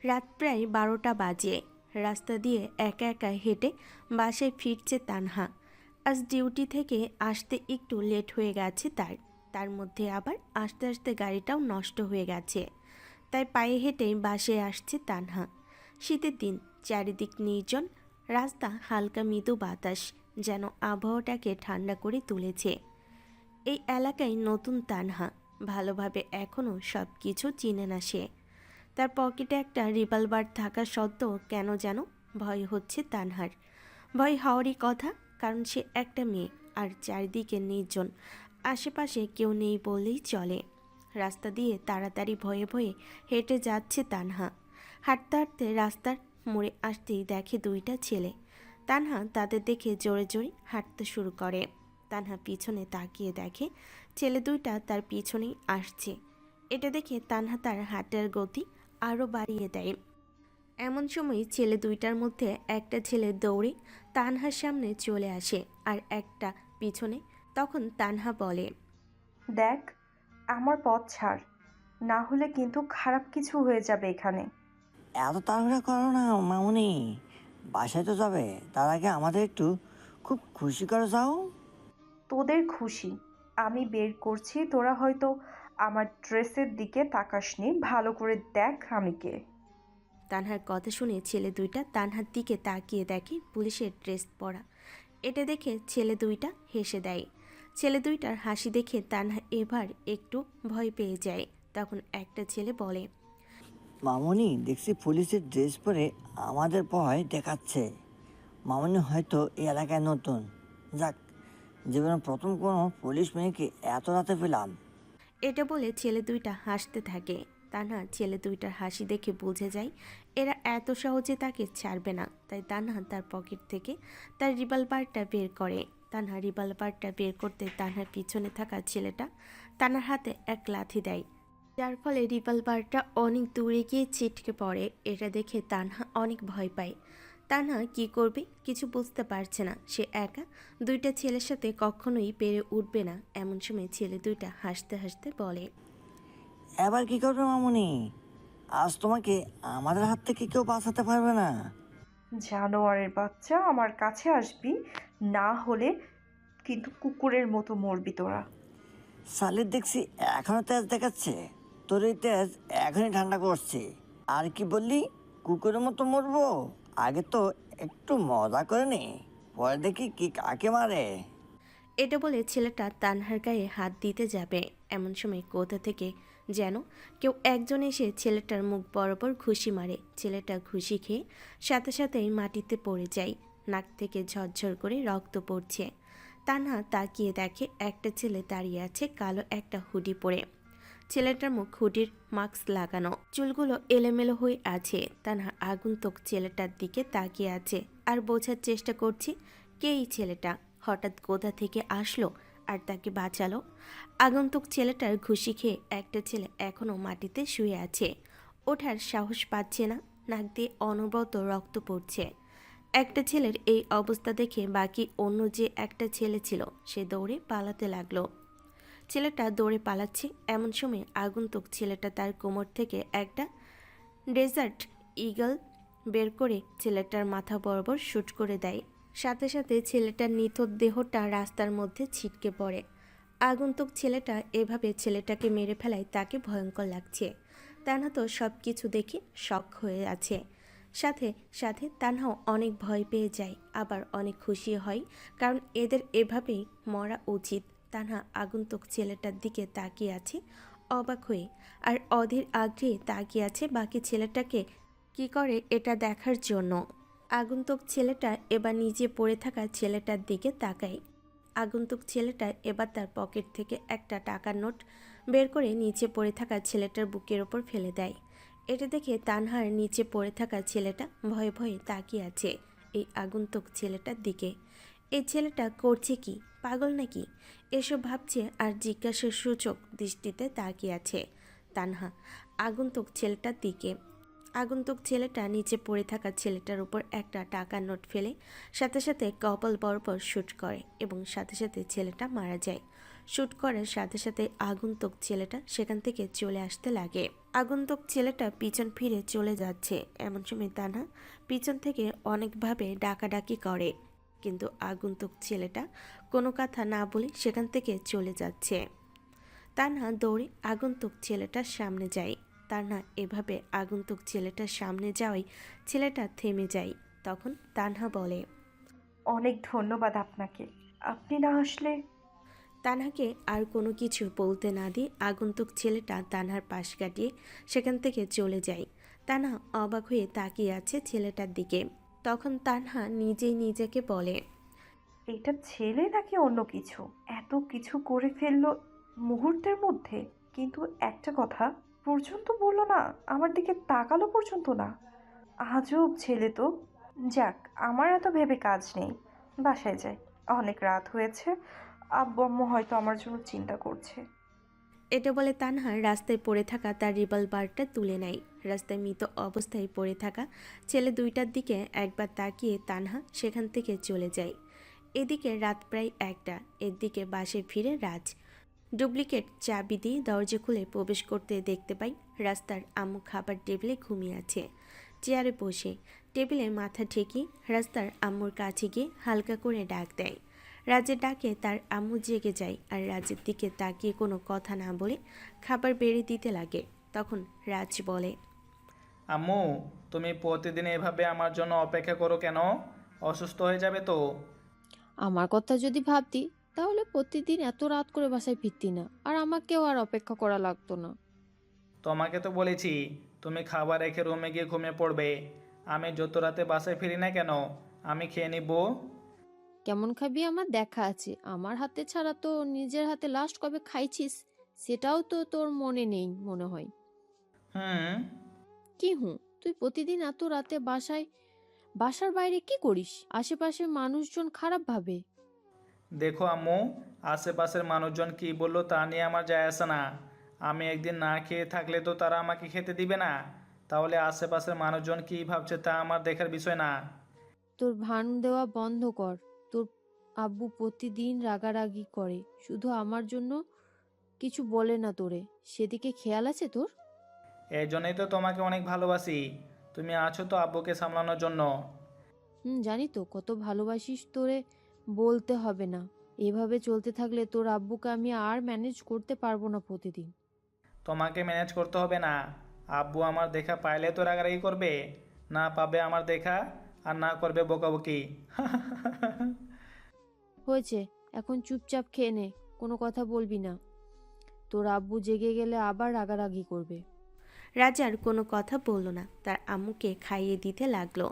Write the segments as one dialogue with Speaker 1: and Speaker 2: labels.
Speaker 1: রাত প্রায় 12টা বাজে। রাস্তা দিয়ে একা একা হেঁটে বাসায় ফিরছে তানহা। আজ ডিউটি থেকে আসতে একটু লেট হয়ে গেছে তার। তার মধ্যে আবার আসতে আসতে গাড়িটাও নষ্ট হয়ে গেছে। তাই পায়ে হেঁটেই বাসায় আসছে তানহা। শীতের দিন, চারিদিক নির্জন, রাস্তা হালকা মৃদু বাতাস যেন আবহাওয়াটাকে ঠান্ডা করে তুলেছে। এই এলাকায় নতুন তানহা, ভালোভাবে এখনও সব কিছু চিনে না সে। তার পকেটে একটা রিভলভার থাকা সত্ত্বেও কেন যেন ভয় হচ্ছে তানহার। ভয় হওয়ারই কথা, কারণ সে একটা মেয়ে আর চারিদিকে নির্জন, আশেপাশে কেউ নেই বললেই চলে। রাস্তা দিয়ে তাড়াতাড়ি ভয়ে ভয়ে হেঁটে যাচ্ছে তানহা। হাঁটতে হাঁটতে রাস্তার মোড়ে আসতেই দেখে দুইটা ছেলে। তানহা তাদের দেখে জোরে জোরে হাঁটতে শুরু করে। তানহা পিছনে তাকিয়ে দেখে ছেলে দুইটা তার পিছনেই আসছে। এটা দেখে তানহা তার হাঁটার গতি আরও বাড়িয়ে দেয়। এমন সময় ছেলে দুইটার মধ্যে একটা ছেলে দৌড়ে তানহার সামনে চলে আসে আর একটা পিছনে। তখন তানহা বলে,
Speaker 2: দেখ, আমার পথ ছাড়, না হলে কিন্তু খারাপ কিছু হয়ে যাবে এখানে।
Speaker 3: এত তাড়াহুড়া করো না মামুনি, বাসায় তো যাবে, তার আগে আমাদের একটু খুব খুশি করে যাও।
Speaker 2: তোদের খুশি আমি বের করছি, তোরা হয়তো আমার ড্রেসের দিকে তাকাসনি, ভালো করে দেখ আমি কে।
Speaker 1: তানহার কথা শুনে ছেলে দুইটা তানহার দিকে তাকিয়ে দেখে পুলিশের ড্রেস পরা। এটা দেখে ছেলে দুইটা হেসে দেয়। ছেলে দুইটার হাসি দেখে তানহা এবার একটু ভয় পেয়ে যায়। তখন একটা ছেলে বলে,
Speaker 3: মামুনি, দেখছি পুলিশের ড্রেস পরে আমাদের ভয় দেখাচ্ছে। মামুনি হয়তো এই এলাকায় নতুন। যাক, জীবনে প্রথম কোনো পুলিশ মেয়েকে এত রাতে পেলাম।
Speaker 1: এটা বলে ছেলে দুইটা হাসতে থাকে। তানহা ছেলে দুইটার হাসি দেখে বুঝে যায় এরা এত সহজে তাকে ছাড়বে না। তাই তানহা তার পকেট থেকে তার রিভলভারটা বের করে। তানহা রিভলভারটা বের করতে তানহার পিছনে থাকা ছেলেটা তানহার হাতে এক লাথি দেয়, যার ফলে রিভলভারটা অনেক দূরে গিয়ে ছিটকে পড়ে। এটা দেখে তানহা অনেক ভয় পায়। তানহা কি করবে কিছু বুঝতে পারছে না। সে একা দুইটা ছেলের সাথে কখনোই পেরে উঠবে না। এমন সময় ছেলে দুইটা হাসতে হাসতে বলে,
Speaker 3: এবার কি করবে মামুনি? আজ তোমাকে আমাদের হাত থেকে কেউ বাঁচাতে পারবে না।
Speaker 2: জানোয়ারের বাচ্চা, আমার কাছে আসবি না হলে কিন্তু কুকুরের মতো মরবি তোরা।
Speaker 3: সালির দেখছি এখনো তেজ দেখাচ্ছে। তোর এই তেজ এখনই ঠান্ডা করছে। আর কি বললি? কুকুরের মতো মরবো? আগে তো একটু মজা করে নে, পরে দেখি কি কাকে মারে।
Speaker 1: এটা বলে ছেলেটা তানহার গায়ে হাত দিতে যাবে। এমন সময় কোথা থেকে যেন কেউ একজন এসে ছেলেটার মুখ বরাবর ঘুষি মারে। ছেলেটা ঘুষি খেয়ে সাথে সাথেই মাটিতে পড়ে যায়। নাক থেকে ঝরঝর করে রক্ত পড়ছে। তানহা তাকিয়ে দেখে একটা ছেলে দাঁড়িয়ে আছে কালো একটা হুডি পরে। ছেলেটার মুখ হুডির মাস্ক লাগানো, চুলগুলো এলোমেলো হয়ে আছে। তানহা আগন্তুক ছেলেটার দিকে তাকিয়ে আছে আর বোঝার চেষ্টা করছে কে এই ছেলেটা, হঠাৎ কোথা থেকে আসলো আর তাকে বাঁচালো। আগন্তুক ছেলেটার ঘুষি খেয়ে একটা ছেলে এখনও মাটিতে শুয়ে আছে। ওঠার সাহস পাচ্ছে না, নাক দিয়ে অনবরত রক্ত পড়ছে। একটা ছেলের এই অবস্থা দেখে বাকি অন্য যে একটা ছেলে ছিল সে দৌড়ে পালাতে লাগলো। ছেলেটা দৌড়ে পালাচ্ছে, এমন সময় আগন্তুক ছেলেটা তার কোমর থেকে একটা ডেজার্ট ইগল বের করে ছেলেটার মাথা বরাবর শুট করে দেয়। সাথে সাথে ছেলেটার নিথর দেহটা রাস্তার মধ্যে ছিটকে পড়ে। আগন্তুক ছেলেটা এভাবে ছেলেটাকে মেরে ফেলায় তাকে ভয়ঙ্কর লাগছে। তানহা তো সব কিছু দেখে শক হয়ে আছে। সাথে সাথে তানহাও অনেক ভয় পেয়ে যায়, আবার অনেক খুশি হয়, কারণ এদের এভাবেই মরা উচিত। তানহা আগন্তুক ছেলেটার দিকে তাকিয়ে আছে অবাক হয়ে, আর অধীর আগ্রহে তাকিয়ে আছে বাকি ছেলেটাকে কি করে এটা দেখার জন্য। আগন্তুক ছেলেটা এবার নিজে পড়ে থাকা ছেলেটার দিকে তাকায়। আগন্তুক ছেলেটা এবার তার পকেট থেকে একটা টাকার নোট বের করে নিচে পড়ে থাকা ছেলেটার বুকের ওপর ফেলে দেয়। এটা দেখে তানহার নিচে পড়ে থাকা ছেলেটা ভয়ে ভয়ে তাকিয়ে আছে এই আগন্তুক ছেলেটার দিকে। এই ছেলেটা করছে কি, পাগল নাকি? এসব ভাবছে আর জিজ্ঞাসার সূচক দৃষ্টিতে তাকিয়ে আছে তানহা আগন্তুক ছেলেটার দিকে। আগন্তুক ছেলেটা নিচে পড়ে থাকা ছেলেটার উপর একটা টাকার নোট ফেলে সাথে সাথে কপাল বরাবর শুট করে এবং সাথে সাথে ছেলেটা মারা যায়। শ্যুট করার সাথে সাথে আগন্তুক ছেলেটা সেখান থেকে চলে আসতে লাগে। আগন্তুক ছেলেটা পিছন ফিরে চলে যাচ্ছে, এমন সময় তানহা পিছন থেকে অনেকভাবে ডাকাডাকি করে, কিন্তু আগন্তুক ছেলেটা কোনো কথা না বলে সেখান থেকে চলে যাচ্ছে। তানহা দৌড়ে আগন্তুক ছেলেটার সামনে যায়। তানহা এভাবে আগন্তুক ছেলেটার সামনে যাওয়ায় ছেলেটা থেমে যায়। তখন তানহা বলে,
Speaker 2: অনেক ধন্যবাদ আপনাকে। আপনি না আসলে।
Speaker 1: তানহাকে আর কোনো কিছু বলতে না দিয়ে আগন্তুক ছেলেটা তানহার পাশ কাটিয়ে সেখান থেকে চলে যায়। তানহা অবাক হয়ে তাকিয়ে আছে ছেলেটার দিকে। তখন তানহা নিজেই নিজেকে বলে,
Speaker 2: এটা ছেলে নাকি অন্য কিছু? এত কিছু করে ফেললো মুহূর্তের মধ্যে। কিন্তু একটা কথা পর্যন্ত বললো না, আমার দিকে তাকালো পর্যন্ত না। আজব ছেলে তো। যাক, আমার এত ভেবে কাজ নেই। বাসায় যাই, অনেক রাত হয়েছে। আব্বু আম্মু হয়তো আমার জন্য চিন্তা করছে।
Speaker 1: এটা বলে তানহা রাস্তায় পড়ে থাকা তার রিভলভারটা তুলে নেয়। রাস্তায় মৃত অবস্থায় পড়ে থাকা ছেলে দুইটার দিকে একবার তাকিয়ে তানহা সেখান থেকে চলে যায়। এদিকে রাত প্রায় 1টা। এর দিকে বাসে ফিরে রাজ ডুপ্লিকেট চাবি দিয়ে দরজা খুলে প্রবেশ করতে দেখতে পাই রাস্তার আম্মু খাবার টেবিলে ঘুমিয়ে আছে, চেয়ারে বসে। টেবিলে মাথা ঠেকিয়ে রাস্তার আম্মুর কাছে গিয়ে হালকা করে ডাক দেয়। রাজের ডাকে তার আম্মু জেগে যায় আর রাজের দিকে তাকিয়ে কোনো কথা না বলে খাবার বেড়ে দিতে লাগে। তখন রাজ বলে,
Speaker 4: আম্মু, তুমি প্রতিদিন এভাবে আমার জন্য অপেক্ষা করো কেন? অসুস্থ হয়ে যাবে তো।
Speaker 5: আমার কথা যদি ভাবতি তাহলে প্রতিদিন এত রাত করে বাসায় ফিরতি না, আর আমাকেও আর অপেক্ষা করা লাগতো না।
Speaker 4: তোমাকে তো বলেছি তুমি খাবার রেখে রুমে গিয়ে ঘুমিয়ে পড়বে। আমি যত রাতে বাসায় ফিরি না কেন, আমি খেয়ে নিব।
Speaker 5: কেমন খাবি আমার দেখা আছে। আমার হাতে ছাড়া তো নিজের হাতে লাস্ট কবে খাইছিস সেটাও তো তোর মনে নেই মনে হয়।
Speaker 4: হুম।
Speaker 5: কি হুঁ? তুই প্রতিদিন এত রাতে বাসার বাইরে কি করিস? আশেপাশে মানুষজন খারাপ ভাবে।
Speaker 4: দেখো আম্মু, আশেপাশের মানুষজন কি বললো তা নিয়ে আমার যায় আসে না। আমি একদিন না খেয়ে থাকলে তো তারা আমাকে খেতে দিবে না। তাহলে আশেপাশের মানুষজন কি ভাবছে তা আমার দেখার বিষয় না।
Speaker 5: তোর ভান দেওয়া বন্ধ কর। তোর আব্বু প্রতিদিন রাগারাগি করে, শুধু আমার জন্য কিছু বলে না তোরে। সেদিকে খেয়াল আছে তোর?
Speaker 4: এই জন্যই তো তোমাকে অনেক ভালোবাসি। তুমি আছো তো আব্বুকে সামলানোর জন্য।
Speaker 5: জানি তো কত ভালোবাসিস তোরে, বলতে হবে না। এভাবে চলতে থাকলে তোর আব্বুকে আমি আর ম্যানেজ করতে পারবো না প্রতিদিন।
Speaker 4: তোমাকে ম্যানেজ করতে হবে না। আব্বু আমার দেখা পাইলে তো রাগারাগি করবে, না পাবে আমার দেখা আর না করবে বকাবকি।
Speaker 5: হয়েছে, এখন চুপচাপ খেয়ে নে, কোনো কথা বলবি না। তোর আব্বু জেগে গেলে আবার রাগারাগি করবে।
Speaker 1: রাজ আর কোনো কথা বলল না, তার আম্মুকে খাইয়ে দিতে লাগলো।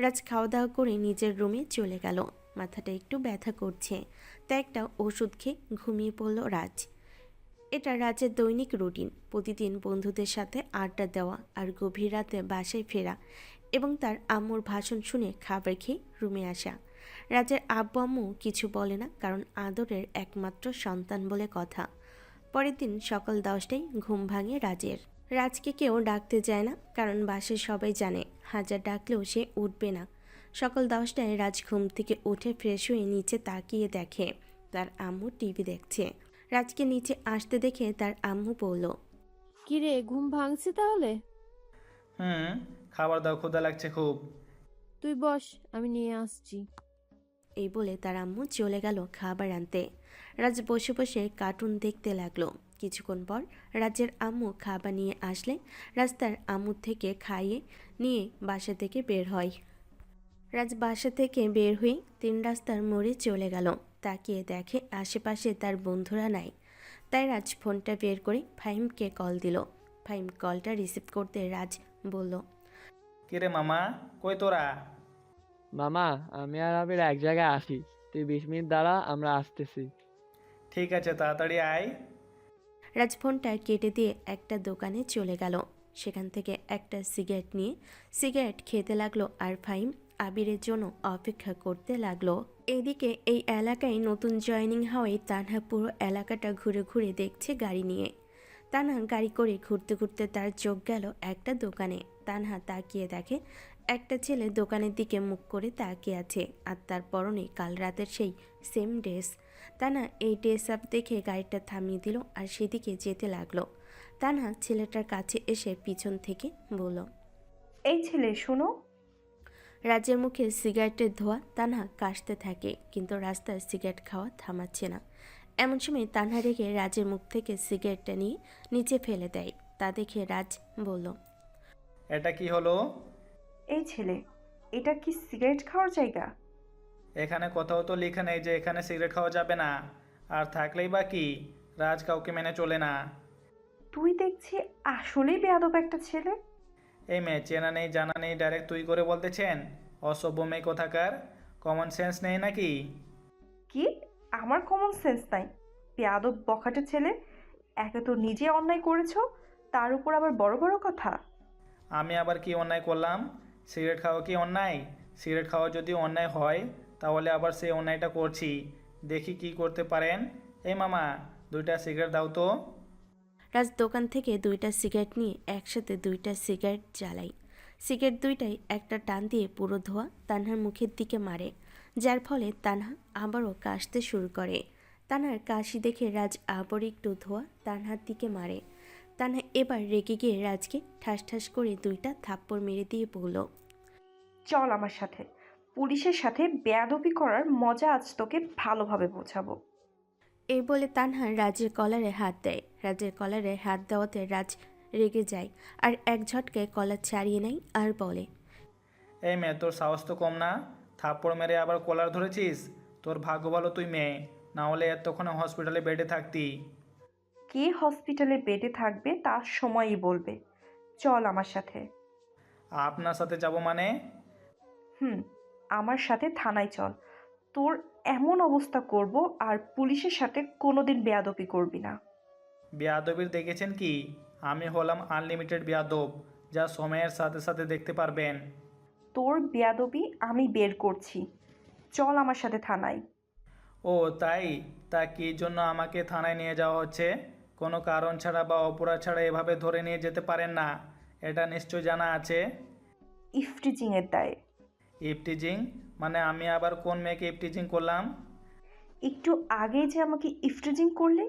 Speaker 1: রাজ খাওয়া দাওয়া করে নিজের রুমে চলে গেল। মাথাটা একটু ব্যথা করছে, তাই একটা ওষুধ খেয়ে ঘুমিয়ে পড়ল রাজ। এটা রাজের দৈনিক রুটিন, প্রতিদিন বন্ধুদের সাথে আড্ডা দেওয়া আর গভীর রাতে বাসায় ফেরা এবং তার আম্মুর ভাষণ শুনে খাবার খেয়ে রুমে আসা। রাজের আব্বু আম্মু কিছু বলে না, কারণ আদরের একমাত্র সন্তান বলে কথা। পরের দিন সকাল 10টায় ঘুম ভাঙে রাজের। রাজকে কেউ ডাকতে যায় না, কারণ বাসায় সবাই জানে হাজার ডাকলেও সে উঠবে না। সকাল 10টায় রাজ ঘুম থেকে উঠে ফ্রেশ হয়ে নিচে তাকিয়ে দেখে তার আম্মু টিভি দেখছে। রাজকে নিচে আসতে দেখে তার আম্মু বলল,
Speaker 5: কি রে, ঘুম ভাঙছে তাহলে?
Speaker 4: হুম, খাবার দাও, ক্ষুধা লাগছে খুব।
Speaker 5: তুই বস, আমি নিয়ে আসছি।
Speaker 1: এই বলে তার আম্মু চলে গেল খাবার আনতে। রাজ বসে বসে কার্টুন দেখতে লাগলো। কিছুক্ষণ পর রাজের আম্মু খাবার নিয়ে আসলে রাজ তার আম্মুর থেকে খাইয়ে নিয়ে বাসা থেকে বের হয়। রাজ বাসা থেকে বের হয়ে 3 রাস্তার মোড়ে চলে গেল। তাকিয়ে দেখে আশেপাশে তার বন্ধুরা নাই। তাই রাজ ফোনটা বের করে ফাহিমকে কল দিল। ফাহিম কলটা রিসিভ করতে রাজ বলল,
Speaker 4: কিরে মামা, কই তোরা?
Speaker 6: মামা, আমি আর আবির এক জায়গায় আসি, তুই 20 মিনিট দাঁড়া, আমরা আসতেছি।
Speaker 4: ঠিক আছে, তাড়াতাড়ি আয়।
Speaker 1: রাজ ফোনটা কেটে দিয়ে একটা দোকানে চলে গেল। সেখান থেকে একটা সিগারেট নিয়ে সিগারেট খেতে লাগলো আর ফাহিম আবিরের জন্য অপেক্ষা করতে লাগলো। এদিকে এই এলাকায় নতুন জয়েনিং হওয়ায় তানহা পুরো এলাকাটা ঘুরে ঘুরে দেখছে গাড়ি নিয়ে। তানহা গাড়ি করে ঘুরতে ঘুরতে তার চোখ গেল একটা দোকানে। তানহা তাকিয়ে দেখে একটা ছেলে দোকানের দিকে মুখ করে তাকিয়ে আছে আর তার পরনে কাল রাতের সেই সেম ড্রেস। তানহা এই ড্রেস আপ দেখে গাড়িটা থামিয়ে দিল আর সেদিকে যেতে লাগলো। তানহা ছেলেটার কাছে এসে পিছন থেকে বলল,
Speaker 2: এই ছেলে শোনো।
Speaker 1: রাজের মুখে সিগারেটের ধোঁয়া। তানহা কাশতে থাকে কিন্তু রাস্তায় সিগারেট খাওয়া থামাচ্ছে না। এমন সময় তানহা রেখে রাজের মুখ থেকে সিগারেটটা নিয়ে নিচে ফেলে দেয়। তা দেখে রাজ বলল,
Speaker 4: এটা কি হলো?
Speaker 2: এই ছেলে, এটা কি সিগারেট খাওয়ার জায়গা?
Speaker 4: এখানে কোথাও তো লেখা নেই যে এখানে সিগারেট খাওয়া যাবে না। আর থাকলেই বা কি, রাজ কাউকে মেনে চলে না।
Speaker 2: তুই দেখছি আসলেই বেয়াদব একটা ছেলে।
Speaker 4: এই মেয়ে, চেনা নেই জানা নেই ডাইরেক্ট তুই করে বলতেছেন? অসভ্য মেয়ে কোথাকার, কমন সেন্স নেই নাকি?
Speaker 2: কি? আমার কমন সেন্স নাই? বেয়াদব বখাটে ছেলে, একে তো নিজে অন্যায় করেছো, তার উপর আবার বড় বড় কথা।
Speaker 4: আমি আবার কি অন্যায় করলাম? সিগারেট খাওয়া কি অন্যায়? সিগারেট খাওয়া যদি অন্যায় হয় তাহলে আবার সেই অন্যায়টা করছি। দেখি কি করতে পারেন। এই মামা, 2টা সিগারেট দাও তো।
Speaker 1: রাজ দোকান থেকে 2টা সিগারেট নিয়ে একসাথে 2টা সিগারেট জ্বালাই। সিগারেট 2টাই একটা টান দিয়ে পুরো ধোঁয়া তানহার মুখের দিকে মারে, যার ফলে তানহা আবারও কাশতে শুরু করে। তানহার কাশি দেখে রাজ আবার একটু ধোঁয়া তানহার দিকে মারে। তানহা এবার রেগে গিয়ে রাজকে ঠাস ঠাস করে 2টা থাপ্পড় মেরে দিয়ে বলল,
Speaker 2: চল আমার সাথে, পুলিশের সাথে বেয়াদবি করার মজা আজ তোকে ভালোভাবে বোঝাবো।
Speaker 1: এই বলে তানহা রাজের কলারে হাত দেয়। রাজের কলারে হাত দেওয়াতে রাজ রেগে যায় আর এক ঝটকায় কলার ছাড়িয়ে নেয় আর বলে,
Speaker 4: এই মেয়ে, তোর সাহস তো কম না? থাপ্পড় মেরে আবার কলার ধরেছিস? তোর ভাগ্য ভালো তুই মেয়ে, না হলে এতক্ষণে হসপিটালে বেডে থাকতি।
Speaker 2: কে হসপিটালে বেডে থাকবে তার সময়ই বলবে। চল আমার সাথে।
Speaker 4: আপনার সাথে যাব মানে?
Speaker 2: হুম, আমার সাথে থানায় চল। তোর এমন অবস্থা করব আর পুলিশের সাথে কোনোদিন বেয়াদবি করবি না।
Speaker 4: বেয়াদবির দেখেছেন কি? আমি হলাম আনলিমিটেড বেয়াদব, যা সময়ের সাথে সাথে দেখতে পারবেন।
Speaker 2: তোর বেয়াদবি আমি বের করছি। চল আমার সাথে থানায়।
Speaker 4: ও তাই? তা কী জন্য আমাকে থানায় নিয়ে যাওয়া হচ্ছে? কোনো কারণ ছাড়া বা অপরাধ ছাড়া এভাবে ধরে নিয়ে যেতে পারেন না, এটা নিশ্চয় জানা আছে।
Speaker 2: ইফটিজিংয়ের দায়ে।
Speaker 4: ইফটিজিং? মানে আমি আবার কোন মেয়েকে ইফটিজিং করলাম?
Speaker 2: একটু আগে যে আমাকে ইফটিজিং করলে,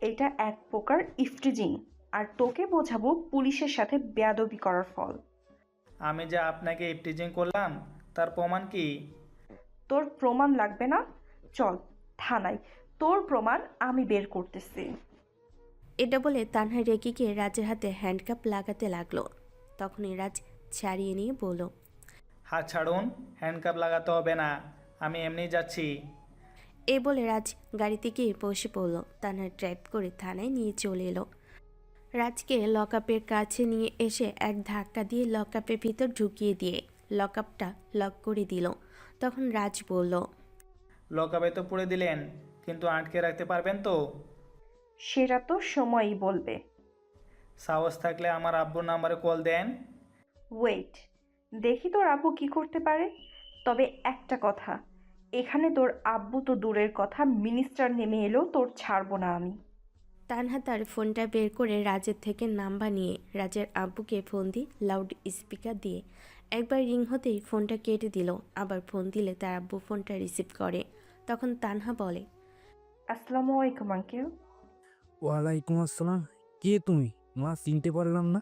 Speaker 2: এটা এক প্রকার ইফটিজিং। আর তোকে বোঝাবো পুলিশের সাথে বেয়াদবি করার ফল।
Speaker 4: আমি যে আপনাকে ইফটিজিং করলাম তার প্রমাণ কি?
Speaker 2: তোর প্রমাণ লাগবে না, চল থানায়, তোর প্রমাণ আমি বের করতেছি।
Speaker 1: এটা বলে তানহা রেগে গিয়ে রাজের হাতে হ্যান্ডকাপ লাগাতে লাগলো। তখনই রাজ ছাড়িয়ে নিয়ে বলল,
Speaker 4: হাত ছাড়ুন, হ্যান্ডকাপ লাগাতে হবে না, আমি এমনিই যাচ্ছি।
Speaker 1: এই বলে রাজ গাড়িতে গিয়ে বসে পড়ল। তানহা ড্রাইভ করে থানায় নিয়ে চলে এলো। রাজকে লকআপের কাছে নিয়ে এসে এক ধাক্কা দিয়ে লকআপের ভিতর ঢুকিয়ে দিয়ে লকআপটা লক করে দিল। তখন রাজ বলল,
Speaker 4: লকআপে তো পুড়ে দিলেন, কিন্তু আটকে রাখতে পারবেন তো?
Speaker 2: সেটা তো সময়ই বলবে।
Speaker 4: সাহস থাকলে আমার আব্বুর নাম্বারে কল দেন।
Speaker 2: ওয়েট, দেখি তোর আব্বু কি করতে পারে। তবে একটা কথা, এখানে তোর আব্বু তো দূরের কথা, মিনিস্টার নেমে এলেও তোর ছাড়বো না আমি।
Speaker 1: তানহা তার ফোনটা বের করে রাজের থেকে নাম্বার নিয়ে রাজের আব্বুকে ফোন দিয়ে লাউড স্পিকার দিয়ে একবার রিং হতেই ফোনটা কেটে দিল। আবার ফোন দিলে তার আব্বু ফোনটা রিসিভ করে। তখন তানহা বলে,
Speaker 2: আসসালামু আলাইকুম আঙ্কেল।
Speaker 7: ওয়ালাইকুম আসসালাম। কে তুমি? মা, চিনতে পারলাম না।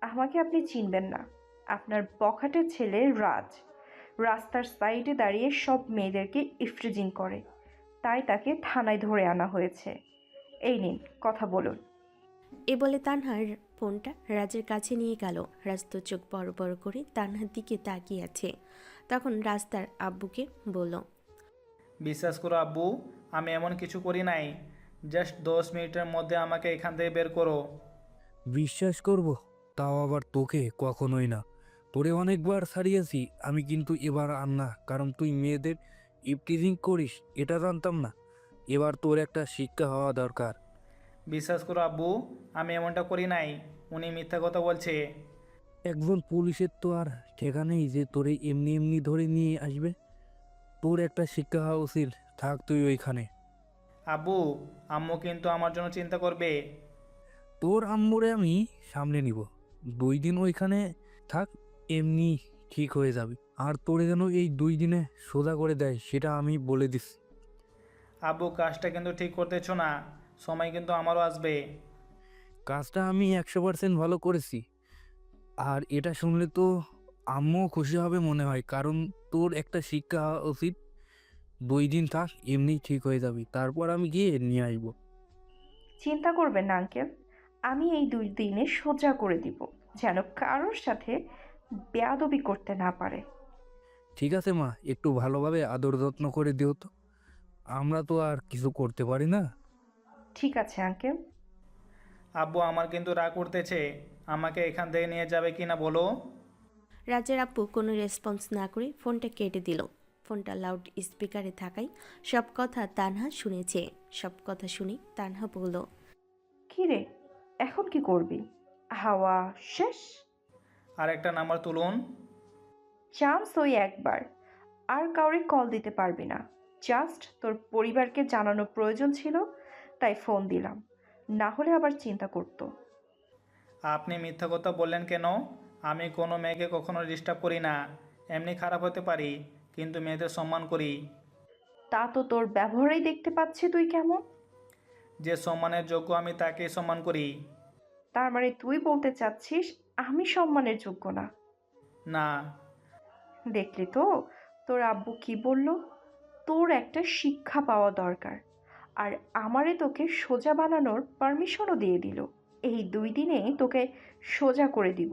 Speaker 2: আমাকে আপনি চিনবেন না, আপনার বখাটের ছেলে রাজ রাস্তার সাইডে দাঁড়িয়ে সব মেয়েদেরকে ইফটিজিং করে, তাই তাকে থানায় ধরে আনা হয়েছে। এই নিন, কথা বলুন।
Speaker 1: এ বলে তানহার ফোনটা রাজের কাছে নিয়ে গেল। রাজ তো চোখ বড় বড় করে তানহার দিকে তাকিয়ে আছে। তখন রাজ তার আব্বুকে বলল,
Speaker 4: বিশ্বাস করো আব্বু, আমি এমন কিছু করি নাই। জাস্ট 10 মিনিটের মধ্যে আমাকে এখান থেকে বের করো।
Speaker 7: বিশ্বাস করব? তাও আবার তোকে? কখনোই না। তোরে অনেকবার ছাড়িয়েছি আমি, কিন্তু এবার আর না, কারণ তুই মেয়েদের ইপটিজিং করিস এটা জানতাম না। এবার তোর একটা শিক্ষা হওয়া দরকার।
Speaker 4: বিশ্বাস করো আব্বু, আমি এমনটা করি নাই। উনি মিথ্যা কথা বলছে।
Speaker 7: একজন পুলিশের তো আর ঠেকা নেই যে তোরে এমনি এমনি ধরে নিয়ে আসবে। তোর একটা শিক্ষা হওয়া উচিত। থাক তুই ওইখানে।
Speaker 4: আব্বু, আম্মু কিন্তু আমার জন্য চিন্তা করবে।
Speaker 7: তোর আম্মুরে আমি সামলে নিব। 2 দিন ওইখানে থাক, এমনি ঠিক হয়ে যাবে। আর তোরে যেন এই 2 দিনে সোজা করে দেয় সেটা আমি বলে দিচ্ছি।
Speaker 4: আব্বু কাজটা কিন্তু ঠিক করতেছো না, সময় কিন্তু আমারও আসবে।
Speaker 7: কাজটা আমি 100% ভালো করেছি। আর এটা শুনলে তো আম্মুও খুশি হবে মনে হয়, কারণ তোর একটা শিক্ষা হওয়া উচিত। 2 দিন থাক, এমনি ঠিক হয়ে যাবি, তারপর আমি গিয়ে নিয়ে আসবো।
Speaker 2: চিন্তা করবেন না আঙ্কেল, আমি এই 2 দিনে সোজা করে দিব, যেন কারোর সাথে বেয়াদবি করতে না পারে।
Speaker 7: ঠিক আছে মা, একটু ভালোভাবে আদর যত্ন করে দিও তো, আমরা তো আর কিছু করতে পারি না।
Speaker 2: ঠিক আছে আঙ্কেল।
Speaker 4: আব্বু আমার কিন্তু রাগ করতেছে, আমাকে এখান থেকে নিয়ে যাবে কি না বলো।
Speaker 1: রাজের আব্বু কোনো রেসপন্স না করে ফোনটা কেটে দিল। ফোনটা লাউড স্পিকারে থাকায় সব কথা তানহা শুনেছে। সব কথা শুনে তানহা বলল,
Speaker 2: কি রে, এখন কি করবি? হাওয়া শেষ?
Speaker 4: আর একটা নাম্বার তুলুন।
Speaker 2: চান্স ওই একবার, আর কাউরে কল দিতে পারবি না। জাস্ট তোর পরিবারকে জানানো প্রয়োজন ছিল, তাই ফোন দিলাম, না হলে আবার চিন্তা করতো।
Speaker 4: আপনি মিথ্যা কথা বললেন কেন? আমি কোনো মেয়েকে কখনো ডিস্টার্ব করি না। এমনি খারাপ হতে পারি, কিন্তু মেয়েদের সম্মান করি।
Speaker 2: তা তো তোর ব্যবহারেই দেখতে পাচ্ছি তুই কেমন।
Speaker 4: যে সম্মানের যোগ্য আমি তাকেই সম্মান করি।
Speaker 2: তার মানে তুই বলতে চাচ্ছিস আমি সম্মানের যোগ্য না?
Speaker 4: না।
Speaker 2: দেখলি তো তোর আব্বু কি বলল? তোর একটা শিক্ষা পাওয়া দরকার। আর আমারে তোকে সোজা বানানোর পারমিশনও দিয়ে দিল। এই 2 দিনে তোকে সোজা করে দিব।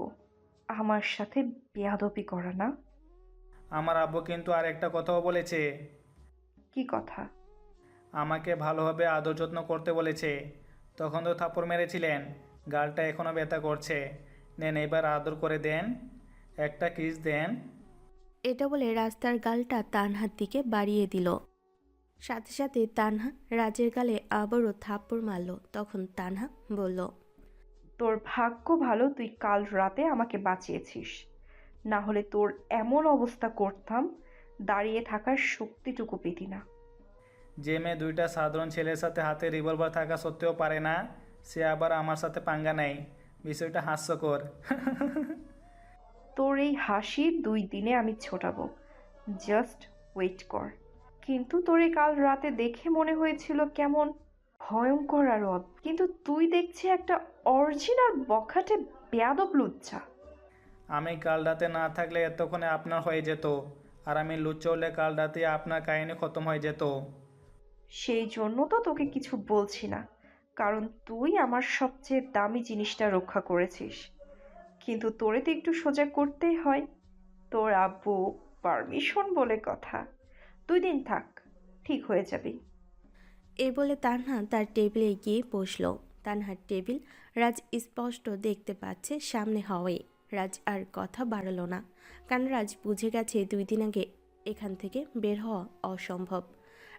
Speaker 2: আমার সাথে বেয়াদবি করা না।
Speaker 4: আমার আব্বু কিন্তু আর একটা কথাও বলেছে।
Speaker 2: কি কথা?
Speaker 4: আমাকে ভালোভাবে আদর যত্ন করতে বলেছে। তখন তো থাপ্পড় মেরেছিলেন, গালটা এখনও ব্যথা করছে। নেন এবার আদর করে দেন, একটা কিস দেন।
Speaker 1: এটা বলে রাস্তার গালটা তানহার দিকে বাড়িয়ে দিল। সাথে সাথে তানহা রাজের গালে আবারও থাপ্পড় মারল। তখন তানহা বলল,
Speaker 2: তোর ভাগ্য ভালো তুই কাল রাতে আমাকে বাঁচিয়েছিস, না হলে তোর এমন অবস্থা করতাম দাঁড়িয়ে থাকার শক্তিটুকু পেতি না।
Speaker 4: যে মেয়ে দুইটা সাধারণ ছেলের সাথে হাতে রিভলভার থাকা সত্ত্বেও পারে না, সে আবার আমার সাথে পাঙ্গা নেয়। বিষয়টা হাস্যকর।
Speaker 2: তোর এই হাসি 2 দিনে আমি ছোটাবো, জাস্ট ওয়েট কর। কিন্তু তোরে কাল রাতে দেখে মনে হয়েছিল কেমন ভয়ঙ্কর আর কিন্তু তুই দেখছি একটা অরিজিনাল বখাটে বেয়াদব লুচ্চা।
Speaker 4: আমি কাল রাতে না থাকলে এতক্ষণে আপনার হয়ে যেত, আর আমি লুচ্চা হলে কাল রাতে আপনার কাহিনী খতম হয়ে যেত।
Speaker 2: সেই জন্য তো তোকে কিছু বলছি না, কারণ তুই আমার সবচেয়ে দামি জিনিসটা রক্ষা করেছিস। কিন্তু তোরে তো একটু সোজা করতেই হয়। তোর আব্বু পারমিশন বলে কথা। 2 দিন থাক, ঠিক হয়ে যাবি।
Speaker 1: এই বলে তানহা তার টেবিলে গিয়ে বসল। তানহার টেবিল রাজ স্পষ্ট দেখতে পাচ্ছে সামনে হওয়ায়। রাজ আর কথা বাড়ালো না, কারণ রাজ বুঝে গেছে 2 দিন আগে এখান থেকে বের হওয়া অসম্ভব।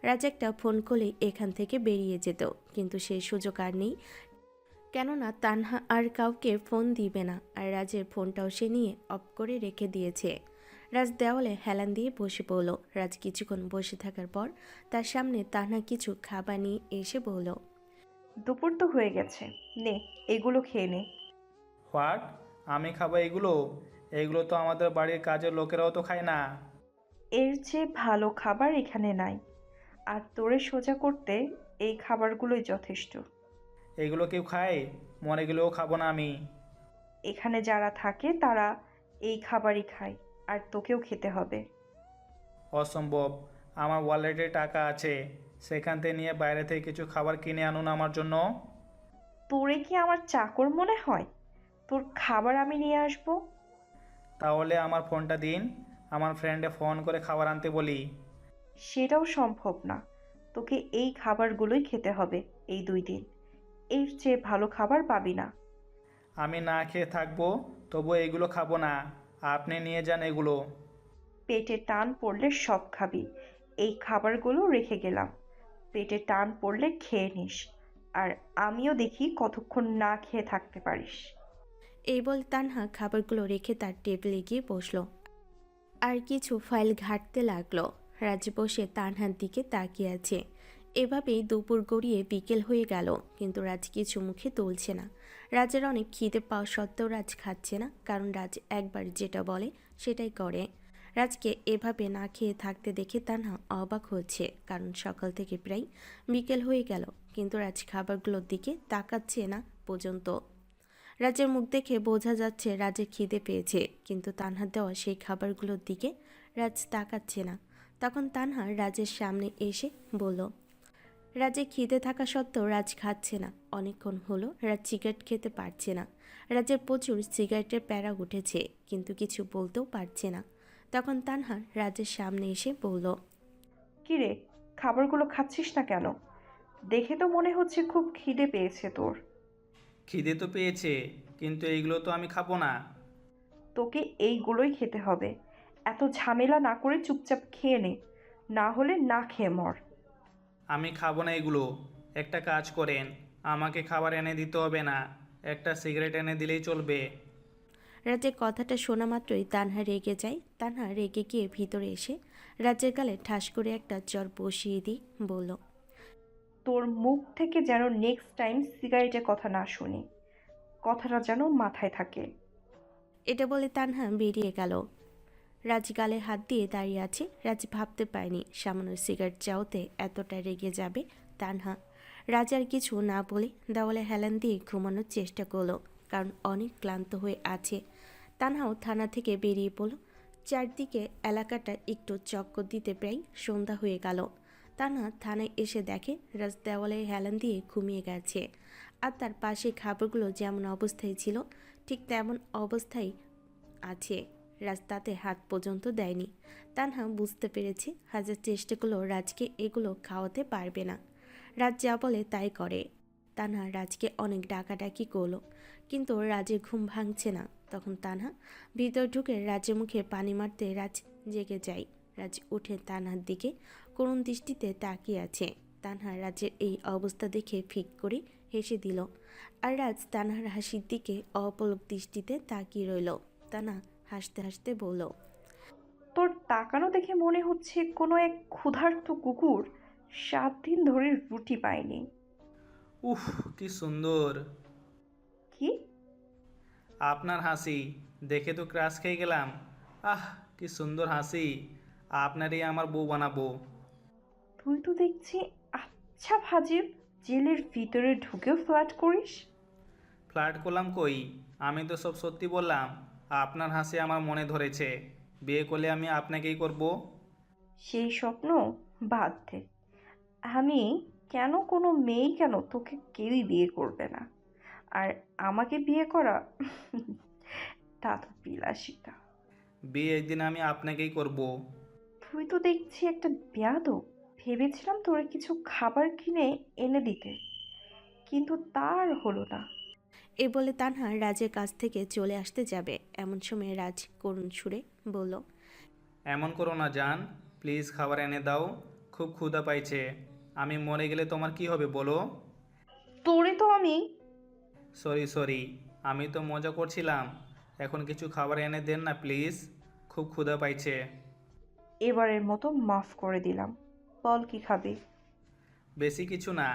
Speaker 1: রাজ একটা ফোন করলে এখান থেকে বেরিয়ে যেত, কিন্তু সেই সুযোগ আর নেই। কেননা তানহা আর কাউকে ফোন দিবে না, আর রাজের ফোনটাও সে নিয়ে অফ করে রেখে দিয়েছে। রাজ দেওয়ালে হেলান দিয়ে বসে পড়ল। রাজ কিছুক্ষণ বসে থাকার পর তার সামনে তানহা কিছু খাবার নিয়ে এসে বলল,
Speaker 2: দুপুর তো হয়ে গেছে, নে এগুলো খেয়ে নে।
Speaker 4: হোয়াট? আমি খাবো এগুলো? এগুলো তো আমাদের বাড়ির কাজের লোকেরাও তো খায় না।
Speaker 2: এর চেয়ে ভালো খাবার এখানে নাই, আর তোরে সোজা করতে এই খাবারগুলোই যথেষ্ট।
Speaker 4: এগুলো কেউ খায়? মরে গেলেও খাবো না আমি।
Speaker 2: এখানে যারা থাকে তারা এই খাবারই খায়, আর তোকেও খেতে হবে।
Speaker 4: অসম্ভব। আমার ওয়ালেটে টাকা আছে, সেখান থেকে নিয়ে বাইরে থেকে কিছু খাবার কিনে আনুন আমার জন্য।
Speaker 2: তোরে কি আমার চাকর মনে হয়? তোর খাবার আমি নিয়ে আসবো?
Speaker 4: তাহলে আমার ফোনটা দিন, আমার ফ্রেন্ডে ফোন করে খাবার আনতে বলি।
Speaker 2: সেটাও সম্ভব না। তোকে এই খাবারগুলোই খেতে হবে এই 2 দিন। এর চেয়ে ভালো খাবার পাবি না।
Speaker 4: আমি না খেয়ে থাকবো, তবু এগুলো খাবো না। আপনি নিয়ে যান এগুলো।
Speaker 2: পেটে টান পড়লে সব খাবি। এই খাবারগুলো রেখে গেলাম, পেটে টান পড়লে খেয়ে নিস। আর আমিও দেখি কতক্ষণ না খেয়ে থাকতে পারিস।
Speaker 1: এই বলে তানহা খাবারগুলো রেখে তার টেবিলে গিয়ে বসলো আর কিছু ফাইল ঘাঁটতে লাগলো। রাজ বসে তানহার দিকে তাকিয়ে আছে। এভাবেই দুপুর গড়িয়ে বিকেল হয়ে গেল, কিন্তু রাজ কিছু মুখে তুলছে না। রাজের অনেক খিদে পাওয়া সত্ত্বেও রাজ খাচ্ছে না, কারণ রাজ একবার যেটা বলে সেটাই করে। রাজকে এভাবে না খেয়ে থাকতে দেখে তানহা অবাক হচ্ছে, কারণ সকাল থেকে প্রায় বিকেল হয়ে গেল কিন্তু রাজ খাবারগুলোর দিকে তাকাচ্ছে না পর্যন্ত। রাজের মুখ দেখে বোঝা যাচ্ছে রাজের খিদে পেয়েছে, কিন্তু তানহার দেওয়া সেই খাবারগুলোর দিকে রাজ তাকাচ্ছে না। তখন তানহা রাজের সামনে এসে বলল, রাজের খিদে থাকা সত্ত্বেও রাজ খাচ্ছে না। অনেকক্ষণ হলো রাজ সিগারেট খেতে পারছে না। রাজের প্রচুর সিগারেটের প্যারা উঠেছে, কিন্তু কিছু বলতেও পারছে না। তখন তানহা রাজের সামনে এসে বলল,
Speaker 2: কিরে, খাবারগুলো খাচ্ছিস না কেন? দেখে তো মনে হচ্ছে খুব খিদে পেয়েছে তোর।
Speaker 4: খিদে তো পেয়েছে, কিন্তু এইগুলো তো আমি খাবো না।
Speaker 2: তোকে এইগুলোই খেতে হবে। এত ঝামেলা না করে চুপচাপ খেয়ে নে, না হলে না খেয়ে মর।
Speaker 4: আমি খাবো না এগুলো। একটা কাজ করেন, আমাকে খাবার এনে দিতে হবে না, একটা সিগারেট এনে দিলেই চলবে।
Speaker 1: রাজের কথাটা শোনা মাত্রই তানহা রেগে যায়। তানহা রেগে গিয়ে ভিতরে এসে রাজের গালে ঠাস করে একটা চর বসিয়ে দিয়ে বলল,
Speaker 2: তোর মুখ থেকে যেন নেক্সট টাইম সিগারেটের কথা না শুনি, কথাটা যেন মাথায় থাকে।
Speaker 1: এটা বলে তানহা বেরিয়ে গেল। রাজ গালে হাত দিয়ে দাঁড়িয়ে আছে। রাজ ভাবতে পারেনি সামান্য সিগারেট চাওতে এতটা রেগে যাবে তানহা। রাজ আর কিছু না বলে দেওয়ালে হেলান দিয়ে ঘুমানোর চেষ্টা করলো, কারণ অনেক ক্লান্ত হয়ে আছে। তানহাও থানা থেকে বেরিয়ে পড়ল। চারদিকে এলাকাটা একটু চক্কর দিতে প্রায় সন্ধ্যা হয়ে গেল। তানহা থানায় এসে দেখে রাজ দেওয়ালে হেলান দিয়ে ঘুমিয়ে গেছে, আর তার পাশে খাবারগুলো যেমন অবস্থায় ছিল ঠিক তেমন অবস্থায় আছে। রাজ তাতে হাত পর্যন্ত দেয়নি। তানহা বুঝতে পেরেছে হাজার চেষ্টা করলেও রাজকে এগুলো খাওয়াতে পারবে না। রাজ যা বলে তাই করে। তানহা রাজকে অনেক ডাকাডাকি করলো, কিন্তু রাজের ঘুম ভাঙছে না। তখন তানহা ভিতর ঢুকে রাজের মুখে পানি মারতে রাজ জেগে যায়। রাজ উঠে তানহার দিকে করুণ দৃষ্টিতে তাকিয়ে আছে। তানহা রাজের এই অবস্থা দেখে ফিক করে হেসে দিল, আর রাজ তানহার হাসির দিকে অপলক দৃষ্টিতে তাকিয়ে রইল। তানহা হাসতে হাসতে বলল,
Speaker 2: তোর তাকানো দেখে মনে হচ্ছে কোনো এক ক্ষুধার্ত কুকুর 7 দিন ধরে রুটি পায়নি।
Speaker 4: উফ, কি সুন্দর
Speaker 2: কি?
Speaker 4: আপনার হাসি দেখে তো ক্রাশ খেয়ে গেলাম। আহ, কি সুন্দর হাসি। আপনারই আমার বউ বানাবো।
Speaker 2: তুই তো দেখছি আচ্ছা ফাজিল, জেলের ভিতরে ঢুকেও ফ্ল্যাট করিস।
Speaker 4: ফ্লার্ট করলাম কই? আমি তো সব সত্যি বললাম। আপনার হাসি আমার মনে ধরেছে। বিয়ে করলে আমি আপনাকেই করব।
Speaker 2: সেই স্বপ্ন বাদ দে। আমি কেন, কোনো মেয়েই কেন, তোকে কেউই বিয়ে করবে না। আর আমাকে বিয়ে করা তা তো বিলাসিতা।
Speaker 4: বিয়ে একদিন আমি আপনাকেই করব।
Speaker 2: তুই তো দেখছি একটা বেয়াদব। ভেবেছিলাম তোর কিছু খাবার কিনে এনে দিতে, কিন্তু তার হলো না।
Speaker 1: এ বলে তানহা রাজের কাছ থেকে চলে আসতে যাবে, এমন সময় রাজ করুণ সুরে বলল,
Speaker 4: এমন করো না জান, প্লিজ খাবার এনে দাও। খুব ক্ষুধা পাইছে। আমি মরে গেলে তোমার কি হবে বলো?
Speaker 2: তোরে তো আমি।
Speaker 4: সরি সরি, আমি তো মজা করছিলাম। এখন কিছু খাবার এনে দেন না প্লিজ, খুব ক্ষুধা পাইছে।
Speaker 2: এবারের মতো মাফ করে দিলাম। বল কি খাবি?
Speaker 4: বেশি কিছু না,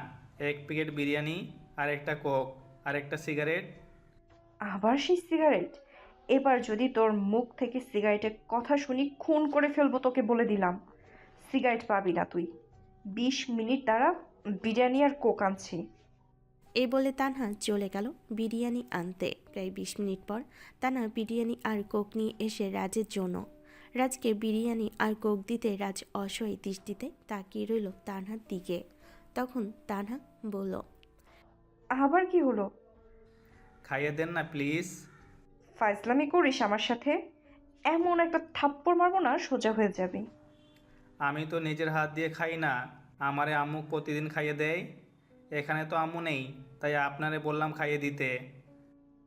Speaker 4: এক প্যাকেট বিরিয়ানি, আর একটা কোক, আর একটা সিগারেট।
Speaker 2: আবার সেই সিগারেট? এবার যদি তোর মুখ থেকে সিগারেটের কথা শুনি খুন করে ফেলবো তোকে, বলে দিলাম। সিগারেট পাবি না তুই। 20 মিনিট দ্বারা বিরিয়ানি আর কোক আনছি।
Speaker 1: এই বলে তানহা চলে গেল বিরিয়ানি আনতে। প্রায় 20 মিনিট পর তানহা বিরিয়ানি আর কোক নিয়ে এসে রাজের জন্য। রাজকে বিরিয়ানি আর কোক দিতে রাজ অসহায় দৃষ্টিতে তাকিয়ে রইল তানহার দিকে। তখন তানহা বলল,
Speaker 2: আবার কি হলো?
Speaker 4: খাইয়ে দেন না প্লিজ।
Speaker 2: ফাইজলামি করিস আমার সাথে? এমন একটা থাপ্পড় মারবো না সোজা হয়ে যাবি।
Speaker 4: আমি তো নিজের হাত দিয়ে খাই না, আমারে আম্মু প্রতিদিন খাইয়ে দেয়। এখানে তো আম্মু নেই, তাই আপনারে বললাম খাইয়ে দিতে।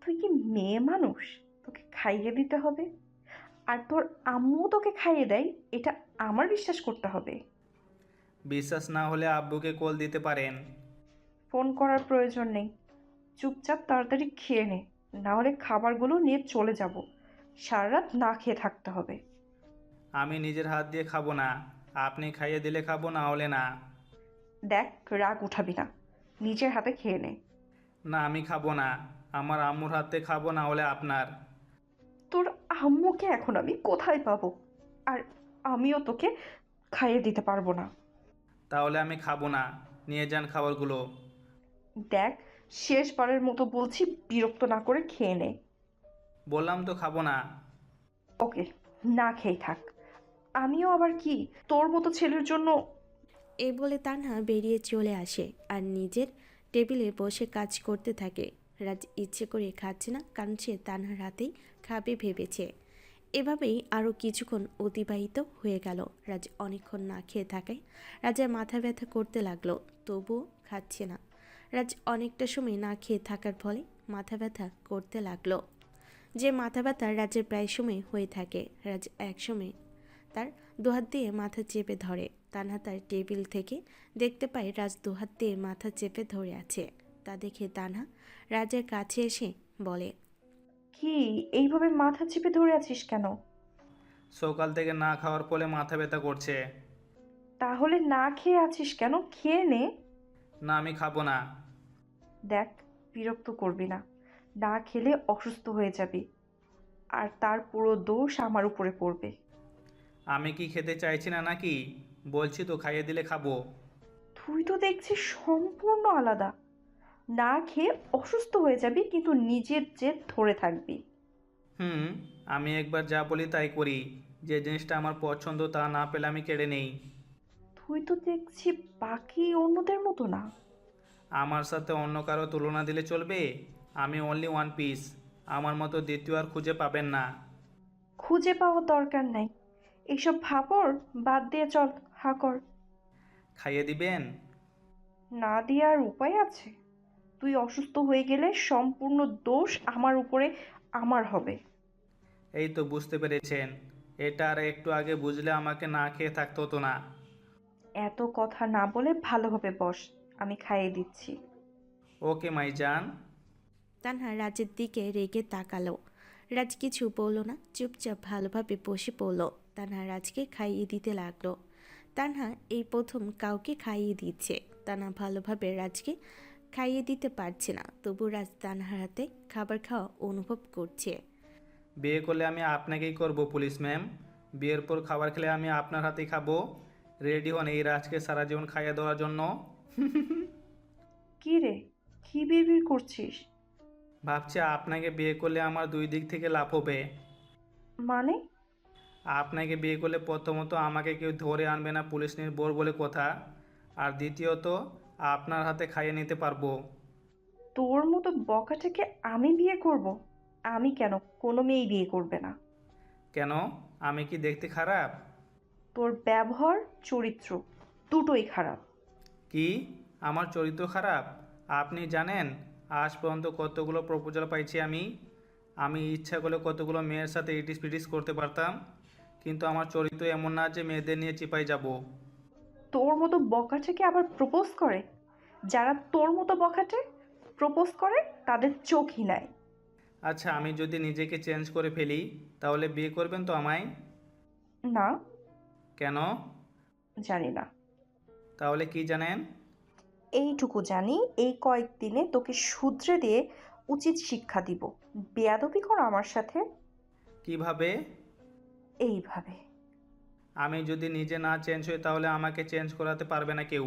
Speaker 2: তুই কি মেয়ে মানুষ, তোকে খাইয়ে দিতে হবে? আর তোর আম্মু তোকে খাইয়ে দেয়, এটা আমার বিশ্বাস করতে হবে?
Speaker 4: বিশ্বাস না হলে আব্বুকে কল দিতে পারেন।
Speaker 2: ফোন করার প্রয়োজন নেই। চুপচাপ তাড়াতাড়ি খেয়ে নে, না হলে খাবারগুলো নিয়ে চলে যাব। সারা রাত না খেয়ে থাকতে হবে।
Speaker 4: আমি নিজের হাত দিয়ে খাবো না, আপনি খাইয়ে দিলে খাবো, না হলে না।
Speaker 2: দেখ, রাগ উঠাবি না, নিজের হাতে খেয়ে নে।
Speaker 4: না, আমি খাবো না, আমার আম্মুর হাতে খাবো, না হলে আপনার।
Speaker 2: তোর আম্মুকে এখন আমি কোথায় পাবো? আর আমিও তোকে খাইয়ে দিতে পারবো না।
Speaker 4: তাহলে আমি খাবো না, নিয়ে যান খাবারগুলো।
Speaker 2: দেখ, শেষবারের মতো বলছি, বিরক্ত না করে খেয়ে নে।
Speaker 4: বললাম তো খাবো না।
Speaker 2: ওকে, না খেয়ে থাক। আমিও আবার কি তোর মতো ছেলের জন্য?
Speaker 1: এই বলে তানহা বেরিয়ে চলে আসে আর নিজের টেবিলে বসে কাজ করতে থাকে। রাজ ইচ্ছে করে খাচ্ছে না, কারণ সে তানহার হাতেই খাবে ভেবেছে। এভাবেই আরও কিছুক্ষণ অতিবাহিত হয়ে গেল। রাজ অনেকক্ষণ না খেয়ে থাকায় রাজের মাথা ব্যথা করতে লাগলো, তবুও খাচ্ছে না। রাজ অনেকটা সময় না খেয়ে থাকার ফলে মাথা ব্যথা করতে লাগলো। যে মাথা ব্যথা রাজের প্রায় সময় হয়ে থাকে। রাজ একসময় তার দুহাত দিয়ে মাথা চেপে ধরে। তানহা তার টেবিল থেকে দেখতে পায় রাজ দুহাত দিয়ে মাথা চেপে ধরে আছে। তা দেখে তানহা রাজের কাছে এসে বলে,
Speaker 2: কি, এইভাবে মাথা চেপে ধরে আছিস কেন?
Speaker 4: সকাল থেকে না খাওয়ার ফলে মাথা ব্যথা করছে।
Speaker 2: তাহলে না খেয়ে আছিস কেন? খেয়ে নে।
Speaker 4: না, আমি খাবো না।
Speaker 2: দেখ, বিরক্ত করবি না। না খেলে অসুস্থ হয়ে যাবি, আর তার পুরো দোষ আমার উপরে পড়বে।
Speaker 4: আমি কি খেতে চাইছি না নাকি? বলছি তো খাইয়ে দিলে খাবো।
Speaker 2: তুই তো দেখছি সম্পূর্ণ আলাদা। না খেয়ে অসুস্থ হয়ে যাবি, কিন্তু নিজের জেদ ধরে থাকবি।
Speaker 4: হুম, আমি একবার যা বলি তাই করি। যে জিনিসটা আমার পছন্দ তা না পেলে আমি কেড়ে নেই।
Speaker 2: তুই তো দেখছি বাকি অন্যদের মতো না।
Speaker 4: আমার সাথে অন্য কারো তুলনা দিলে চলবে? আমি অনলি ওয়ান পিস। আমার মতো দ্বিতীয় আর খুঁজে পাবেন না।
Speaker 2: খুঁজে পাওয়ার দরকার নাই। এইসব ভাবর বাদ দিয়ে চল, হা কর।
Speaker 4: খাইয়ে দিবেন?
Speaker 2: না দিয়ে আর উপায় আছে? তুই অসুস্থ হয়ে গেলে সম্পূর্ণ দোষ আমার উপরে আমার হবে।
Speaker 4: এই তো বুঝতে পেরেছেন। এটা আর একটু আগে বুঝলে আমাকে না খেয়ে থাকতে হতো না।
Speaker 2: এত কথা না বলে ভালোভাবে বস, আমি খাইয়ে দিচ্ছি।
Speaker 4: ওকে মাইজান।
Speaker 1: তানহা রাজের দিকে রেগে তাকালো। রাজ কিছু বলল না, চুপচাপ ভালোভাবে বসে পড়ল। তানহা রাজকে খাইয়ে দিতে লাগলো। তানহা এই প্রথম কাউকে খাইয়ে দিচ্ছে। তানহা ভালোভাবে রাজকে খাইয়ে দিতে পারছে না, তবু রাজ তানহার হাতে খাবার খাওয়া অনুভব করছে।
Speaker 4: বিয়ে করলে আমি আপনাকেই করব পুলিশ ম্যাম। বিয়ের পর খাবার খেলে আমি আপনার হাতেই খাবো। রেডি হন এই রাজকে সারা জীবন খাইয়ে দেওয়ার জন্য।
Speaker 2: কি রে, কি বিড়বিড় করছিস?
Speaker 4: ভাবছি আপনাকে বিয়ে করলে আমার দুই দিক থেকে লাভ হবে।
Speaker 2: মানে?
Speaker 4: আপনাকে বিয়ে করলে প্রথমত আমাকে কেউ ধরে আনবে না পুলিশ নির্ভর বলে কথা। আর দ্বিতীয়ত আপনার হাতে খাইয়ে নিতে পারবো।
Speaker 2: তোর মতো বকাটাকে আমি বিয়ে করব? আমি কেন, কোনো মেয়েই বিয়ে করবে না।
Speaker 4: কেন? আমি কি দেখতে খারাপ?
Speaker 2: তোর ব্যবহার, চরিত্র দুটোই খারাপ।
Speaker 4: কি? আমার চরিত্র খারাপ? আপনি জানেন আজ পর্যন্ত কতগুলো প্রপোজাল পাইছি আমি। আমি ইচ্ছা করলে কতগুলো মেয়ের সাথে ইটিস পিটিস করতে পারতাম। কিন্তু আমার চরিত্র এমন না যে মেয়েদের নিয়ে চিপাই যাব।
Speaker 2: তোর মতো বকাটাকে আবার প্রপোজ করে? যারা তোর মতো বকাটে প্রপোজ করে তাদের চোখই নাই।
Speaker 4: আচ্ছা, আমি যদি নিজেকে চেঞ্জ করে ফেলি তাহলে বিয়ে করবেন তো আমায়?
Speaker 2: না,
Speaker 4: কেন?
Speaker 2: জানি না।
Speaker 4: তাহলে কি জানেন?
Speaker 2: এইটুকু জানি, এই কয়েকদিনে তোকে শুধরে দিয়ে উচিত শিক্ষা দিব। বেয়াদবি কর আমার সাথে
Speaker 4: কিভাবে?
Speaker 2: এইভাবে।
Speaker 4: আমি যদি নিজে না চেঞ্জ হই তাহলে আমাকে চেঞ্জ করাতে পারবে না কেউ।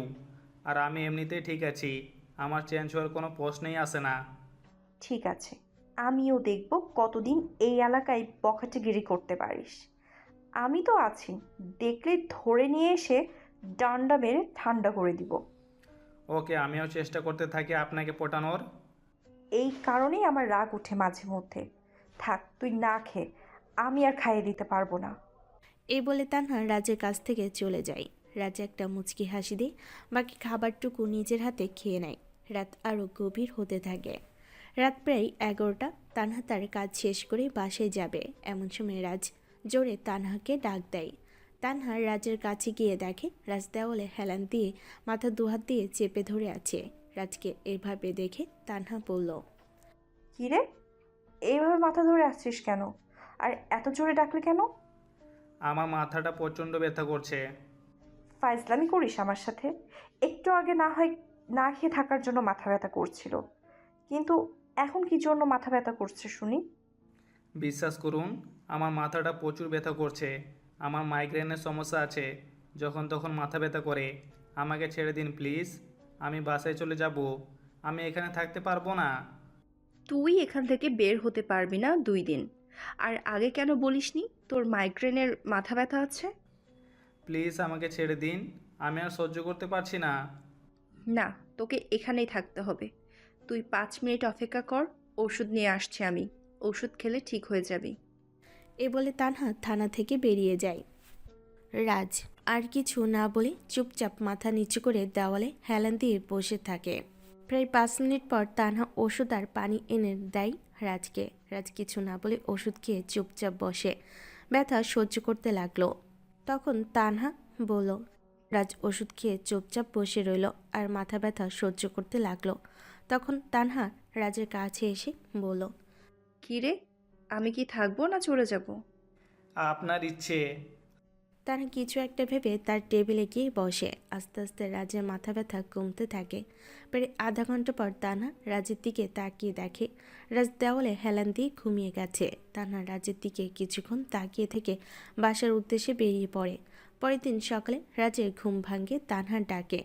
Speaker 4: আর আমি এমনিতেই ঠিক আছি। আমার চেঞ্জ হওয়ার কোনো প্রশ্নই আসে না।
Speaker 2: ঠিক আছে, আমিও দেখব কতদিন এই এলাকায় বখাটেগিরি করতে পারিস। আমি তো আছি, দেখলে ধরে নিয়ে এসে ডান্ডা মেরে ঠান্ডা করে দিব।
Speaker 4: ওকে, আমিও চেষ্টা করতে থাকি আপনাকে পটানোর।
Speaker 2: এই কারণেই আমার রাগ ওঠে মাঝে মধ্যে। থাক, তুই না খেয়ে, আমি আর খাইয়ে দিতে পারবো না।
Speaker 1: এই বলে তানহা রাজের কাছ থেকে চলে যায়। রাজ একটা মুচকি হাসি দিয়ে বাকি খাবারটুকু নিজের হাতে খেয়ে নেয়। রাত আরও গভীর হতে থাকে। রাত প্রায় 11টা। তানহা তার কাজ শেষ করে বাসায় যাবে, এমন সময় রাজ জোরে তানহাকে ডাক দেয়। তানহা রাজের কাছে গিয়ে দেখে রাজ দেওয়ালে হেলান দিয়ে মাথা দুহাত দিয়ে চেপে ধরে আছে। রাজকে এভাবে দেখে তানহা বলল,
Speaker 2: কি রে, এইভাবে মাথা ধরে আসছিস কেন? আর এত জোরে ডাকলে কেন?
Speaker 4: আমার মাথাটা প্রচণ্ড ব্যথা করছে।
Speaker 2: ফাইজলামি করিস আমার সাথে? একটু আগে না হয় না খেয়ে থাকার জন্য মাথা ব্যথা করছিল, কিন্তু এখন কি জন্য মাথা ব্যথা করছে শুনি?
Speaker 4: বিশ্বাস করুন, আমার মাথাটা প্রচুর ব্যথা করছে। আমার মাইগ্রেনের সমস্যা আছে, যখন তখন মাথা ব্যথা করে। আমাকে ছেড়ে দিন প্লিজ, আমি বাসায় চলে যাব। আমি এখানে থাকতে পারবো না।
Speaker 2: তুই এখান থেকে বের হতে পারবি না 2 দিন। আর আগে কেন বলিসনি তোর মাইগ্রেনের মাথা ব্যথা আছে?
Speaker 4: প্লিজ আমাকে ছেড়ে দিন, আমি আর সহ্য করতে পারছি না।
Speaker 2: না, তোকে এখানেই থাকতে হবে। তুই 5 মিনিট অপেক্ষা কর, ওষুধ নিয়ে আসছি আমি। ওষুধ খেলে ঠিক হয়ে যাবি।
Speaker 1: এ বলে তানহা থানা থেকে বেরিয়ে যায়। রাজ আর কিছু না বলে চুপচাপ মাথা নিচু করে দেওয়ালে হেলান দিয়ে বসে থাকে। প্রায় 5 মিনিট পর তানহা ওষুধ আর পানি এনে দেয় রাজকে। রাজ কিছু না বলে ওষুধ খেয়ে চুপচাপ বসে ব্যথা সহ্য করতে লাগলো। তখন তানহা বলল, রাজ ওষুধ খেয়ে চুপচাপ বসে রইল আর মাথা ব্যথা সহ্য করতে লাগলো। তখন তানহা রাজের কাছে এসে বলল,
Speaker 2: কি রে, আমি কি থাকবো না চলে যাব?
Speaker 4: আপনার ইচ্ছে।
Speaker 1: তানহা কিছু একটা ভেবে তার টেবিলে গিয়ে বসে। আস্তে আস্তে রাজের মাথা ব্যথা কমতে থাকে। প্রায় আধা ঘন্টা পর তানহা রাজের দিকে তাকিয়ে দেখে রাজ দেওয়ালে হেলান দিয়ে ঘুমিয়ে গেছে। তানহা রাজের দিকে কিছুক্ষণ তাকিয়ে থেকে বাসার উদ্দেশ্যে বেরিয়ে পড়ে। পরের দিন সকালে রাজের ঘুম ভাঙে তানহার ডাকে।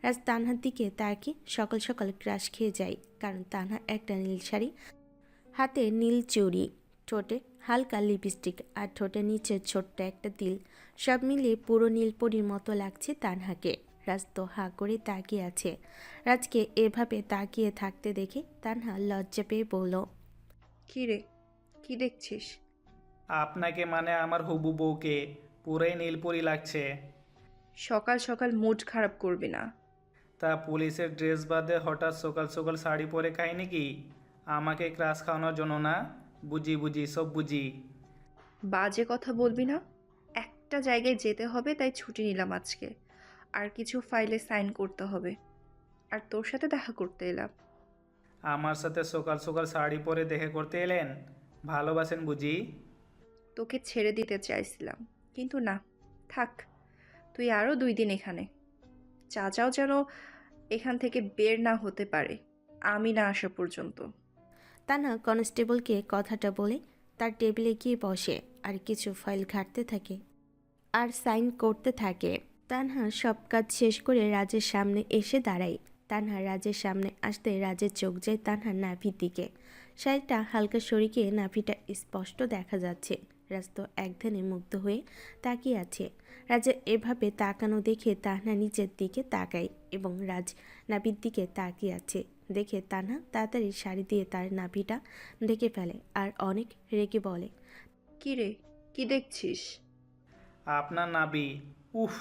Speaker 1: রাজ তানহার দিকে তাকিয়ে সকাল সকাল ক্রাশ খেয়ে যায়, কারণ তানহা একটা নীল শাড়ি, হাতে নীল চুড়ি, ঠোঁটে হালকা লিপস্টিক আর ঠোঁটের নিচে ছোট্ট একটা তিল, সব মিলিয়ে পুরো নীলপরীর মতো লাগছে তানহাকে। রাজ তো হাঁ করে তাকিয়ে আছে। রাজকে এভাবে তাকিয়ে থাকতে দেখে তানহা লজ্জা পেয়ে বলল,
Speaker 2: কি রে, কি দেখছিস?
Speaker 4: আপনাকে মানে আমার হবু বউকে পুরাই নীলপরি লাগছে।
Speaker 2: সকাল সকাল মুড খারাপ করবি না।
Speaker 4: তা পুলিশের ড্রেস বাদে হঠাৎ সকাল সকাল শাড়ি পরে খাই কি? আমাকে ক্রাশ খাওয়ানোর জন্য না? বুঝি বুঝি, সব বুঝি।
Speaker 2: বাজে কথা বলবি না। একটা জায়গায় যেতে হবে, তাই ছুটি নিলাম আজকে। আর কিছু ফাইলে সাইন করতে হবে। আর তোর সাথে দেখা করতে এলাম।
Speaker 4: আমার সাথে সকাল সকাল শাড়ি পরে দেখা করতে এলেন? ভালোবাসেন বুঝি?
Speaker 2: তোকে ছেড়ে দিতে চাইছিলাম, কিন্তু না, থাক। তুই আরও 2 দিন এখানে। চাচাও যেন এখান থেকে বের না হতে পারে আমি না আসা পর্যন্ত।
Speaker 1: তানহা কনস্টেবলকে কথাটা বলে তার টেবিলে গিয়ে বসে আর কিছু ফাইল ঘাঁটতে থাকে আর সাইন করতে থাকে। তানহা সব কাজ শেষ করে রাজের সামনে এসে দাঁড়ায়। তানহা রাজের সামনে আসতে রাজের চোখ যায় তানহার নাভির দিকে। শাড়িটা হালকা সরিয়ে নাভিটা স্পষ্ট দেখা যাচ্ছে। রাজ তো একধানে মুগ্ধ হয়ে তাকিয়ে আছে। রাজের এভাবে তাকানো দেখে তানহা নিচের দিকে তাকায় এবং রাজ নাভির দিকে তাকিয়ে আছে দেখে তানহা তাড়াতাড়ি শাড়ি দিয়ে তার নাভিটা ঢেকে ফেলে আর অনেক রেগে বলে,
Speaker 2: কি রে, কি দেখছিস?
Speaker 4: আপনার নাবি। উফ,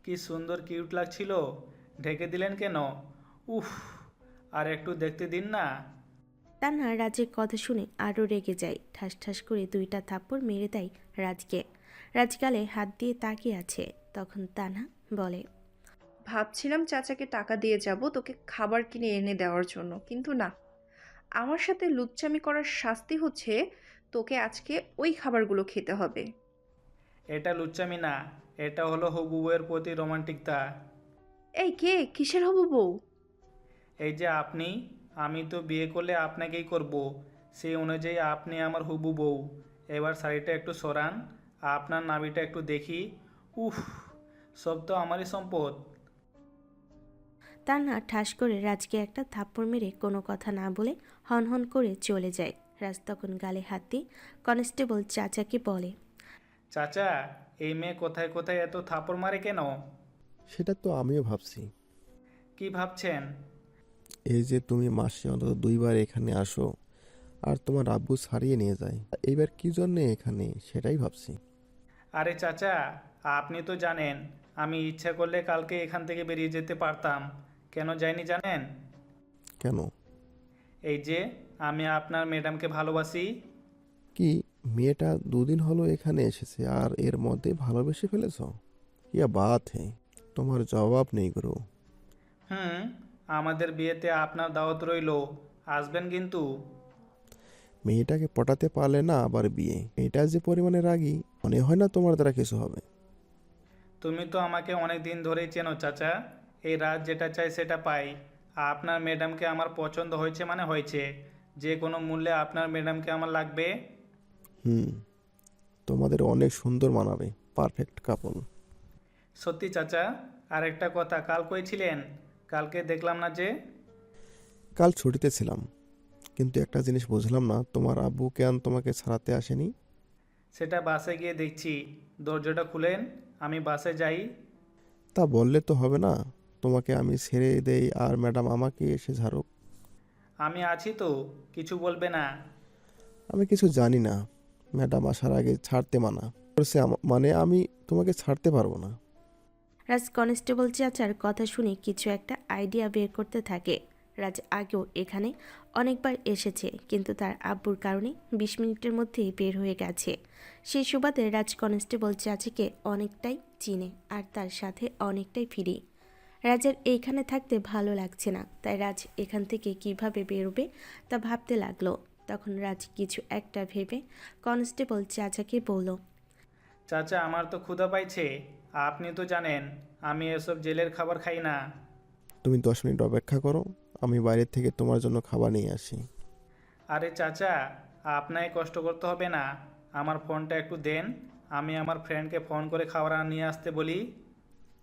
Speaker 4: কি সুন্দর কিউট লাগছিল। ঢেকে দিলেন কেন? উফ, আর একটু দেখতে দিন না।
Speaker 1: তানহা রাজের কথা শুনে আরও রেগে যায়। ঠাস ঠাস করে 2টা থাপ্পড় মেরে দেয় রাজকে। রাজ গালে হাত দিয়ে তাকিয়ে আছে। তখন তানহা বলে,
Speaker 2: ভাবছিলাম চাচাকে টাকা দিয়ে যাব তোকে খাবার কিনে এনে দেওয়ার জন্য, কিন্তু না। আমার সাথে লুচ্চামি করার শাস্তি হচ্ছে তোকে আজকে ওই খাবারগুলো খেতে হবে।
Speaker 4: এটা লুচ্চামি না, এটা হলো হবু বউয়ের প্রতি রোমান্টিকতা।
Speaker 2: এই কে, কিসের হবু বউ?
Speaker 4: এই যে আপনি, আমি তো বিয়ে করলে আপনাকেই করব। সেই অনুযায়ী আপনি আমার হবু বউ। এবার শাড়িটা একটু সরান, আপনার নাভিটা একটু দেখি। উফ, সব তো আমারই সম্পদ।
Speaker 1: তানহা ঠাস করে রাজকে একটা থাপ্পড় মেরে কোনো কথা না বলে হনহন করে চলে যায়। রাজ তখন গালে হাত দিয়ে কনস্টেবল চাচাকে বলে,
Speaker 4: চাচা, এই মেয়ে কোথায় কোথায় এত থাপড় মারে কেন?
Speaker 8: সেটা তো আমিও ভাবছি।
Speaker 4: কি ভাবছেন?
Speaker 8: এই যে তুমি মাসে অন্তত 2বার এখানে আসো আর তোমার আব্বু ছাড়িয়ে নিয়ে যায়, এইবার কি জন্যে এখানে সেটাই ভাবছি।
Speaker 4: আরে চাচা, আপনি তো জানেন আমি ইচ্ছা করলে কালকে এখান থেকে বেরিয়ে যেতে পারতাম। কেন যাইনি জানেন?
Speaker 8: কেন?
Speaker 4: এই যে আমি আপনার ম্যাডামকে ভালোবাসি।
Speaker 8: কি, মেয়েটা 2 দিন হলো এখানে এসেছে আর এর মধ্যে ভালোবেসে ফেলেছ? ইয়া বাত হে, তোমার জবাব নেই গুরু।
Speaker 4: হুম, আমাদের বিয়েতে আপনার দাওয়াত রইলো, আসবেন কিন্তু।
Speaker 8: মেয়েটাকে পটাতে পারলে না আবার বিয়ে, এটা যে পরিমাণে রাগী মনে হয় না তোমার দ্বারা কিছু হবে।
Speaker 4: তুমি তো আমাকে অনেক দিন ধরেই চেনো চাচা। এই রাত যেটা চাই সেটা পাই। আপনার ম্যাডামকে আমার পছন্দ হয়েছে মানে হয়েছে। যে কোনো মূল্যে আপনার ম্যাডামকে আমার লাগবে।
Speaker 8: তোমাদের অনেক সুন্দর মানাবে। Perfect couple.
Speaker 4: সত্যি চাচা, আর একটা কথা, কাল কই ছিলেন? কালকে দেখলাম না যে।
Speaker 8: কাল ছুটিতে ছিলাম, কিন্তু একটা জিনিস বুঝলাম না, তোমার আব্বু কেন তোমাকে ছাড়াতে আসেনি?
Speaker 4: সেটা বাসে গিয়ে দেখছি। দরজাটা খুলেন, আমি বাসে যাই।
Speaker 8: তা বললে তো হবে না, তোমাকে আমি ছেড়ে দেই আর ম্যাডাম আমাকে এসে ঝাড়ুক।
Speaker 4: আমি আছি তো, কিছু বলবে না।
Speaker 8: আমি কিছু জানি না, ম্যাডাম আসার আগে ছাড়তে মানা করছে, মানে আমি তোমাকে ছাড়তে পারবো না।
Speaker 1: রাজ কনস্টেবল চাচার কথা শুনে কিছু একটা আইডিয়া বের করতে থাকে। রাজ আগেও এখানে অনেকবার এসেছে, কিন্তু তার আব্বুর কারণে 20 মিনিটের মধ্যেই বের হয়ে গেছে। সেই সুবাদে রাজ কনস্টেবল চাচিকে অনেকটাই চিনে আর তার সাথে অনেকটাই ফ্রি। রাজের এইখানে থাকতে ভালো লাগছে না, তাই রাজ এখান থেকে কিভাবে বেরোবে তা ভাবতে লাগলো। তখন রাজ কিছু একটা ভেবে কনস্টেবল চাচাকে বলল,
Speaker 4: চাচা, আমার তো ক্ষুধা পাইছে। আপনি তো জানেন আমি এসব জেলের খাবার খাই না।
Speaker 8: তুমি 10 মিনিট অপেক্ষা করো, আমি বাইরে থেকে তোমার জন্য খাবার নিয়ে আসি।
Speaker 4: আরে চাচা, আপনাকে কষ্ট করতে হবে না। আমার ফোনটা একটু দেন, আমি আমার ফ্রেন্ডকে ফোন করে খাবার নিয়ে আসতে বলি।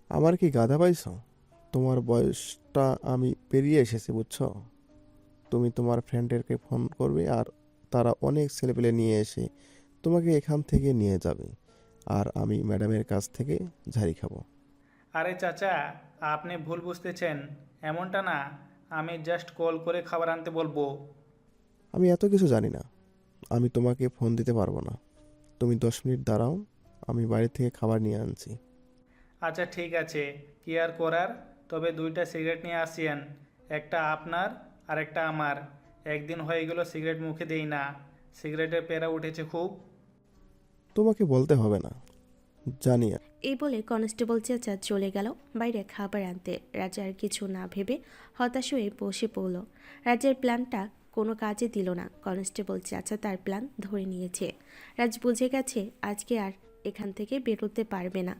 Speaker 8: আমার কি গাধা পাইছো? তোমার বয়সটা আমি পেরিয়ে এসেছি, বুঝছো? তুমি তোমার ফ্রেন্ডেরকে ফোন করবে আর তারা অনেক ছেলেপেলে নিয়ে এসে তোমাকে এখান থেকে নিয়ে যাবে, আর আমি ম্যাডামের কাছ থেকে ঝাড়ি খাবো।
Speaker 4: আরে চাচা, আপনি ভুল বুঝতেছেন। এমনটা না, আমি জাস্ট কল করে খাবার আনতে বলবো।
Speaker 8: আমি এত কিছু জানি না, আমি তোমাকে ফোন দিতে পারবো না। তুমি 10 মিনিট দাঁড়াও, আমি বাইরে থেকে খাবার নিয়ে আনছি।
Speaker 4: আচ্ছা ঠিক আছে, কি আর করার। তবে 2টা সিগারেট নিয়ে আসিয়েন, একটা আপনার আর একটা আমার। একদিন হয়ে গেল সিগারেট মুখে দেই না, সিগারেটের পেরা উঠেছে খুব।
Speaker 8: তোমাকে বলতে হবে না, জানি।
Speaker 1: এই বলে কনস্টেবল চাচা চলে গেল বাইরে খাবার আনতে। রাজা আর কিছু না ভেবে হতাশ হয়ে বসে পড়ল। রাজের প্ল্যানটা কোনো কাজে দিল না। কনস্টেবল চাচা তার প্ল্যান ধরে নিয়েছে। রাজ বুঝে গেছে আজকে আর এখান থেকে বেরোতে পারবে না।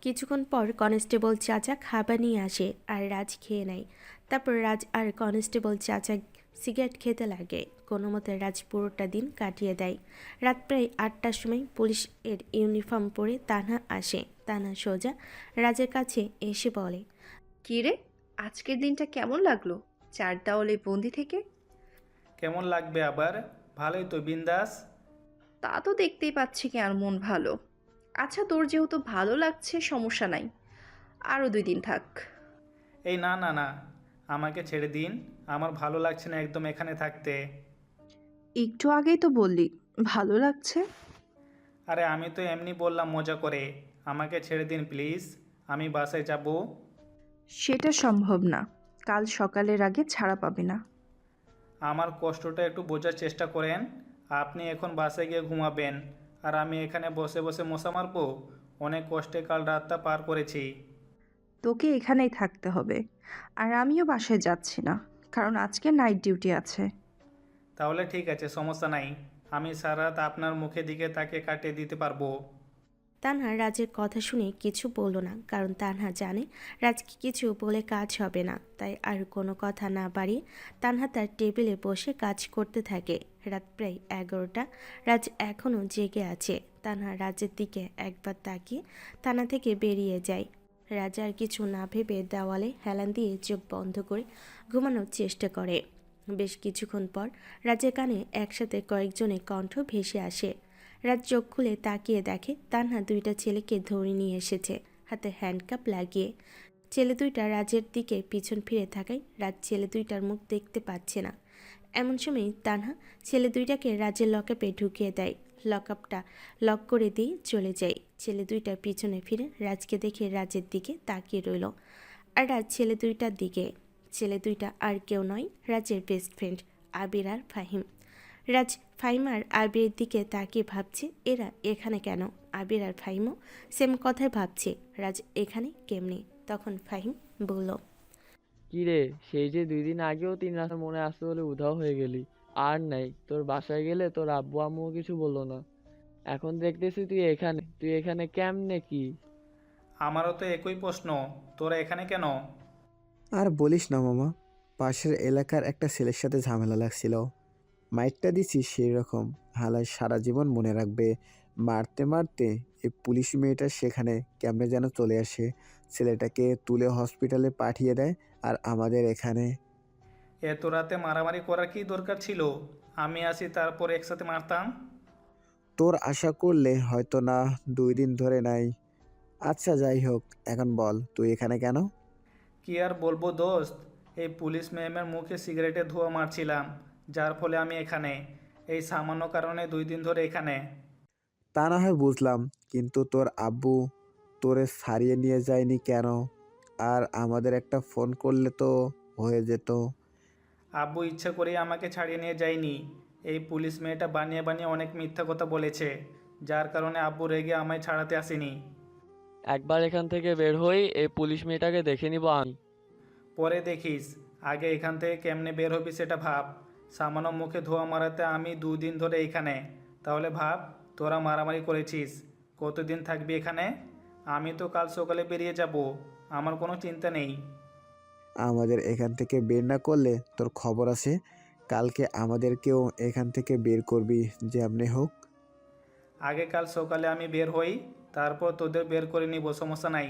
Speaker 1: কিছুক্ষণ পর কনস্টেবল চাচা খাবার নিয়ে আসে আর রাজ খেয়ে নেয়। তারপর রাজ আর কনস্টেবল চাচা সিগারেট খেতে লাগে। কোনো মতে রাজ পুরোটা দিন কাটিয়ে দেয়। রাত প্রায় 8টার সময় পুলিশ এর ইউনিফর্ম পরে তানহা আসে। তানহা সোজা রাজের কাছে এসে বলে,
Speaker 2: কী রে, আজকের দিনটা কেমন লাগলো চার দেওয়ালে বন্দি থেকে?
Speaker 4: কেমন লাগবে আবার, ভালোই তো, বিন্দাস।
Speaker 2: তা তো দেখতেই পাচ্ছি কি আর মন ভালো। আচ্ছা, তোর যেহেতু ভালো লাগছে সমস্যা নাই, আরও 2 দিন থাক।
Speaker 4: এই না না না, আমাকে ছেড়ে দিন। আমার ভালো লাগছে না একদম এখানে থাকতে।
Speaker 2: একটু আগেই তো বললি ভালো লাগছে।
Speaker 4: আরে আমি তো এমনি বললাম মজা করে। আমাকে ছেড়ে দিন প্লিজ, আমি বাসায় যাব।
Speaker 2: সেটা সম্ভব না, কাল সকালের আগে ছাড়া পাবে না।
Speaker 4: আমার কষ্টটা একটু বোঝার চেষ্টা করেন। আপনি এখন বাসায় গিয়ে ঘুমাবেন, আর আমি এখানে বসে বসে মশা মারবো? অনেক কষ্টে কাল রাতটা পার করেছি।
Speaker 2: তোকে এখানেই থাকতে হবে, আর আমিও বাসায় যাচ্ছি না, কারণ আজকে নাইট ডিউটি আছে।
Speaker 4: তাহলে ঠিক আছে, সমস্যা নাই। আমি সারা রাত আপনার মুখের দিকে তাকে কাটিয়ে দিতে পারবো।
Speaker 1: তানহা রাজের কথা শুনে কিছু বলল না, কারণ তানহা জানে রাজকে কিছু বলে কাজ হবে না। তাই আর কোনো কথা না বাড়িয়ে তানহা তার টেবিলে বসে কাজ করতে থাকে। রাত প্রায় 11টা। রাজ এখনও জেগে আছে। তানহা রাজের দিকে একবার তাকিয়ে থানা থেকে বেরিয়ে যায়। রাজা আর কিছু না ভেবে দেওয়ালে হেলান দিয়ে চোখ বন্ধ করে ঘুমানোর চেষ্টা করে। বেশ কিছুক্ষণ পর রাজের কানে একসাথে কয়েকজনের কণ্ঠ ভেসে আসে। রাজ চোখ খুলে তাকিয়ে দেখে তানহা 2টা ছেলেকে ধরে নিয়ে এসেছে, হাতে হ্যান্ডকাপ লাগিয়ে। ছেলে 2টা রাজের দিকে পিছন ফিরে থাকায় রাজ ছেলে 2টার মুখ দেখতে পাচ্ছে না। এমন সময় তানহা ছেলে 2টাকে রাজের লকআপে ঢুকিয়ে দেয়। লকআপটা লক করে দিয়ে চলে যায়। ছেলে 2টা পিছনে ফিরে রাজকে দেখে রাজের দিকে তাকিয়ে রইল, আর রাজ ছেলে 2টার দিকে। ছেলে 2টা আর কেউ নয়, রাজের বেস্ট ফ্রেন্ড আবির আর ফাহিম। রাজ ফাহিম আর আবিরের দিকে তাকিয়ে ভাবছে এরা এখানে কেন। আবির আর ফাহিমও সেম কথাই ভাবছে, রাজ এখানে কেমনে। তখন ফাহিম বলল,
Speaker 6: কি রে, সেই যে 2 দিন আগেও 3 রাত মনে আসতে বলে উধাও হয়ে গেলি। আর নাই, তোর বাসায় গেলে তোর আব্বু আম্মুও কিছু বললো না। এখন দেখতেছি তুই এখানে কেমনে কি?
Speaker 4: আমারও তো একই প্রশ্ন, তোরা এখানে কেন?
Speaker 9: আর বলিস না মামা, পাশের এলাকার একটা ছেলের সাথে ঝামেলা লাগছিল। মাইটটা দিছি সেই রকম, হালায় সারা জীবন মনে রাখবে। মারতে মারতে এই পুলিশ মেয়েটা সেখানে কেমনে যেন চলে আসে, ছেলেটাকে তুলে হসপিটালে পাঠিয়ে দেয়, আর আমাদের এখানে।
Speaker 4: এত রাতে মারামারি করার কি দরকার ছিল? আমি আসি তারপর একসাথে মারতাম।
Speaker 9: তোর আশা করলে হয়তো না, 2 দিন ধরে নাই। আচ্ছা যাই হোক, এখন বল তুই এখানে কেন?
Speaker 4: কি আর বলবো দোস্ত, এই পুলিশ ম্যামের মুখে সিগারেটের ধোঁয়া মারছিলাম, যার ফলে আমি এখানে। এই সামান্য কারণে 2 দিন ধরে এখানে।
Speaker 9: তা না হয় বুঝলাম, কিন্তু তোর আব্বু তোরে সারিয়ে নিয়ে যায়নি কেন? আর আমাদের একটা ফোন করলে তো হয়ে যেত।
Speaker 4: আব্বু ইচ্ছা করেই আমাকে ছাড়িয়ে নিয়ে যায়নি। এই পুলিশ মেয়েটা বানিয়ে বানিয়ে অনেক মিথ্যা কথা বলেছে, যার কারণে আব্বু রেগে আমায় ছাড়াতে আসেনি।
Speaker 6: একবার এখান থেকে বের হই, এই পুলিশ মেয়েটাকে দেখে নিব আমি।
Speaker 4: পরে দেখিস, আগে এখান থেকে কেমনে বের হবি সেটা ভাব। সামান্য মুখে ধোঁয়া মারাতে আমি 2 দিন ধরে এখানে। তাহলে ভাব, তোরা মারামারি করেছিস, কতদিন থাকবি এখানে? আমি তো কাল সকালে বেরিয়ে যাব, আমার কোনো চিন্তা নেই।
Speaker 9: আমাদের এখান থেকে বের না করলে তোর খবর আছে, কালকে আমাদেরকেও এখান থেকে বের করবি যেমনি হোক।
Speaker 4: আগে কাল সকালে আমি বের হই, তারপর তোদের বের করে নিব, সমস্যা নাই।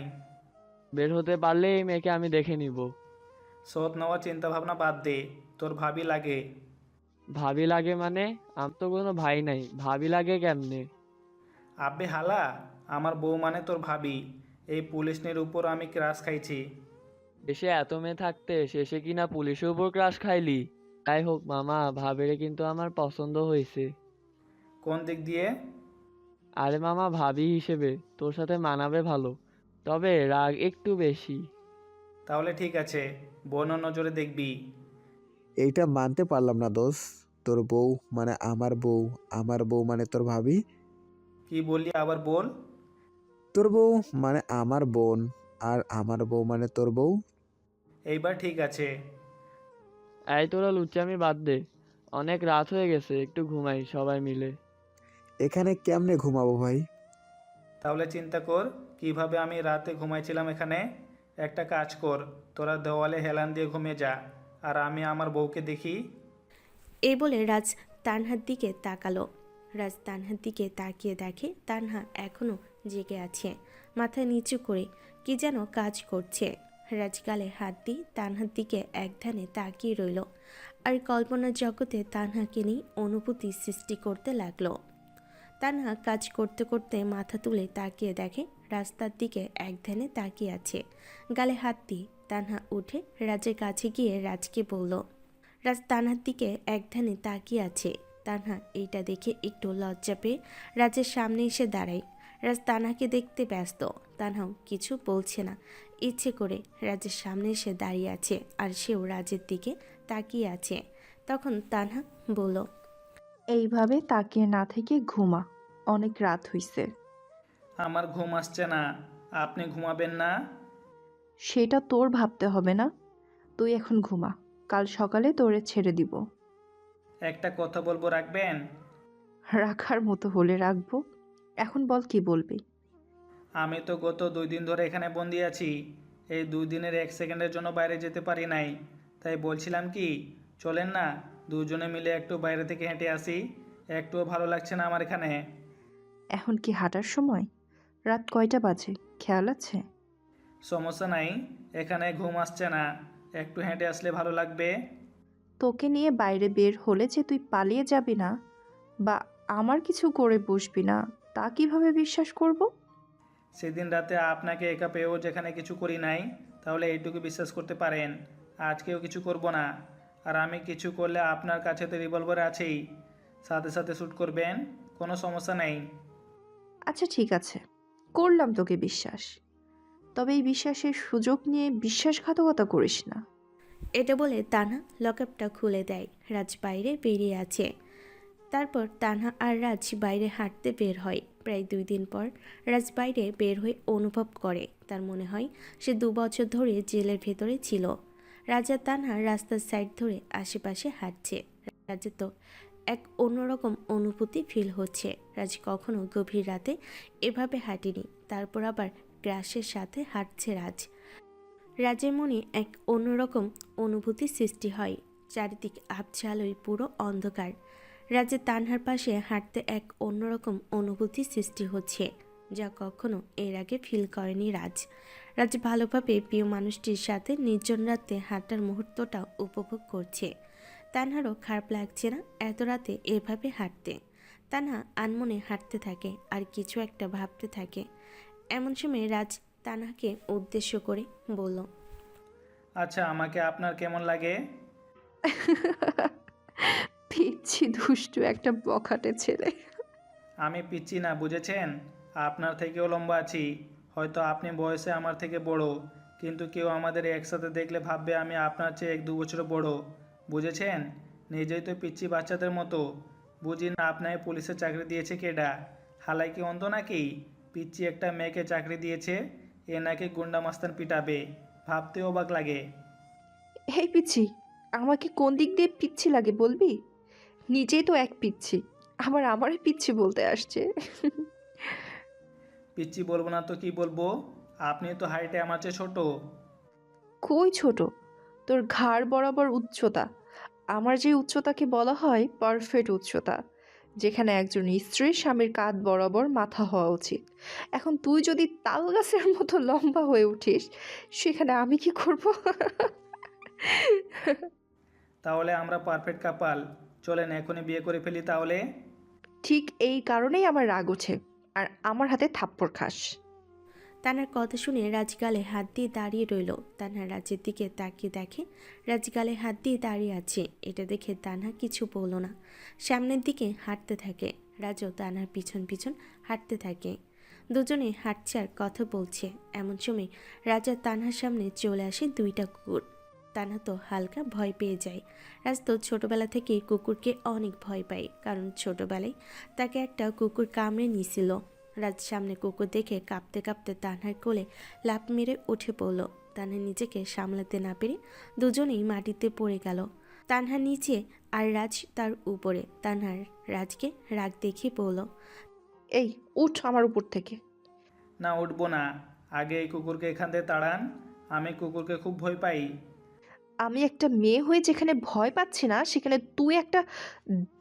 Speaker 6: বের হতে পারলে এই মেয়েকে আমি দেখে নিব।
Speaker 4: শোধ নেওয়ার চিন্তা ভাবনা বাদ দে, তোর ভাবি লাগে।
Speaker 6: ভাবি লাগে মানে? আমার তো কোনো ভাই নাই, ভাবি লাগে কেমনে?
Speaker 4: আব্বে হালা, আমার বউ মানে তোর ভাবি। এই পুলিশনের উপর আমি ক্রাশ খাইছি।
Speaker 6: দেশে এত মেয়ে থাকতে শেষে কিনা পুলিশের উপর ক্রাশ খাইলি? যাই হোক মামা, ভাবিরে কিন্তু আমার পছন্দ হয়েছে।
Speaker 4: কোন দিক দিয়ে?
Speaker 6: আরে মামা, ভাবি হিসেবে তোর সাথে মানাবে ভালো, তবে রাগ একটু বেশি।
Speaker 4: তাহলে ঠিক আছে, বন্য নজরে দেখবি।
Speaker 9: এইটা মানতে পারলাম না দোষ। তোর বউ মানে আমার বউ, আমার বউ মানে তোর ভাবি।
Speaker 4: কি বললি আবার বল।
Speaker 9: তোর বউ মানে আমার বোন, আর আমার বউ মানে তোর বউ।
Speaker 4: এইবার ঠিক আছে।
Speaker 6: এই তোরা লুচ্চামি বাদ দে, অনেক রাত হয়ে গেছে, একটু ঘুমাই সবাই মিলে।
Speaker 9: এখানে কেমনে ঘুমাবো ভাই?
Speaker 4: তাহলে চিন্তা কর কিভাবে আমি রাতে ঘুমাইছিলাম এখানে। একটা কাজ কর, তোরা দেওয়ালে হেলান দিয়ে ঘুমিয়ে যা, আর আমি আমার বউকে দেখি।
Speaker 1: এই বলে রাজ তানহার দিকে তাকালো। রাজ তানহার দিকে তাকিয়ে দেখে তানহা এখনো জেগে আছে, মাথা নিচু করে কি যেন কাজ করছে। রাজ গালে হাত দিয়ে তানহার দিকে একধানে তাকিয়ে রইল, আর কল্পনার জগতে তানহাকে নিয়ে অনুভূতি সৃষ্টি করতে লাগলো। তানহা কাজ করতে করতে মাথা তুলে তাকিয়ে দেখে রাস্তার দিকে একধানে তাকিয়ে আছে, গালে হাত দিয়ে। তানহা উঠে রাজের কাছে গিয়ে রাজকে বলল। রাজ তানহার দিকে একধানে তাকিয়ে আছে। তানহা এইটা দেখে একটু লজ্জা পেয়ে রাজের সামনে এসে দাঁড়ায়। রাজ তানহাকে দেখতে ব্যস্ত, তানহাও কিছু বলছে না, ইচ্ছে করে রাজের সামনে এসে দাঁড়িয়ে আছে, আর সেও রাজের দিকে তাকিয়ে আছে। তখন তানহা বলল,
Speaker 2: এইভাবে তাকিয়ে না থেকে ঘুমা, অনেক রাত হইছে।
Speaker 4: আমার ঘুম আসছে না, আপনি ঘুমাবেন না?
Speaker 2: সেটা তোর ভাবতে হবে না, তুই এখন ঘুমা, কাল সকালে তোরে ছেড়ে দিব।
Speaker 4: একটা কথা বলবো, রাখবেন?
Speaker 2: রাখার মতো হলে রাখবো, এখন বল কি বলবি।
Speaker 4: আমি তো গত 2 দিন ধরে এখানে বন্দি আছি। এই 2 দিনের 1 সেকেন্ডের জন্য বাইরে যেতে পারি নাই। তাই বলছিলাম কি, চলেন না দুজনে মিলে একটু বাইরে থেকে হেঁটে আসি। একটুও ভালো লাগছে না আমার এখানে।
Speaker 2: এখন কি হাঁটার সময়? রাত কয়টা বাজে খেয়াল আছে?
Speaker 4: সমস্যা নাই, এখানে ঘুম আসছে না, একটু হেঁটে আসলে ভালো লাগবে।
Speaker 2: তোকে নিয়ে বাইরে বের হলে যে তুই পালিয়ে যাবি না বা আমার কিছু করে বসবি না, তা কিভাবে বিশ্বাস করব?
Speaker 4: সেদিন রাতে আপনাকে একা পেয়েও যেখানে কিছু করি নাই, তাহলে এইটুকু বিশ্বাস করতে পারেন। আজকেও কিছু করব না। আর আমি কিছু করলে আপনার কাছে তো রিভলভার আছেই, সাথে সাথে শ্যুট করবেন, কোনো সমস্যা নেই।
Speaker 2: আচ্ছা ঠিক আছে, করলাম তোকে বিশ্বাস, তবে এই বিশ্বাসের সুযোগ নিয়ে বিশ্বাসঘাতকতা করিস না।
Speaker 1: এটা বলে তানহা লকআপটা খুলে দেয়। রাজ বাইরে বেরিয়ে আছে। তারপর তানহা আর রাজ বাইরে হাঁটতে বের হয়। প্রায় 2 দিন পর রাজ বাইরে বের হয়ে অনুভব করে, তার মনে হয় সে 2 বছর ধরে জেলের ভেতরে ছিল। রাজা তানহা রাস্তার সাইড ধরে আশেপাশে হাঁটছে। রাজের তো এক অন্যরকম অনুভূতি ফিল হচ্ছে। রাজ কখনো গভীর রাতে এভাবে হাঁটেনি। তারপর আবার গ্রাসের সাথে হাঁটছে রাজ। রাজের মনে এক অন্যরকম অনুভূতি সৃষ্টি হয়। চারিদিক আবছা আলোয় পুরো অন্ধকার। রাজের তানহার পাশে হাঁটতে এক অন্যরকম অনুভূতি সৃষ্টি হচ্ছে, যা কখনো এর আগে ফিল করেনি রাজ। রাজ ভালোভাবে প্রিয় মানুষটির সাথে নির্জন রাতে হাঁটার মুহূর্তটা উপভোগ করছে। তানহারও খারাপ লাগছে না এত রাতে এভাবে হাঁটতে। তানহা আনমনে হাঁটতে থাকে আর কিছু একটা ভাবতে থাকে। এমন সময় রাজ তানহাকে উদ্দেশ্য করে বলল,
Speaker 4: আচ্ছা, আমাকে আপনার কেমন লাগে?
Speaker 2: পিচ্ছি দুষ্টু একটা বখাটে ছেলে।
Speaker 4: আমি পিচ্ছি না, বুঝেছেন? আপনার থেকেও লম্বা আছি। হয়তো আপনি বয়সে আমার থেকে বড়, কিন্তু কেউ আমাদের একসাথে দেখলে ভাববে আমি আপনার চেয়ে 1-2 বছর বড়। বুঝেছেন? নিজেই তো পিচ্ছি বাচ্চাদের মতো। বুঝি না আপনাকে পুলিশে চাকরি দিয়েছে কেডা? হালাই কি অন্ধ নাকি? পিচ্ছি একটা মেয়েকে চাকরি দিয়েছে, এ নাকি গুন্ডা মাস্তান পিটাবে। ভাবতেও অবাক লাগে।
Speaker 2: এই পিচ্ছি, আমাকে কোন দিক দিয়ে পিচ্ছি লাগে বলবি? নিজেই তো এক পিচ্ছি, আবার আমারই পিচ্ছি বলতে আসছে।
Speaker 4: পিচ্ছি বলবো না তো কি বলবো? আপনি তো হাইটে আমার চেয়ে ছোট।
Speaker 2: কই ছোট? তোর ঘাড় বরাবর উচ্চতা। আমার যে উচ্চতাকে বলা হয় পারফেক্ট উচ্চতা, যেখানে একজন স্ত্রীর স্বামীর কাঁধ বরাবর মাথা হওয়া উচিত। এখন তুই যদি তাল গাছের মতো লম্বা হয়ে উঠিস, সেখানে আমি কি করব?
Speaker 4: তাহলে আমরা পারফেক্ট কাপাল। চলেন এখনই বিয়ে করে ফেলি তাহলে।
Speaker 2: ঠিক এই কারণেই আমার রাগ ওঠে, আর আমার হাতে থাপ্পড় খাস।
Speaker 1: তানহার কথা শুনে রাজ গালে হাত দিয়ে দাঁড়িয়ে রইল। তানহা রাজের দিকে তাকিয়ে দেখে রাজ গালে হাত দিয়ে দাঁড়িয়ে আছে। এটা দেখে তানহা কিছু বলল না, সামনের দিকে হাঁটতে থাকে। রাজও তানহার পিছন পিছন হাঁটতে থাকে। দুজনে হাঁটছে আর কথা বলছে। এমন সময় রাজা তানহার সামনে চলে আসে 2টা কুকুর। তানহা তো হালকা ভয় পেয়ে যায়। রাজ তো ছোটবেলা থেকেই কুকুরকে অনেক ভয় পায়, কারণ ছোটবেলায় তাকে একটা কুকুর কামড়ে নিয়েছিল। রাজ সামনে কুকুর দেখে কাঁপতে কাঁপতে তানহার কোলে লাফ মেরে উঠে পড়ল। তানহা নিজেকে সামলাতে না পেরে দুজনেই মাটিতে পড়ে গেল। তানহা নিচে আর রাজ তার উপরে। তানহার রাজকে রাগ দেখিয়ে পড়ল,
Speaker 2: এই উঠ আমার উপর থেকে।
Speaker 4: না, উঠবো না। আগে এই কুকুরকে এখান থেকে তাড়ান। আমি কুকুরকে খুব ভয় পাই।
Speaker 2: আমি একটা মেয়ে হয়ে যেখানে ভয় পাচ্ছি না, সেখানে তুই একটা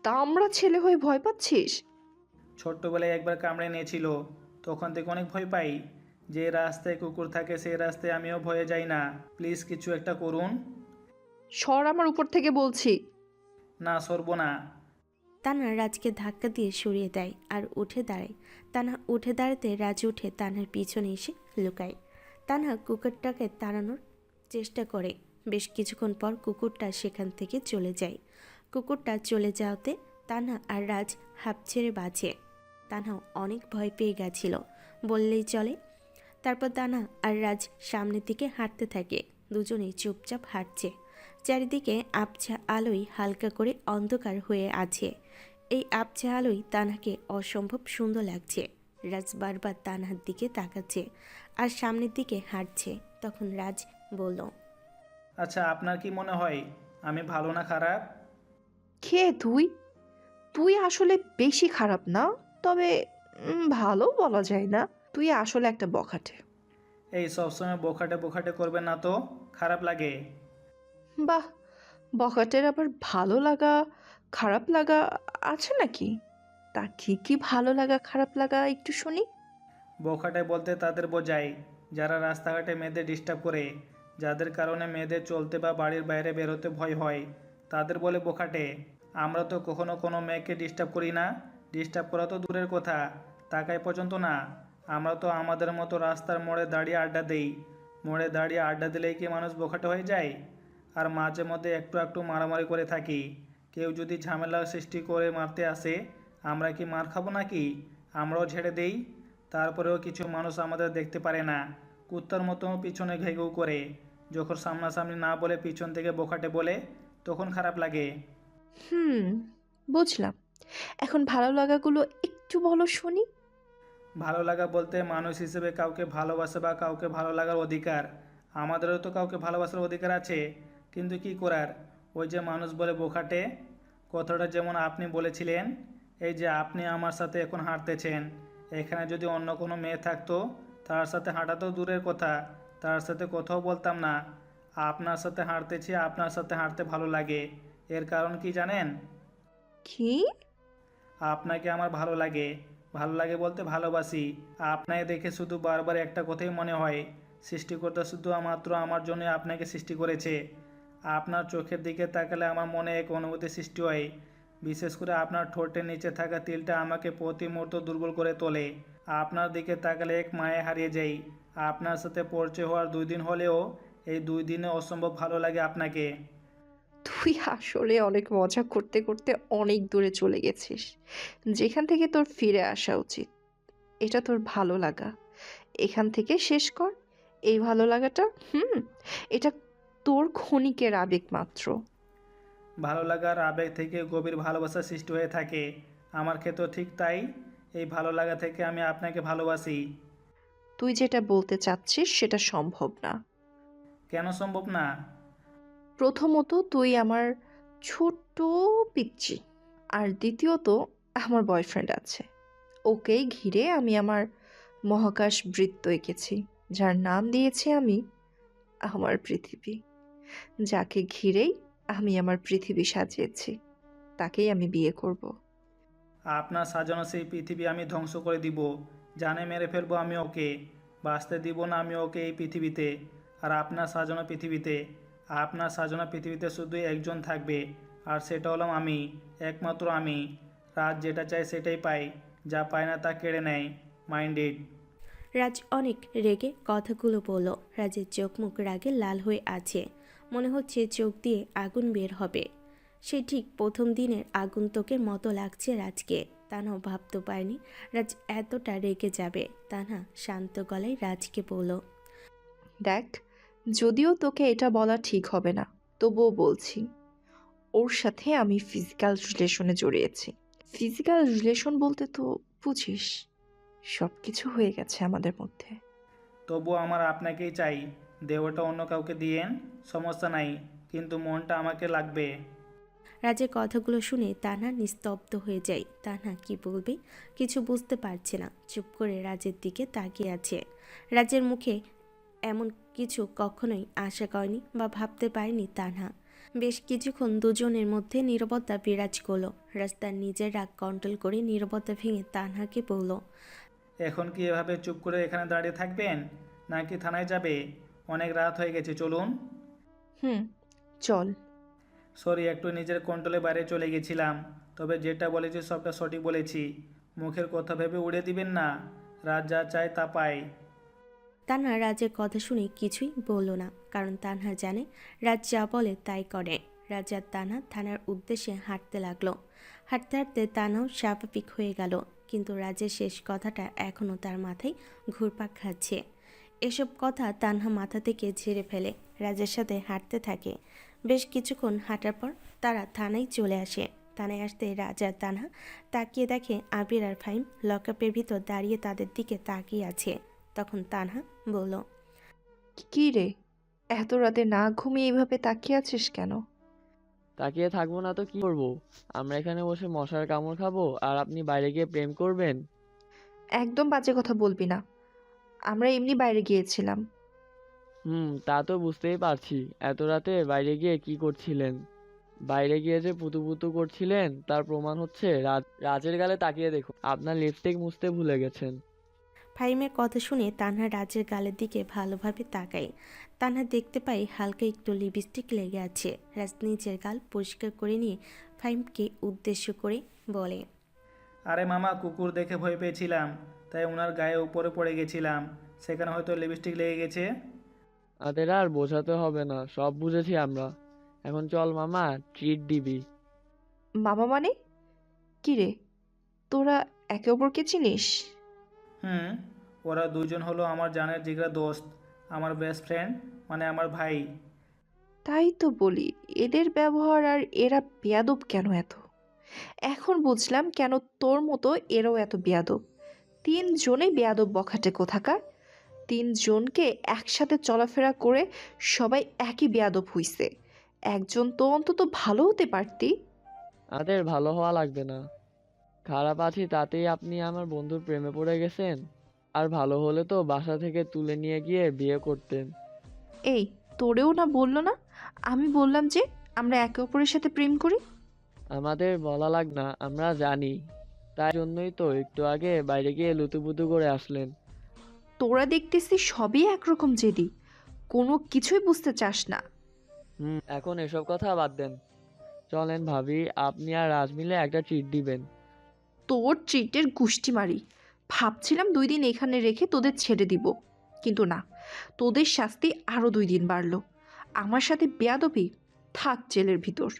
Speaker 2: দামড়া ছেলে হয়ে ভয় পাচ্ছিস?
Speaker 4: ছোট্টবেলায় একবার কামড়ে নিয়েছিল, তখন থেকে অনেক ভয় পাই। যে রাস্তায় কুকুর থাকে সেই রাস্তায় আমিও ভয়ে যাই না। প্লিজ কিছু একটা করুন।
Speaker 2: সর আমার উপর থেকে বলছি।
Speaker 4: না, সরবো না।
Speaker 1: তানহা রাজকে ধাক্কা দিয়ে সরিয়ে দেয় আর উঠে দাঁড়ায়। তানহা উঠে দাঁড়াতে রাজ উঠে তানহার পিছনে এসে লুকায়। তানহা কুকুরটাকে তাড়ানোর চেষ্টা করে। বেশ কিছুক্ষণ পর কুকুরটা সেখান থেকে চলে যায়। কুকুরটা চলে যাওয়াতে তানহা আর রাজ হাঁপ ছেড়ে বাঁচে। তানহা অনেক ভয় পেয়ে গেছিল বললেই চলে। তারপর তানহা আর রাজ সামনের দিকে হাঁটতে থাকে। দুজনেই চুপচাপ হাঁটছে। চারিদিকে আবছা আলোয় হালকা করে অন্ধকার হয়ে আছে। এই আবছা আলোয় তানহাকে অসম্ভব সুন্দর লাগছে। রাজ বারবার তানহার দিকে তাকাচ্ছে আর সামনের দিকে হাঁটছে। তখন রাজ বলল,
Speaker 4: আচ্ছা, আপনার কি মনে হয় আমি ভালো না খারাপ?
Speaker 2: কে তুই? তুই আসলে বেশি খারাপ না, তবে ভালো বলা যায় না। তুই আসলে একটা বখাটে।
Speaker 4: এই সবসময় বোখাটে বোখাটে করবেন না তো, খারাপ লাগে।
Speaker 2: বাহ, বখাটের আবার ভালো লাগা খারাপ লাগা আছে নাকি? তা কি কি ভালো লাগা খারাপ লাগা একটু শুনি।
Speaker 4: বোখাটে বলতে তাদের বোঝায় যারা রাস্তাঘাটে মেয়েদের ডিস্টার্ব করে, যাদের কারণে মেয়েদের চলতে বা বাড়ির বাইরে বেরোতে ভয় হয়, তাদের বলে বোখাটে। আমরা তো কখনো কোনো মেয়েকে ডিস্টার্ব করি না। ডিস্টার্ব করা তো দূরের কথা, তাকাই পর্যন্ত না। আমরা তো আমাদের মতো রাস্তার মোড়ে দাঁড়িয়ে আড্ডা দেই। মোড়ে দাঁড়িয়ে আড্ডা দিলেই কি মানুষ বোখাটে হয়ে যায়? আর মাঝে মধ্যে একটু একটু মারামারি করে থাকি। কেউ যদি ঝামেলা সৃষ্টি করে মারতে আসে, আমরা কি মার খাবো নাকি? আমরাও ঝেড়ে দেই। তারপরেও কিছু মানুষ আমাদের দেখতে পারে না, কুত্তার মতো পিছনে ঘেঘেউ করে। যখন সামনাসামনি না বলে পিছন থেকে বোখাটে বলে, তখন খারাপ লাগে।
Speaker 2: হুম, বুঝলাম। এখন ভালো লাগাগুলো একটু বলো শুনি।
Speaker 4: ভালো লাগা বলতে মানুষ হিসেবে কাউকে ভালোবাসা বা কাউকে ভালো লাগার অধিকার। আমাদেরও তো কাউকে ভালোবাসার অধিকার আছে, কিন্তু কি করার? ওই যে মানুষ বলে বোখাটে, কথাটা যেমন আপনি বলেছিলেন। এই যে আপনি আমার সাথে এখন হাঁটতেছেন, এখানে যদি অন্য কোনো মেয়ে থাকতো, তার সাথে হাঁটা তো দূরের কথা, তার সাথে কথাও বলতাম না। আপনার সাথে হাঁটতেছি, আপনার সাথে হাঁটতে ভালো লাগে। এর কারণ কি জানেন?
Speaker 2: কি?
Speaker 4: আপনাকে আমার ভালো লাগে, ভালো লাগে বলতে ভালোবাসি। আপনাকে দেখে শুধু বারবার একটা কথাই মনে হয়, সৃষ্টিকর্তা শুধু মাত্র আমার জন্য আপনাকে সৃষ্টি করেছে। আপনার চোখের দিকে তাকালে আমার মনে এক অনুভূতি সৃষ্টি হয়। বিশেষ করে আপনার ঠোঁটের নিচে থাকা তিলটা আমাকে প্রতি মুহূর্ত দুর্বল করে তোলে। আপনার দিকে তাকালে এক মায়ে হারিয়ে যাই। আপনার সাথে পরিচয় হওয়ার 2 দিন হলেও এই 2 দিনে অসম্ভব ভালো লাগে আপনাকে।
Speaker 2: তুই আসলে অনেক মজা করতে করতে অনেক দূরে চলে গেছিস, যেখান থেকে তোর ফিরে আসা উচিত। এটা তোর ভালো লাগা, এখান থেকে শেষ কর। এই ভালো লাগাটা এটা তোর ক্ষণিকের আবেগ মাত্র।
Speaker 4: ভালো লাগার আবেগ থেকে গভীর ভালোবাসা সৃষ্টি হয়ে থাকে। আমার ক্ষেত্রেও ঠিক তাই। এই ভালো লাগা থেকে আমি আপনাকে ভালোবাসি।
Speaker 2: তুই যেটা বলতে চাচ্ছিস সেটা সম্ভব না।
Speaker 4: কেন সম্ভব না?
Speaker 2: প্রথমত তুই আমার ছোট্ট পিচ্চি, আর দ্বিতীয়ত আমার বয়ফ্রেন্ড আছে। ওকেই ঘিরে আমি আমার মহাকাশ বৃত্ত এঁকেছি, যার নাম দিয়েছি আমি আমার পৃথিবী। যাকে ঘিরেই আমি আমার পৃথিবী সাজিয়েছি, তাকেই আমি বিয়ে করব।
Speaker 4: আপনার সাজানো সেই পৃথিবী আমি ধ্বংস করে দিব। জানে মেরে ফেলবো আমি ওকে। বাঁচতে দিব না আমি ওকে এই পৃথিবীতে। আর আপনার সাজানো পৃথিবীতে, আপনার সাজানো পৃথিবীতে শুধু একজন থাকবে, আর সেটা হলাম আমি, একমাত্র আমি। রাত যেটা চায় সেটাই পাই, যা পায় না তা কেড়ে নেয়। মাইন্ডেড।
Speaker 1: রাজ অনেক রেগে কথাগুলো বলল। রাজের চোখ মুখ রাগে লাল হয়ে আছে, মনে হচ্ছে চোখ দিয়ে আগুন বের হবে। সে ঠিক প্রথম দিনের আগন্তুকের মতো লাগছে রাজকে। তানহা ভাবতে পারেনি রাজ এতটা রেগে যাবে। তানহা শান্ত গলায় রাজকে বলল,
Speaker 2: দেখ, যদিও তোকে এটা বলা ঠিক হবে না, তবুও বলছি, ওর সাথে আমি ফিজিক্যাল রিলেশনে জড়িয়েছি। ফিজিক্যাল রিলেশন বলতে তো বুঝিস, সব কিছু হয়ে গেছে আমাদের মধ্যে।
Speaker 4: তবুও আমার আপনাকেই চাই। দেহটা অন্য কাউকে দিয়েন, সমস্যা নাই, কিন্তু মনটা আমাকে লাগবে।
Speaker 1: রাজের কথাগুলো শুনে তানহা নিস্তব্ধ হয়ে যায়। তানহা কি বলবে কিছু বুঝতে পারছে না, চুপ করে রাজের দিকে তাকিয়ে আছে। রাজের মুখে এমন কিছু কখনোই আশা করেনি বা ভাবতে পারেনি তানহা। বেশ কিছুক্ষণ দুজনের মধ্যে নীরবতা বিরাজ করলো। রাজ তার নিজের রাগ কন্ট্রোল করে নীরবতা ভেঙে তানহাকে বলল,
Speaker 4: এখন কি এভাবে চুপ করে এখানে দাঁড়িয়ে থাকবেন, নাকি থানায় যাবে? অনেক রাত হয়ে গেছে, চলুন।
Speaker 2: চল।
Speaker 4: সরি, একটু নিজের কন্ট্রোলে বাইরে চলে গেছিলাম। তবে যেটা বলেছি সবটা সঠিক বলেছি। মুখের কথা ভেবে উড়িয়ে দিবেন না। রাত যা চায় তা পায়।
Speaker 1: তানহা রাজের কথা শুনে কিছুই বলল না, কারণ তানহা জানে রাজ যা বলে তাই করে। রাজ আর তানহা থানার উদ্দেশ্যে হাঁটতে লাগলো। হাঁটতে হাঁটতে তানহাও স্বাভাবিক হয়ে গেল, কিন্তু রাজের শেষ কথাটা এখনও তার মাথায় ঘুরপাক খাচ্ছে। এসব কথা তানহা মাথা থেকে ঝেড়ে ফেলে, রাজের সাথে হাঁটতে থাকে। বেশ কিছুক্ষণ হাঁটার পর তারা থানায় চলে আসে। থানায় আসতে রাজ আর তানহা তাকিয়ে দেখে আবির আর ফাহিম লকআপের ভিতর দাঁড়িয়ে তাদের দিকে তাকিয়ে আছে। তখন তানহা বলল,
Speaker 2: কি রে, এত রাতে না ঘুমিয়ে এইভাবে তাকিয়ে আছিস কেন?
Speaker 6: তাকিয়ে থাকবো না তো কি করবো? আমরা এখানে বসে মশার কামড় খাবো আর আপনি বাইরে গিয়ে প্রেম করবেন?
Speaker 2: একদম বাজে কথা বলবি না, আমরা এমনি বাইরে গিয়েছিলাম।
Speaker 6: তা তো বুঝতেই পারছি। এত রাতে বাইরে গিয়ে কি করছিলেন? বাইরে গিয়ে যে পুতু পুতু করছিলেন তার প্রমাণ হচ্ছে রাজের গালে তাকিয়ে দেখুন, আপনার লিপস্টিক মুছতে ভুলে গেছেন।
Speaker 1: ফাহিমের কথা শুনে তানহা রাজের গালের দিকে ভালোভাবে তাকায়। তানহা দেখতে পায় হালকা একটু লিপস্টিক লেগে আছে। রাজ নিজের গাল পরিষ্কার করে নিয়ে ফাহিমকে উদ্দেশ্য করে বলে,
Speaker 4: আরে মামা, কুকুর দেখে ভয় পেয়েছিলাম, তাই ওনার গায়ে উপরে পড়ে গেছিলাম। সেখানে হয়তো লিপস্টিক লেগে গেছে।
Speaker 6: তাদের আর বোঝাতে হবে না, সব বুঝেছি আমরা। এখন চল মামা, ট্রিট দিবি।
Speaker 2: মামা মানে কি রে, তোরা একে অপরকে চিনিস?
Speaker 4: হুম, ওরা দুজন হলো আমার জানের জিগরা দোস্ত, আমার বেস্ট ফ্রেন্ড, মানে আমার ভাই।
Speaker 2: তাই তো বলি, এদের ব্যবহার আর এরা বেয়াদব কেন এত। এখন বুঝলাম কেন তোর মতো এরাও এত বেয়াদব। তিনজনেই বেয়াদব বখাটে কোথাকার। তিনজনকে একসাথে চলাফেরা করে সবাই একই বেয়াদব হইছে। একজন তো অন্তত ভালো হতে পারতি।
Speaker 6: আমাদের ভালো হওয়া লাগবে না, খারাপ আছি তাতেই আপনি আমার বন্ধুর প্রেমে পড়ে গেছেন। আর ভালো হলে তো বাসা থেকে তুলে নিয়ে গিয়ে বিয়ে করতেন।
Speaker 2: এই, তোরেও না বললো না, আমি বললাম যে আমরা একে অপরের সাথে প্রেম করি।
Speaker 6: আমাদের বলা লাগ না, আমরা জানি। তাই জন্যই তো একটু আগে বাইরে গিয়ে লুতুপুতু করে আসলেন।
Speaker 2: তোরা দেখতেছি সবই একরকম জেদি, কোনো কিছুই বুঝতে চাস না।
Speaker 6: এখন এসব কথা বাদ দেন। চলেন ভাবি, আপনি আর রাজ মিলে একটা ট্রিট দিবেন।
Speaker 2: তোর ট্রিটের গুষ্টি মারি। ভাবছিলাম 2 দিন এখানে রেখে তোদের ছেড়ে দিব, কিন্তু না, তোদের শাস্তি আরো 2 দিন বাড়লো। আমার সাথে বেয়াদবি, থাক জেলের ভিতর।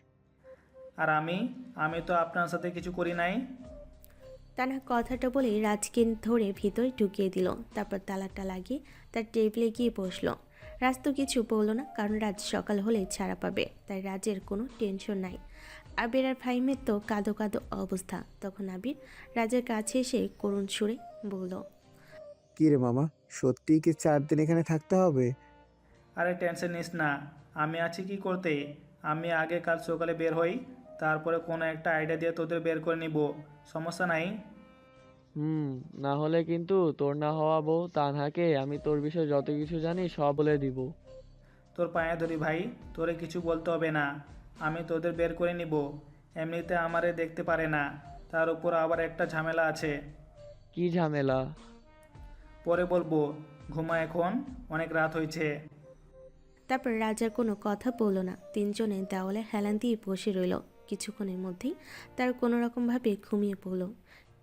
Speaker 4: আর আমি আমি তো আপনার সাথে কিছু করি নাই।
Speaker 1: তানহা কথাটা বলে রাজকে ধরে ভিতরে ঢুকিয়ে দিল, তারপর তালাটা লাগিয়ে তার টেবিলে গিয়ে বসলো। রাজ তো কিছু বললো না, কারণ রাজ সকাল হলে ছাড়া পাবে, তাই রাজের কোনো টেনশন নাই। আবির আর ফাহিমের তো কাঁদো কাঁদো অবস্থা। তখন আবির রাজের কাছে এসে করুণ সুরে বলল,
Speaker 9: কি রে মামা, সত্যিই কি 4 দিন এখানে থাকতে হবে?
Speaker 4: আরে টেনশন নিস না, আমি আছি কি করতে। আমি আগে কাল সকালে বের হই, তারপরে কোনো একটা আইডিয়া দিয়ে তোদের বের করে নিব, সমস্যা নাই।
Speaker 6: না হলে কিন্তু তোর না হওয়া বউ তানহাকে আমি তোর বিষয়ে যত কিছু জানি সব বলে দিব।
Speaker 4: তোর পায়ে ধরি ভাই, তোরে কিছু বলতে হবে না, আমি তোদের বের করে নিব। এমনিতে আমারে দেখতে পারে না, তার উপর আবার একটা ঝামেলা আছে।
Speaker 6: কি ঝামেলা?
Speaker 4: পরে বলবো, ঘুমা এখন, অনেক রাত হয়েছে।
Speaker 1: তারপর রাজার কোনো কথা বলল না। তিনজনে দেওয়ালে হেলান দিয়ে বসে রইল। কিছুক্ষণের মধ্যেই তার কোনো রকমভাবে ঘুমিয়ে পড়ল।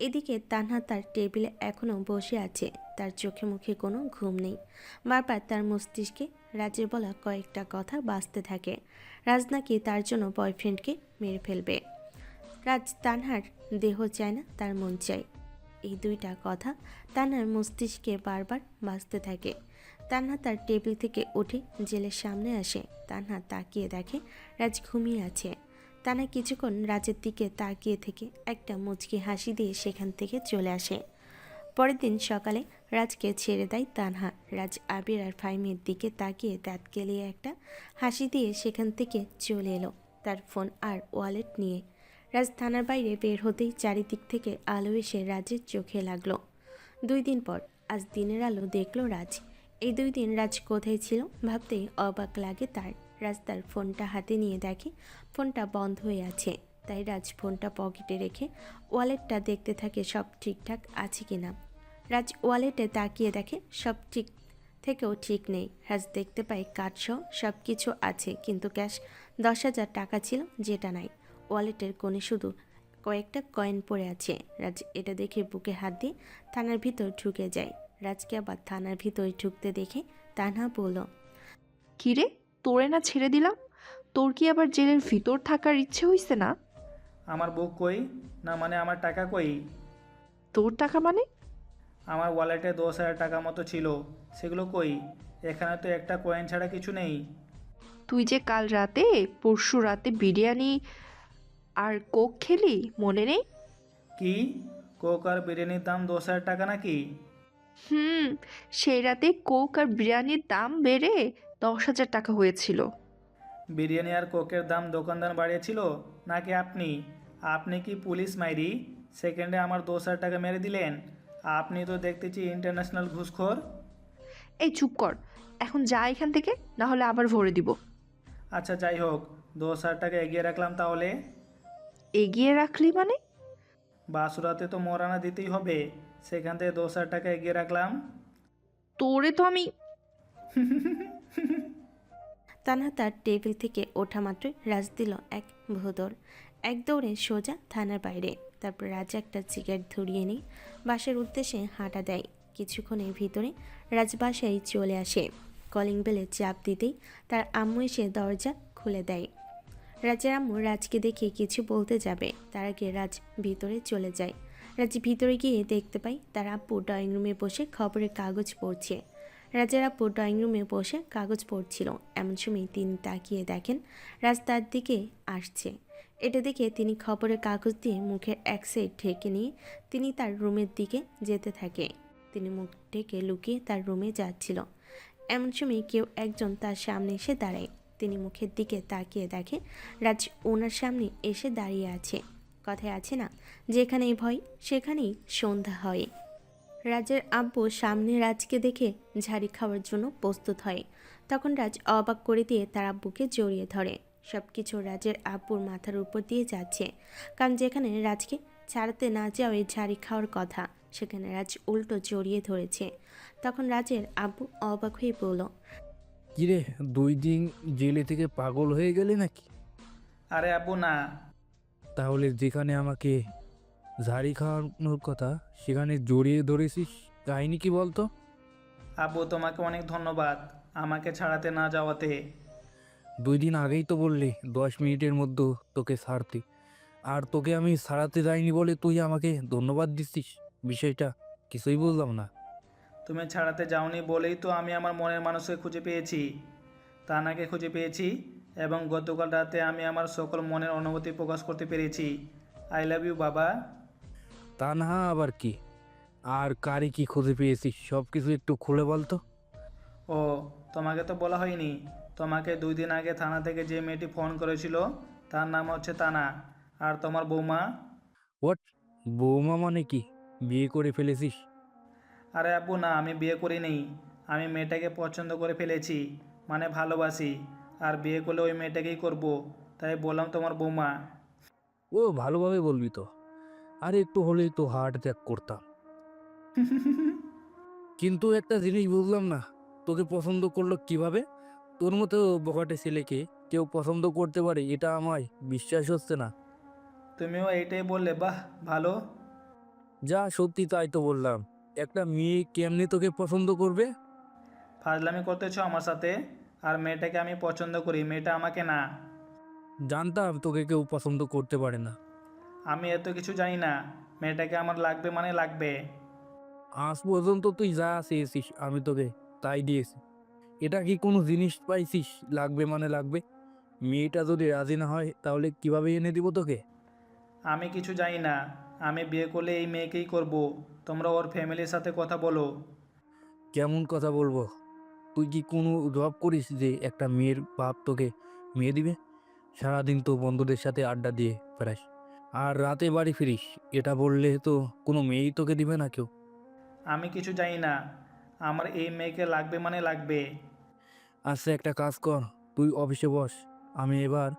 Speaker 1: এদিকে তানহা তার টেবিলে এখনও বসে আছে, তার চোখে মুখে কোনো ঘুম নেই। বারবার তার মস্তিষ্কে রাজের বলা কয়েকটা কথা বাজতে থাকে। রাজ নাকি তার জন্য বয়ফ্রেন্ডকে মেরে ফেলবে। রাজ তানহার দেহ চায় না, তার মন চায়। এই দুইটা কথা তানহার মস্তিষ্কে বারবার বাজতে থাকে। তানহা তার টেবিল থেকে উঠে জেলের সামনে আসে। তানহা তাকিয়ে দেখে রাজ ঘুমিয়ে আছে। তানহা কিছুক্ষণ রাজের দিকে তাকিয়ে থেকে একটা মুচকি হাসি দিয়ে সেখান থেকে চলে আসে। পরের দিন সকালে রাজকে ছেড়ে দেয় তানহা। রাজ আবির আর ফাহিমের দিকে তাকিয়ে দাঁত কেলিয়ে একটা হাসি দিয়ে সেখান থেকে চলে এলো, তার ফোন আর ওয়ালেট নিয়ে। রাজ থানার বাইরে বের হতেই চারিদিক থেকে আলো এসে রাজের চোখে লাগলো। 2 দিন পর আজ দিনের আলো দেখলো রাজ। এই 2 দিন রাজ কোথায় ছিল ভাবতেই অবাক লাগে তার। রাজ তার ফোনটা হাতে নিয়ে দেখে ফোনটা বন্ধ হয়ে আছে। তাই রাজ ফোনটা পকেটে রেখে ওয়ালেটটা দেখতে থাকে সব ঠিকঠাক আছে কিনা। রাজ ওয়ালেটে তাকিয়ে দেখে সব ঠিক থেকেও ঠিক নেই। রাজ দেখতে পায় কার্ডসহ সব কিছু আছে, কিন্তু ক্যাশ 10,000 টাকা ছিল, যেটা নাই। ওয়ালেটের কোণে শুধু কয়েকটা কয়েন পড়ে আছে। রাজ এটা দেখে বুকে হাত দিয়ে থানার ভিতর ঢুকে যায়। রাজকে আবার থানার ভিতরে ঢুকতে দেখে তানহা বলল,
Speaker 2: কিরে, তোরে না ছেড়ে দিলাম, তোর কি আবার জেলের ভিতর থাকার ইচ্ছে হইছে না?
Speaker 4: আমার বুক কই? না মানে আমার টাকা কই?
Speaker 2: তোর টাকা মানে?
Speaker 4: আমার ওয়ালেটে 10,000 টাকা মতো ছিল, সেগুলো কই? এখানে তো একটা কয়েন ছাড়া কিছু নেই।
Speaker 2: তুই যে কাল রাতে পরশু রাতে বিরিয়ানি আর কোক খেলি, মনে নেই?
Speaker 4: কি? কোক আর বিরিয়ানির দাম 10,000 টাকা নাকি?
Speaker 2: হুম, সেই রাতে কোক আর বিরিয়ানির দাম বেড়ে 10,000 টাকা হয়েছিল।
Speaker 4: বিরিয়ানি আর কোকের দাম দোকানদার বাড়িয়েছিল নাকি আপনি? আপনি কি পুলিশ মাইরি? সেকেন্ডে আমার 10,000 টাকা মেরে দিলেন। আপনি তো দেখতেছি ইন্টারন্যাশনাল ঘুষখোর।
Speaker 2: এই চুপ কর, এখন যা এখান থেকে, না হলে আবার ভরে দিব।
Speaker 4: আচ্ছা যাই হোক, 10,000 টাকা এগিয়ে রাখলাম তাহলে।
Speaker 2: এগিয়ে রাখলি মানে?
Speaker 4: বাসুরাতে তো মোরানা দিতেই হবে, সেখান থেকে 10,000 টাকা এগিয়ে রাখলাম।
Speaker 2: তোরে তো আমি।
Speaker 1: তানহা তার টেবিল থেকে ওঠা মাত্রই রাজ দিল এক ভোঁদড়। এক দৌড়ে সোজা থানার বাইরে। তারপর রাজ একটা সিগারেট ধরিয়ে নিয়ে বাসার উদ্দেশ্যে হাঁটা দেয়। কিছুক্ষণের ভিতরে রাজ বাসায় চলে আসে। কলিং বেলে চাপ দিতেই তার আম্মু এসে দরজা খুলে দেয়। রাজের আম্মু রাজকে দেখে কিছু বলতে যাবে, তার আগে রাজ ভিতরে চলে যায়। রাজ ভিতরে গিয়ে দেখতে পায় তার আব্বু ড্রয়িং রুমে বসে খবরের কাগজ পড়ছে। রাজের আব্বু ড্রয়িং রুমে বসে কাগজ পড়ছিল। এমন সময় তিনি তাকিয়ে দেখেন রাজ তার দিকে আসছে। এটা দেখে তিনি খবরের কাগজ দিয়ে মুখের এক সাইড ঢেকে নিয়ে তিনি তার রুমের দিকে যেতে থাকে। তিনি মুখ ঢেকে লুকিয়ে তার রুমে যাচ্ছিল। এমন সময় কেউ একজন তার সামনে এসে দাঁড়ায়। তিনি মুখের দিকে তাকিয়ে দেখে রাজ ওনার সামনে এসে দাঁড়িয়ে আছে। কথায় আছে না, যেখানেই ভয় সেখানেই সন্ধ্যা হয়। রাজের আব্বু সামনে রাজকে দেখে ঝাড়ি খাওয়ার জন্য প্রস্তুত হয়। তখন রাজ অবাক করে দিয়ে তার আব্বুকে জড়িয়ে ধরে। সব কিছু রাজের আব্বুর মাথার উপর দিয়ে যাচ্ছে, কারণ যেখানে রাজকে ছাড়াতে না যাওয়াই ঝাড়ি খাওয়ার কথা, সেখানে রাজ উল্টো জড়িয়ে ধরেছে। তখন রাজের আব্বু অবাক হয়ে বলল,
Speaker 7: কিরে, 2 দিন জেলে থেকে পাগল হয়ে গেলে নাকি?
Speaker 4: আরে আব্বু না।
Speaker 7: তাহলে যেখানে আমাকে ঝাড়ি খাওয়ানোর কথা সেখানে জড়িয়ে ধরেছিস, কাহিনী কি বলতো?
Speaker 4: আব্বু তোমাকে অনেক ধন্যবাদ আমাকে ছাড়াতে না যাওয়াতে।
Speaker 7: 2 দিন আগেই তো বললি 10 মিনিটের মধ্যে তোকে ছাড়তে, আর তোকে আমি ছাড়াতে যাইনি বলে তুই আমাকে ধন্যবাদ দিচ্ছিস? বিষয়টা কিছুই বুঝলাম না।
Speaker 4: তুমি ছাড়াতে যাওনি বলেই তো আমি আমার মনের মানুষকে খুঁজে পেয়েছি, তানাকে খুঁজে পেয়েছি, এবং গতকাল রাতে আমি আমার সকল মনের অনুভূতি প্রকাশ করতে পেরেছি। আই লাভ ইউ বাবা।
Speaker 7: তা না আবার কি? আর কারে কি খুঁজে পেয়েছিস সব কিছু একটু খুলে বলতো।
Speaker 4: ও, তোমাকে তো বলা হয়নি। তোমাকে 2 দিন আগে থানা থেকে যে মেয়েটি ফোন করেছিল তার নাম হচ্ছে তানা। আর তোমার বৌমা।
Speaker 7: হোয়াট? বৌমা মানে কি? বিয়ে করে ফেলেছিস?
Speaker 4: আরে আব্বু না, আমি বিয়ে করিনি। আমি মেয়েটাকে পছন্দ করে ফেলেছি, মানে ভালোবাসি। আর বিয়ে করলে ওই মেয়েটাকেই করব, তাই বললাম তোমার বৌমা।
Speaker 7: ও ভালোভাবে বলবি তো, আর একটু হলেই তো হার্ট অ্যাটাক করতাম। কিন্তু একটা জিনিস বুঝলাম না, তোকে পছন্দ করলো কিভাবে? তোর মতো বখাটে ছেলেকে কেউ পছন্দ করতে পারে এটা আমায় বিশ্বাস হচ্ছে না।
Speaker 4: তুমিও এইটাই বললে, বাহ ভালো।
Speaker 7: যা সত্যি তাই তো বললাম, একটা মেয়ে কেমনে তোকে পছন্দ করবে?
Speaker 4: ফাজলামি করতেছো আমার সাথে। আর মেয়েটাকে আমি পছন্দ করি, মেয়েটা আমাকে না।
Speaker 7: জানতাম তোকে কেউ পছন্দ করতে পারে না।
Speaker 4: আমি এত কিছু জানি না। মেয়েটাকে আমার লাগবে মানে লাগবে।
Speaker 7: আজ পর্যন্ত তুই যা চেয়েছিস আমি তোকে তাই দিয়েছি। এটা কি কোনো জিনিস পাইছিস লাগবে মানে লাগবে? মেয়েটা যদি রাজি না হয় তাহলে কিভাবে এনে দিব তোকে?
Speaker 4: আমি কিছু জানি না। আমি বিয়ে করলে এই মেয়েকেই করব। তোমরা ওর ফ্যামিলির সাথে কথা বলো।
Speaker 7: কেমন কথা বলবো? তুই কি কোনো জব করিস যে একটা মেয়ের বাপ তোকে মেয়ে দিবে? সারাদিন তো বন্ধুদের সাথে আড্ডা দিয়ে বেড়াস, আর রাতে বাড়ি ফিরিস। এটা বললে তো কোনো মেয়েই তোকে দিবে না কেউ।
Speaker 4: আমি কিছু জানি না। আমার এই মেয়েকে লাগবে মানে লাগবে।
Speaker 7: আচ্ছা একটা কাজ কর, তুই অফিসে বস, আমি এবার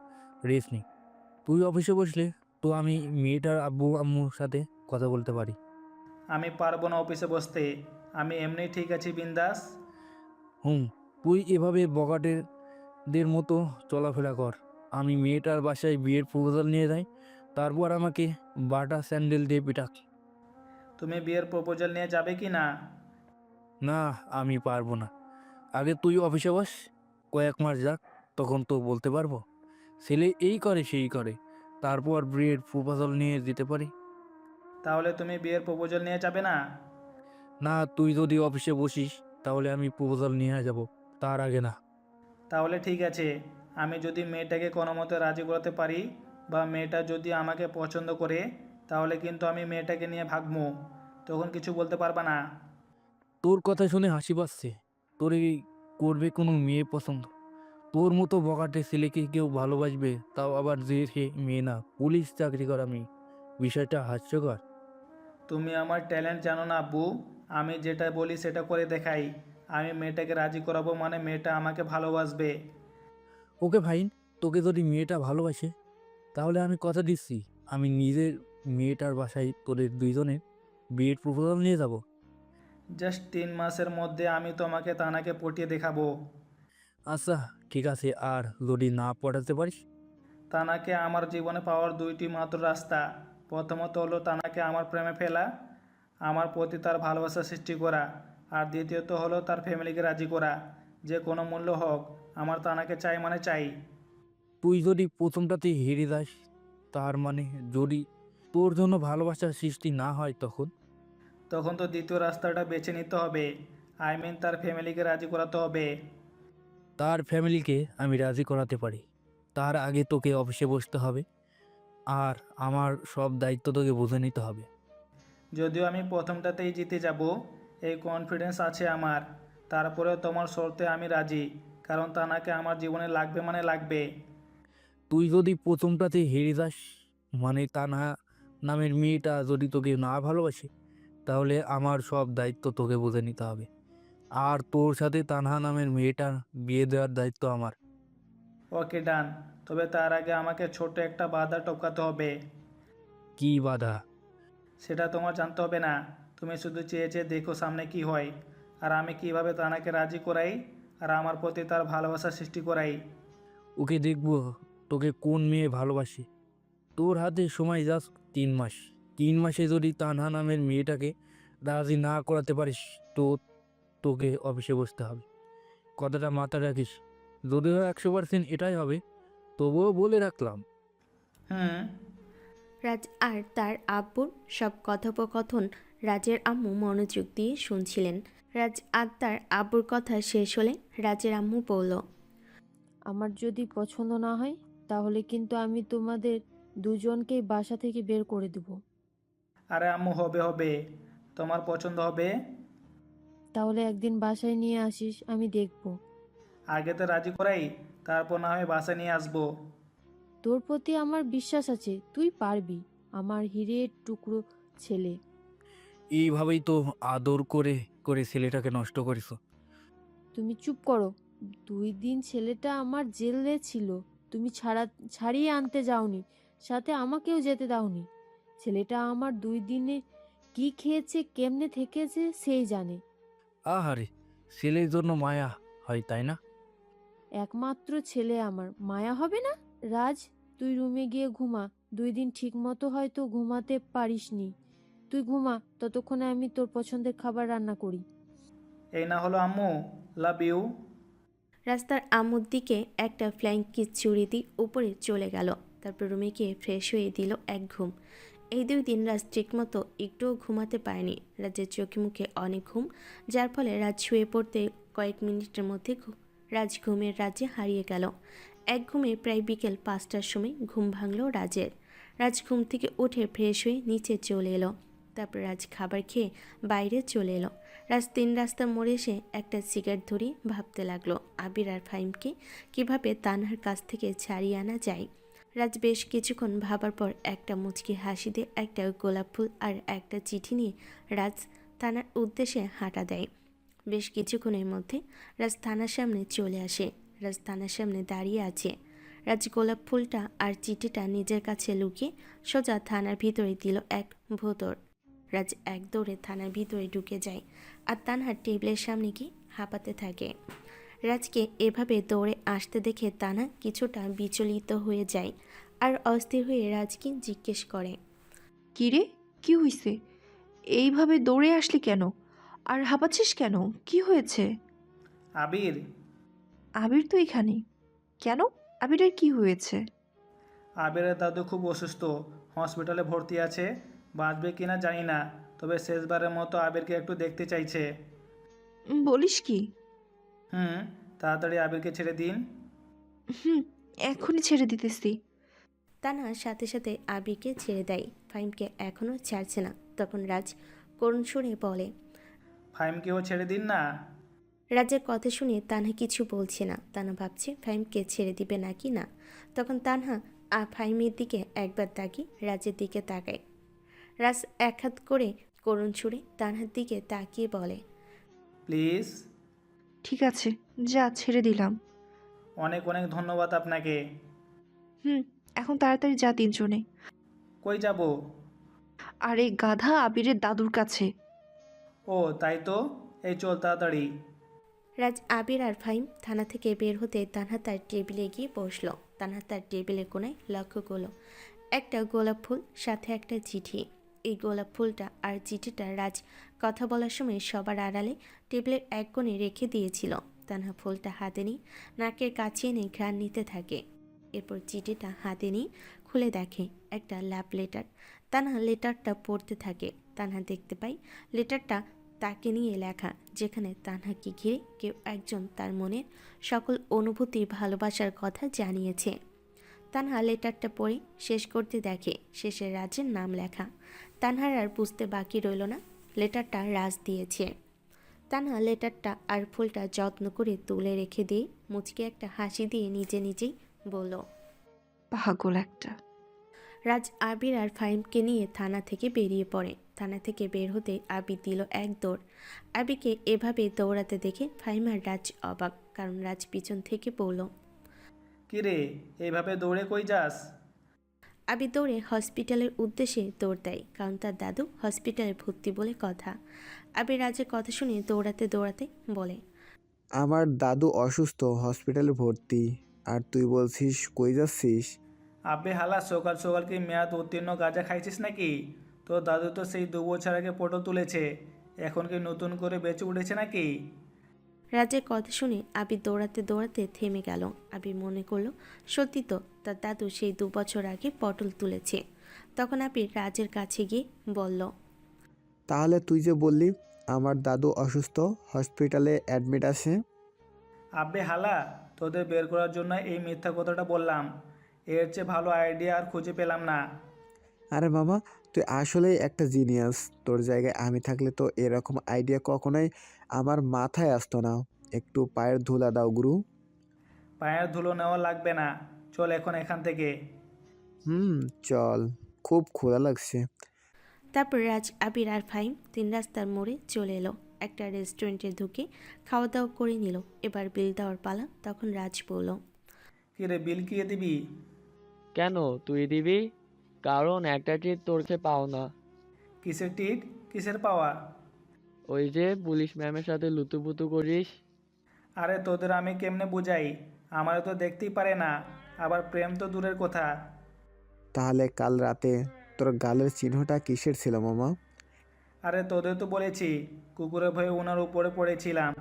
Speaker 7: রেস্ট নিই। তুই অফিসে বসলে তো আমি মেয়েটার আব্বু আম্মুর সাথে কথা বলতে পারি।
Speaker 4: আমি পারবো না অফিসে বসতে। আমি এমনি ঠিক আছি বিন্দাস।
Speaker 7: হুম, তুই এভাবে বগাটেদের মতো চলাফেরা কর। আমি মেয়েটার বাসায় বিয়ের প্রপোজাল নিয়ে যাই, তারপর আমাকে বাটা স্যান্ডেল দিয়ে পিটাক।
Speaker 4: তুমি বিয়ের প্রপোজাল নিয়ে যাবে কি না?
Speaker 7: না, আমি পারবো না। আগে তুই অফিসে বস, কয়েক মাস যাক, তখন তো বলতে পারবো। ছেলে এই করে সেই করে, তারপর বিয়ের প্রপোজাল নিয়ে যেতে পারি।
Speaker 4: তাহলে তুমি বিয়ের প্রপোজাল নিয়ে যাবে না?
Speaker 7: না, তুই যদি অফিসে বসিস তাহলে আমি প্রপোজাল নিয়ে যাব, তার আগে না।
Speaker 4: তাহলে ঠিক আছে। আমি যদি মেয়েটাকে কোনো মতে রাজি করাতে পারি, বা মেয়েটা যদি আমাকে পছন্দ করে, তাহলে কিন্তু আমি মেয়েটাকে নিয়ে ভাগবো। তখন কিছু বলতে পারবা না।
Speaker 7: তোর কথা শুনে হাসি পাচ্ছে। তোর এই করবে কোনো মেয়ে পছন্দ? তোর মতো বখাটে ছেলেকে কেউ ভালোবাসবে, তাও আবার যে সে মেয়ে না, পুলিশ চাকরি করা মেয়ে? বিষয়টা হাস্যকর।
Speaker 4: তুমি আমার ট্যালেন্ট জানো না আব্বু। আমি যেটা বলি সেটা করে দেখাই। আমি মেয়েটাকে রাজি করাবো মানে মেয়েটা আমাকে ভালোবাসবে।
Speaker 7: ওকে ফাইন, তোকে যদি মেয়েটা ভালোবাসে তাহলে আমি কথা দিচ্ছি, আমি নিজের মেয়েটার বাসায় তোদের দুইজনের বিয়ের প্রপোজাল নিয়ে যাব।
Speaker 4: জাস্ট 3 মাসের মধ্যে আমি তোমাকে তানাকে পটিয়ে দেখাবো।
Speaker 7: আচ্ছা ঠিক আছে, আর যদি না পড়াতে পারিস?
Speaker 4: তানাকে আমার জীবনে পাওয়ার 2টি মাত্র রাস্তা। প্রথমত হলো তানাকে আমার প্রেমে ফেলা, আমার প্রতি তার ভালোবাসা সৃষ্টি করা। আর দ্বিতীয়ত হলো তার ফ্যামিলিকে রাজি করা। যে কোনো মূল্য হোক, আমার তানাকে চাই মানে চাই।
Speaker 7: তুই যদি প্রথমটাতে হেরে যাস, তার মানে যদি তোর জন্য ভালোবাসার সৃষ্টি না হয় তখন?
Speaker 4: তখন তো দ্বিতীয় রাস্তাটা বেছে নিতে হবে। আই মিন তার ফ্যামিলিকে রাজি করাতে হবে।
Speaker 7: তার ফ্যামিলিকে আমি রাজি করাতে পারি, তার আগে তোকে অফিসে বসতে হবে, আর আমার সব দায়িত্ব তোকে বুঝে নিতে হবে।
Speaker 4: যদিও আমি প্রথমটাতেই জিতে যাব, এই কনফিডেন্স আছে আমার। তারপরেও তোমার শর্তে আমি রাজি, কারণ তানাকে আমার জীবনে লাগবে মানে লাগবে।
Speaker 7: তুই যদি প্রথমটাতে হেরে যাস, মানে তানহা নামের মেয়েটা যদি তোকে না ভালোবাসে, তাহলে আমার সব দায়িত্ব তোকে বুঝে নিতে হবে, আর তোর সাথে তানহা নামের মেয়েটার বিয়ে দেওয়ার দায়িত্ব আমার।
Speaker 4: ওকে ডান। তবে তার আগে আমাকে ছোট একটা বাধা টপকাতে হবে।
Speaker 7: কি বাধা?
Speaker 4: সেটা তোমার জানতে হবে না। তুমি শুধু চেয়ে চেয়ে দেখো সামনে কি হয়, আর আমি কিভাবে তানাকে রাজি করাই আর আমার প্রতি তার ভালোবাসা সৃষ্টি করাই।
Speaker 7: ওকে দেখবো তোকে কোন মেয়ে ভালোবাসে। তোর হাতে সময় জাস্ট 3 মাস। 3 মাসে যদি তানহা নামের মেয়েটাকে রাজি না করাতে পারিস তো তোকে অফিসে বসতে হবে। কথাটা মাথায় রাখিস। যদিও 100% এটাই হবে, তবুও বলে রাখলাম।
Speaker 4: হুম।
Speaker 1: রাজ আর তার আব্বুর সব কথোপকথন রাজের আম্মু মনোযোগ দিয়ে শুনছিলেন। রাজ আর তার আব্বুর কথা শেষ হলে রাজের আম্মু বলল,
Speaker 5: আমার যদি পছন্দ না হয় তাহলে কিন্তু আমি তোমাদের দুজনকেই বাসা থেকে বের করে দেব।
Speaker 4: আরে আম্মু, হবে হবে, তোমার পছন্দ হবে।
Speaker 5: তাহলে একদিন বাসায় নিয়ে আসিস, আমি দেখব।
Speaker 4: আগে তো রাজি করাই, তারপর না হয় বাসা নিয়ে আসবো।
Speaker 5: তোর প্রতি আমার বিশ্বাস আছে, তুই পারবি, আমার হিরের টুকরো ছেলে।
Speaker 7: এইভাবেই তো আদর করে করে ছেলেটাকে নষ্ট করিস।
Speaker 5: তুমি চুপ করো। 2 দিন ছেলেটা আমার জেলে ছিল, তুমি ছাড়িয়ে আনতে যাওনি, সাথে আমাকেও যেতে দাওনি। ছেলেটা আমার 2 দিনে কি খেয়েছে, কেমনে থেকেছে সেই জানে।
Speaker 7: আহারে, ছেলের জন্য মায়া হয় তাই না?
Speaker 5: একমাত্র ছেলে আমার, মায়া হবে না? রাজ, তুই রুমে গিয়ে ঘুমা। 2 দিন ঠিক মতো হয়তো ঘুমাতে পারিসনি। তুই ঘুমা, ততক্ষণে আমি তোর পছন্দের খাবার রান্না করি।
Speaker 4: এই না হলো আম্মু, লাভ ইউ।
Speaker 1: রাস্তার আম্মুর দিকে একটা ফ্লাইং কিস ছুড়ে দিয়ে উপরে চলে গেল। তারপর রুমে গিয়ে ফ্রেশ হয়ে দিল এক ঘুম। এই 2 দিন রাজ ঠিকমতো একটুও ঘুমাতে পারেনি। রাজের চোখে মুখে অনেক ঘুম, যার ফলে রাজ শুয়ে পড়তে কয়েক মিনিটের মধ্যে রাজ ঘুমের রাজ্যে হারিয়ে গেল। এক ঘুমে প্রায় বিকেল 5টার সময় ঘুম ভাঙল রাজের। রাজ ঘুম থেকে উঠে ফ্রেশ হয়ে নিচে চলে এলো। তারপর রাজ খাবার খেয়ে বাইরে চলে এলো। রাজ 3 রাস্তার মোড়ে এসে একটা সিগারেট ধরিয়ে ভাবতে লাগলো আবির আর ফাহিমকে কিভাবে তানহার কাছ থেকে ছাড়িয়ে আনা যায়। রাজ বেশ কিছুক্ষণ ভাবার পর একটা মুচকি হাসি দিয়ে একটা গোলাপ ফুল আর একটা চিঠি নিয়ে রাজ থানার উদ্দেশ্যে হাঁটা দেয়। বেশ কিছুক্ষণের মধ্যে রাজ থানার সামনে চলে আসে। রাজ থানার সামনে দাঁড়িয়ে আছে। রাজ গোলাপ ফুলটা আর চিঠিটা নিজের কাছে লুকিয়ে সোজা থানার ভিতরে দিল এক ভোঁতর। রাজ এক দৌড়ে থানার ভিতরে ঢুকে যায় আর তানহার টেবিলের সামনে গিয়ে হাঁপাতে থাকে। রাজকে এভাবে দৌড়ে আসতে দেখে তানহা কিছুটা বিচলিত হয়ে যায় আর অস্থির হয়ে রাজকে জিজ্ঞেস করে,
Speaker 2: কি রে, কি হইছে? এইভাবে দৌড়ে আসলি কেন? আর হাঁপাচ্ছিস কেন? কি হয়েছে?
Speaker 4: আবির।
Speaker 2: আবির তো এখানে। কেন? আবিরের কি হয়েছে?
Speaker 4: আবিরের দাদু খুব অসুস্থ, হসপিটালে ভর্তি আছে। বাঁচবে কিনা জানি না, তবে শেষবারের মতো আবিরকে একটু দেখতে চাইছে।
Speaker 2: বলিস কি?
Speaker 4: হুম। তাড়াতাড়ি আবিরকে ছেড়ে দিন।
Speaker 2: হুম, এখনই ছেড়ে দিতেছি।
Speaker 1: তানহা সাথে সাথে আবিরকে ছেড়ে দেয়। ফাহিমকে এখনও ছাড়ছে না। তখন রাজ করুণ সুরে বলে,
Speaker 4: ফাহিমকেও ছেড়ে দিন না।
Speaker 1: রাজের কথা শুনে তানহা কিছু বলছে না। তানহা ভাবছে ফাহিমকে ছেড়ে দিবে নাকি না। তখন তানহা ফাহিমের দিকে একবার তাকিয়ে রাজের দিকে তাকায়। রাজ এক হাত করে করুণ সুরে তানহার দিকে তাকিয়ে বলে,
Speaker 4: প্লিজ।
Speaker 2: ঠিক আছে, যা, ছেড়ে দিলাম।
Speaker 4: অনেক অনেক ধন্যবাদ আপনাকে।
Speaker 2: হুম, এখন তাড়াতাড়ি যা 3 জনে।
Speaker 4: কই যাব?
Speaker 2: আরে গাধা, আবিরের দাদুর কাছে।
Speaker 4: ও তাই তো, এই চল তাড়াতাড়ি।
Speaker 1: রাজ, আবির আর ফাহিম থানা থেকে বের হতে তানহা তার টেবিলে গিয়ে বসলো। তানহা তার টেবিলের কোণায় লক্ষ্য করলো একটা গোলাপ ফুল, সাথে একটা চিঠি। এই গোলাপ ফুলটা আর চিঠিটা রাজ কথা বলার সময় সবার আড়ালে টেবিলের এক কোণে রেখে দিয়েছিল। তানহা ফুলটা হাতে নিয়ে নাকের কাছে এনে ঘ্রাণ নিতে থাকে। এরপর চিঠিটা হাতে নিয়ে খুলে দেখে একটা লাভ লেটার। তানহা লেটারটা পড়তে থাকে। তানহা দেখতে পায় লেটারটা তাকে নিয়ে লেখা, যেখানে তানহাকে ঘিরে কেউ একজন তার মনের সকল অনুভূতি, ভালোবাসার কথা জানিয়েছে। তানহা লেটারটা পড়ে শেষ করতে দেখে শেষে রাজের নাম লেখা। তানহার আর বুঝতে বাকি রইল না লেটারটা রাজ দিয়েছে। তানহা লেটারটা আর ফুলটা যত্ন করে তুলে রেখে দিয়ে মুচকে একটা হাসি দিয়ে নিজে নিজেই বলল,
Speaker 2: পাগল একটা।
Speaker 1: রাজ আবির আর ফাহিমকে নিয়ে থানা থেকে বেরিয়ে পড়ে। থানা থেকে বের হতে আবির দিল এক দৌড়। আবিরকে এভাবে দৌড়াতে দেখে ফাহিম আর রাজ অবাক, কারণ রাজ পিছন থেকে বলল,
Speaker 4: কিরে, এইভাবে দৌড়ে কই যাস?
Speaker 1: আবির দৌড়ে হসপিটালের উদ্দেশ্যে দৌড় দেয়, কারণ তার দাদু হসপিটালে ভর্তি বলে কথা। আবির রাজের কথা শুনে দৌড়াতে দৌড়াতে বলে,
Speaker 9: আমার দাদু অসুস্থ, হসপিটালে ভর্তি, আর তুই বলছিস কই যাচ্ছিস?
Speaker 4: আবে হালা, সকাল সকাল কি মেয়াদ উত্তীর্ণ গাঁজা খাইছিস নাকি? তোর দাদু তো সেই 2 বছর আগে পটল তুলেছে, এখন কি নতুন করে বেঁচে উঠেছে নাকি?
Speaker 1: রাজের কথা শুনে আবির দৌড়াতে দৌড়াতে থেমে গেল। আবির মনে করলো সত্যি তো, তার দাদু সেই 2 বছর আগে পটল তুলেছে। তখন আবির রাজের কাছে গিয়ে বলল,
Speaker 9: তাহলে তুই যে বললি আমার দাদু অসুস্থ, হসপিটালে অ্যাডমিট আছে।
Speaker 4: আবে হালা, তোদের বের করার জন্য এই মিথ্যা কথাটা বললাম। এর চেয়ে ভালো আইডিয়া আর খুঁজে পেলাম না।
Speaker 9: আরে মামা, তুই আসলেই একটা জিনিয়াস। তোর জায়গায় আমি থাকলে তো এরকম আইডিয়া কখনোই আমার মাথায় আসতো না। একটু পায়ের ধুলা দাও গুরু।
Speaker 4: পায়ের ধুলো নেওয়া লাগবে না, চল এখন এখান থেকে।
Speaker 9: হুম, চল, খুব ক্ষুধা লাগছে।
Speaker 1: তারপর রাজ, আবির আর ফাহিম 3 রাস্তার মোড়ে চলে এলো। একটা রেস্টুরেন্টে ঢুকে খাওয়া দাওয়া করে নিল। এবার বিল দেওয়ার পালা। তখন রাজ বলল,
Speaker 4: কিরে, বিল কি দিবি?
Speaker 6: কেন, তুই দিবি? কারণ একটা ট্রিট তোর কাছে পাও না।
Speaker 4: কিসের টিট, কিসের পাওয়া?
Speaker 6: ওই যে পুলিশ ম্যামের সাথে লুতুপুতু করিস।
Speaker 4: আরে তোদের আমি কেমনে বুঝাই, আমারও তো দেখতেই পারে না, আবার প্রেম তো দূরের কথা।
Speaker 9: তাহলে কাল রাতে তোর গালের চিহ্নটা কিসের ছিল মামা?
Speaker 4: আরে তোদের তো বলেছি, কুকুরের ভয়ে ওনার উপরে পড়েছিলাম,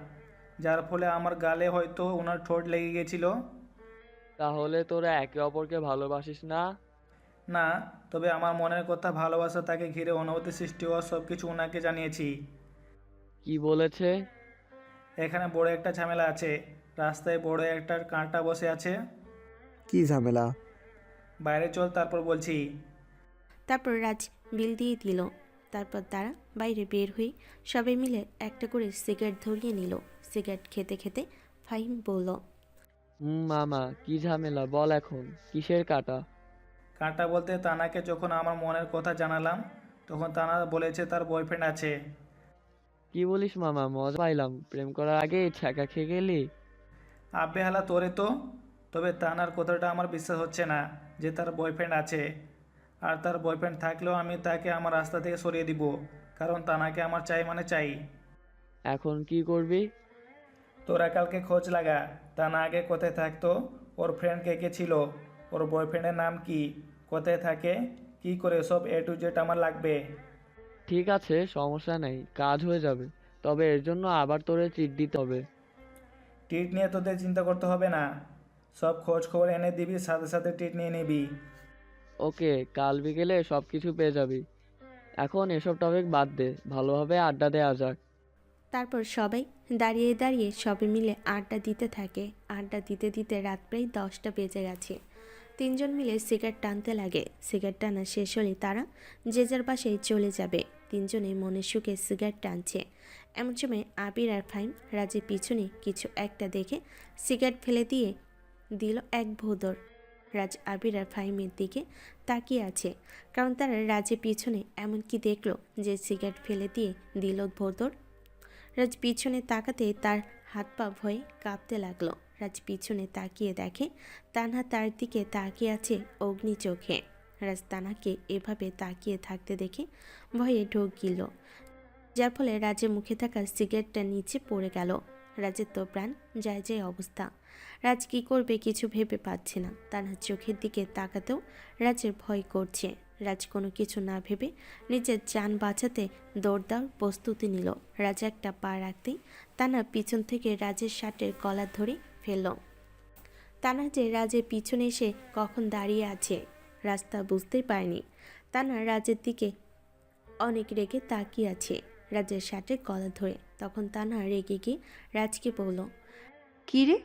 Speaker 4: যার ফলে আমার গালে হয়তো ওনার ঠোঁট লেগে গেছিল।
Speaker 6: তাহলে তোরা একে অপরকে ভালোবাসিস না?
Speaker 4: না, তবে আমার মনের কথা, ভালোবাসা, তাকে ঘিরে অনুভূতি সৃষ্টি হওয়া সব কিছু ওনাকে জানিয়েছি।
Speaker 6: কি বলেছে?
Speaker 4: এখানে বড় একটা ঝামেলা আছে, রাস্তায় বড় একটা কাঁটা বসে আছে।
Speaker 9: কি ঝামেলা?
Speaker 4: বাইরে চল, তারপর বলছি।
Speaker 1: তারপর রাজ বিল দিয়ে দিল। তারপর তারা বাইরে বের হয়ে সবাই মিলে একটা করে সিগারেট ধরিয়ে নিল। সিগারেট খেতে খেতে ফাহিম বলল,
Speaker 6: মামা, কি ঝামেলা বল এখন, কিসের কাটা?
Speaker 4: কাঁটা বলতে, তানাকে যখন আমার মনের কথা জানালাম, তখন তানা বলেছে তার বয়ফ্রেন্ড আছে।
Speaker 6: কি বলিস মামা, মজা পাইলাম, প্রেম করার আগে ছ্যাঁকা খেয়ে গেলি?
Speaker 4: আব্বে হালা তোরে তো। তবে তানার কথাটা আমার বিশ্বাস হচ্ছে না যে তার বয়ফ্রেন্ড আছে। আর তার বয়ফ্রেন্ড থাকলেও আমি তাকে আমার রাস্তা থেকে সরিয়ে দিব, কারণ তানাকে আমার চাই মানে চাই।
Speaker 6: এখন কি করবি?
Speaker 4: তোরা কালকে খোঁজ লাগা, তানা আগে কোথায় থাকতো, ওর ফ্রেন্ড কে কে ছিল, ওর বয়ফ্রেন্ডের নাম কি, কোথায় থাকে, কি করে, সব A to Z আমার লাগবে।
Speaker 6: ঠিক আছে, সমস্যা নেই, কাজ হয়ে যাবে। তবে এর জন্য আবার তোরে ট্রিট দিতে হবে।
Speaker 4: ট্রিট নিয়ে তোদের চিন্তা করতে হবে না, সব খোঁজ খবর এনে দিবি, সাথে সাথে ট্রিট নিয়ে নিবি।
Speaker 6: ওকে, কাল বিকেলে সব কিছু পেয়ে যাবি। এখন এসব টপিক বাদ দে, ভালোভাবে আড্ডা দেওয়া যাক।
Speaker 1: তারপর সবাই দাঁড়িয়ে দাঁড়িয়ে সবাই মিলে আড্ডা দিতে থাকে। আড্ডা দিতে দিতে রাত প্রায় 10টা বেজে গেছে। 3জন মিলে সিগারেট টানতে লাগে। সিগারেট টানা শেষ হলে তারা যে যার বাসায় চলে যাবে। 3জনে মনের সুখে সিগারেট টানছে। এমন সময় আবির আর ফাহিম রাজের পিছনে কিছু একটা দেখে সিগারেট ফেলে দিয়ে দিল এক ভোঁদর। রাজ আবির আর ফাহিমের দিকে তাকিয়ে আছে, কারণ তারা রাজের পিছনে এমন কি দেখলো যে সিগারেট ফেলে দিয়ে দিল ভোঁদর। রাজ পিছনে তাকাতে তার হাত পা ভয়ে কাঁপতে লাগলো। রাজ পিছনে তাকিয়ে দেখে তানহা তার দিকে তাকিয়ে আছে অগ্নি চোখে। রাজ তানাকে এভাবে তাকিয়ে থাকতে দেখে ভয়ে ঢোক গিল, যার ফলে রাজের মুখে থাকা সিগারেটটা নিচে পড়ে গেল। রাজের তো প্রাণ যায় যায় অবস্থা। রাজ কি করবে কিছু ভেবে পাচ্ছে না। তানহার চোখের দিকে তাকাতেও রাজের ভয় করছে। রাজ কোনো কিছু না ভেবে নিজের যান বাঁচাতে দৌড় দেওয়ার প্রস্তুতি নিল। রাজ একটা পা রাখতেই তানা পিছন থেকে রাজের শার্টের কলার ধরে ফেলল। তানা যে রাজের পিছনে এসে কখন দাঁড়িয়ে আছে রাস্তা বুঝতেই পারেনি। তানা রাজের দিকে অনেক রেগে তাকিয়ে আছে রাজের শার্টের কলার ধরে। তখন তানা রেগে গিয়ে রাজকে বলল,
Speaker 2: কি রে,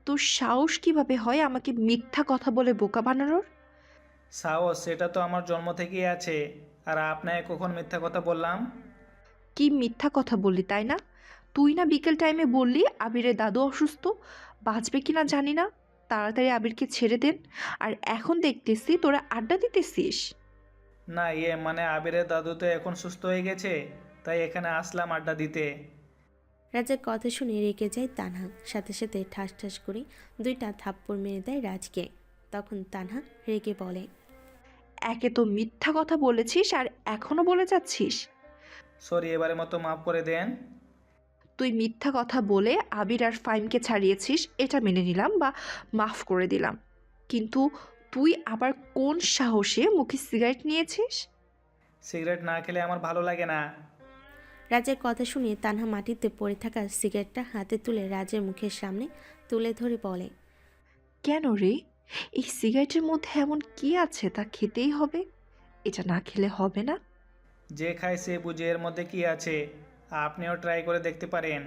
Speaker 2: তোর সাহস কিভাবে হয় আমাকে মিথ্যা কথা বলে বোকা বানানোর?
Speaker 4: সাহস, সেটা তো আমার জন্ম থেকেই আছে। আর আপনাকে কখন মিথ্যা কথা বললাম?
Speaker 2: কি মিথ্যা কথা বললি তাই না? তুই না বিকেল টাইমে বললি আবিরের দাদু অসুস্থ, বাঁচবে কিনা জানি না, তাড়াতাড়ি আবিরকে ছেড়ে দেন। আর এখন দেখতেছি তোরা আড্ডা দিতেছিস।
Speaker 4: না, মানে আবিরের দাদু তো এখন সুস্থ হয়ে গেছে, তাই এখানে আসলাম আড্ডা দিতে।
Speaker 1: রাজের কথা শুনে রেগে যায় তানহা, সাথে সাথে ঠাস ঠাস করে 2টা থাপ্পড় মেরে দেয় রাজকে। তখন তানহা রেগে বলে,
Speaker 2: একে তো মিথ্যা কথা বলেছিস আর এখনো বলে যাচ্ছিস।
Speaker 4: সরি, এবারের মতো মাফ করে দেন।
Speaker 2: তুই মিথ্যা কথা বলে আবির আর ফাইমকে ছাড়িয়েছিস, এটা মেনে নিলাম বা মাফ করে দিলাম, কিন্তু তুই আবার কোন সাহসে মুখে সিগারেট নিয়েছিস?
Speaker 4: সিগারেট না খেলে আমার ভালো লাগে না।
Speaker 1: রাজের কথা শুনে তানহা মাটিতে পড়ে থাকা সিগারেটটা হাতে তুলে রাজের মুখের সামনে তুলে ধরে বলে,
Speaker 2: কেন রে? এই সিগারেটের মধ্যে এমন কি আছে তা খেতেই হবে? এটা না খেলে হবে না?
Speaker 4: যে খায় সে বুঝে এর মধ্যে কি আছে। আপনিও ট্রাই করে দেখতে পারেন।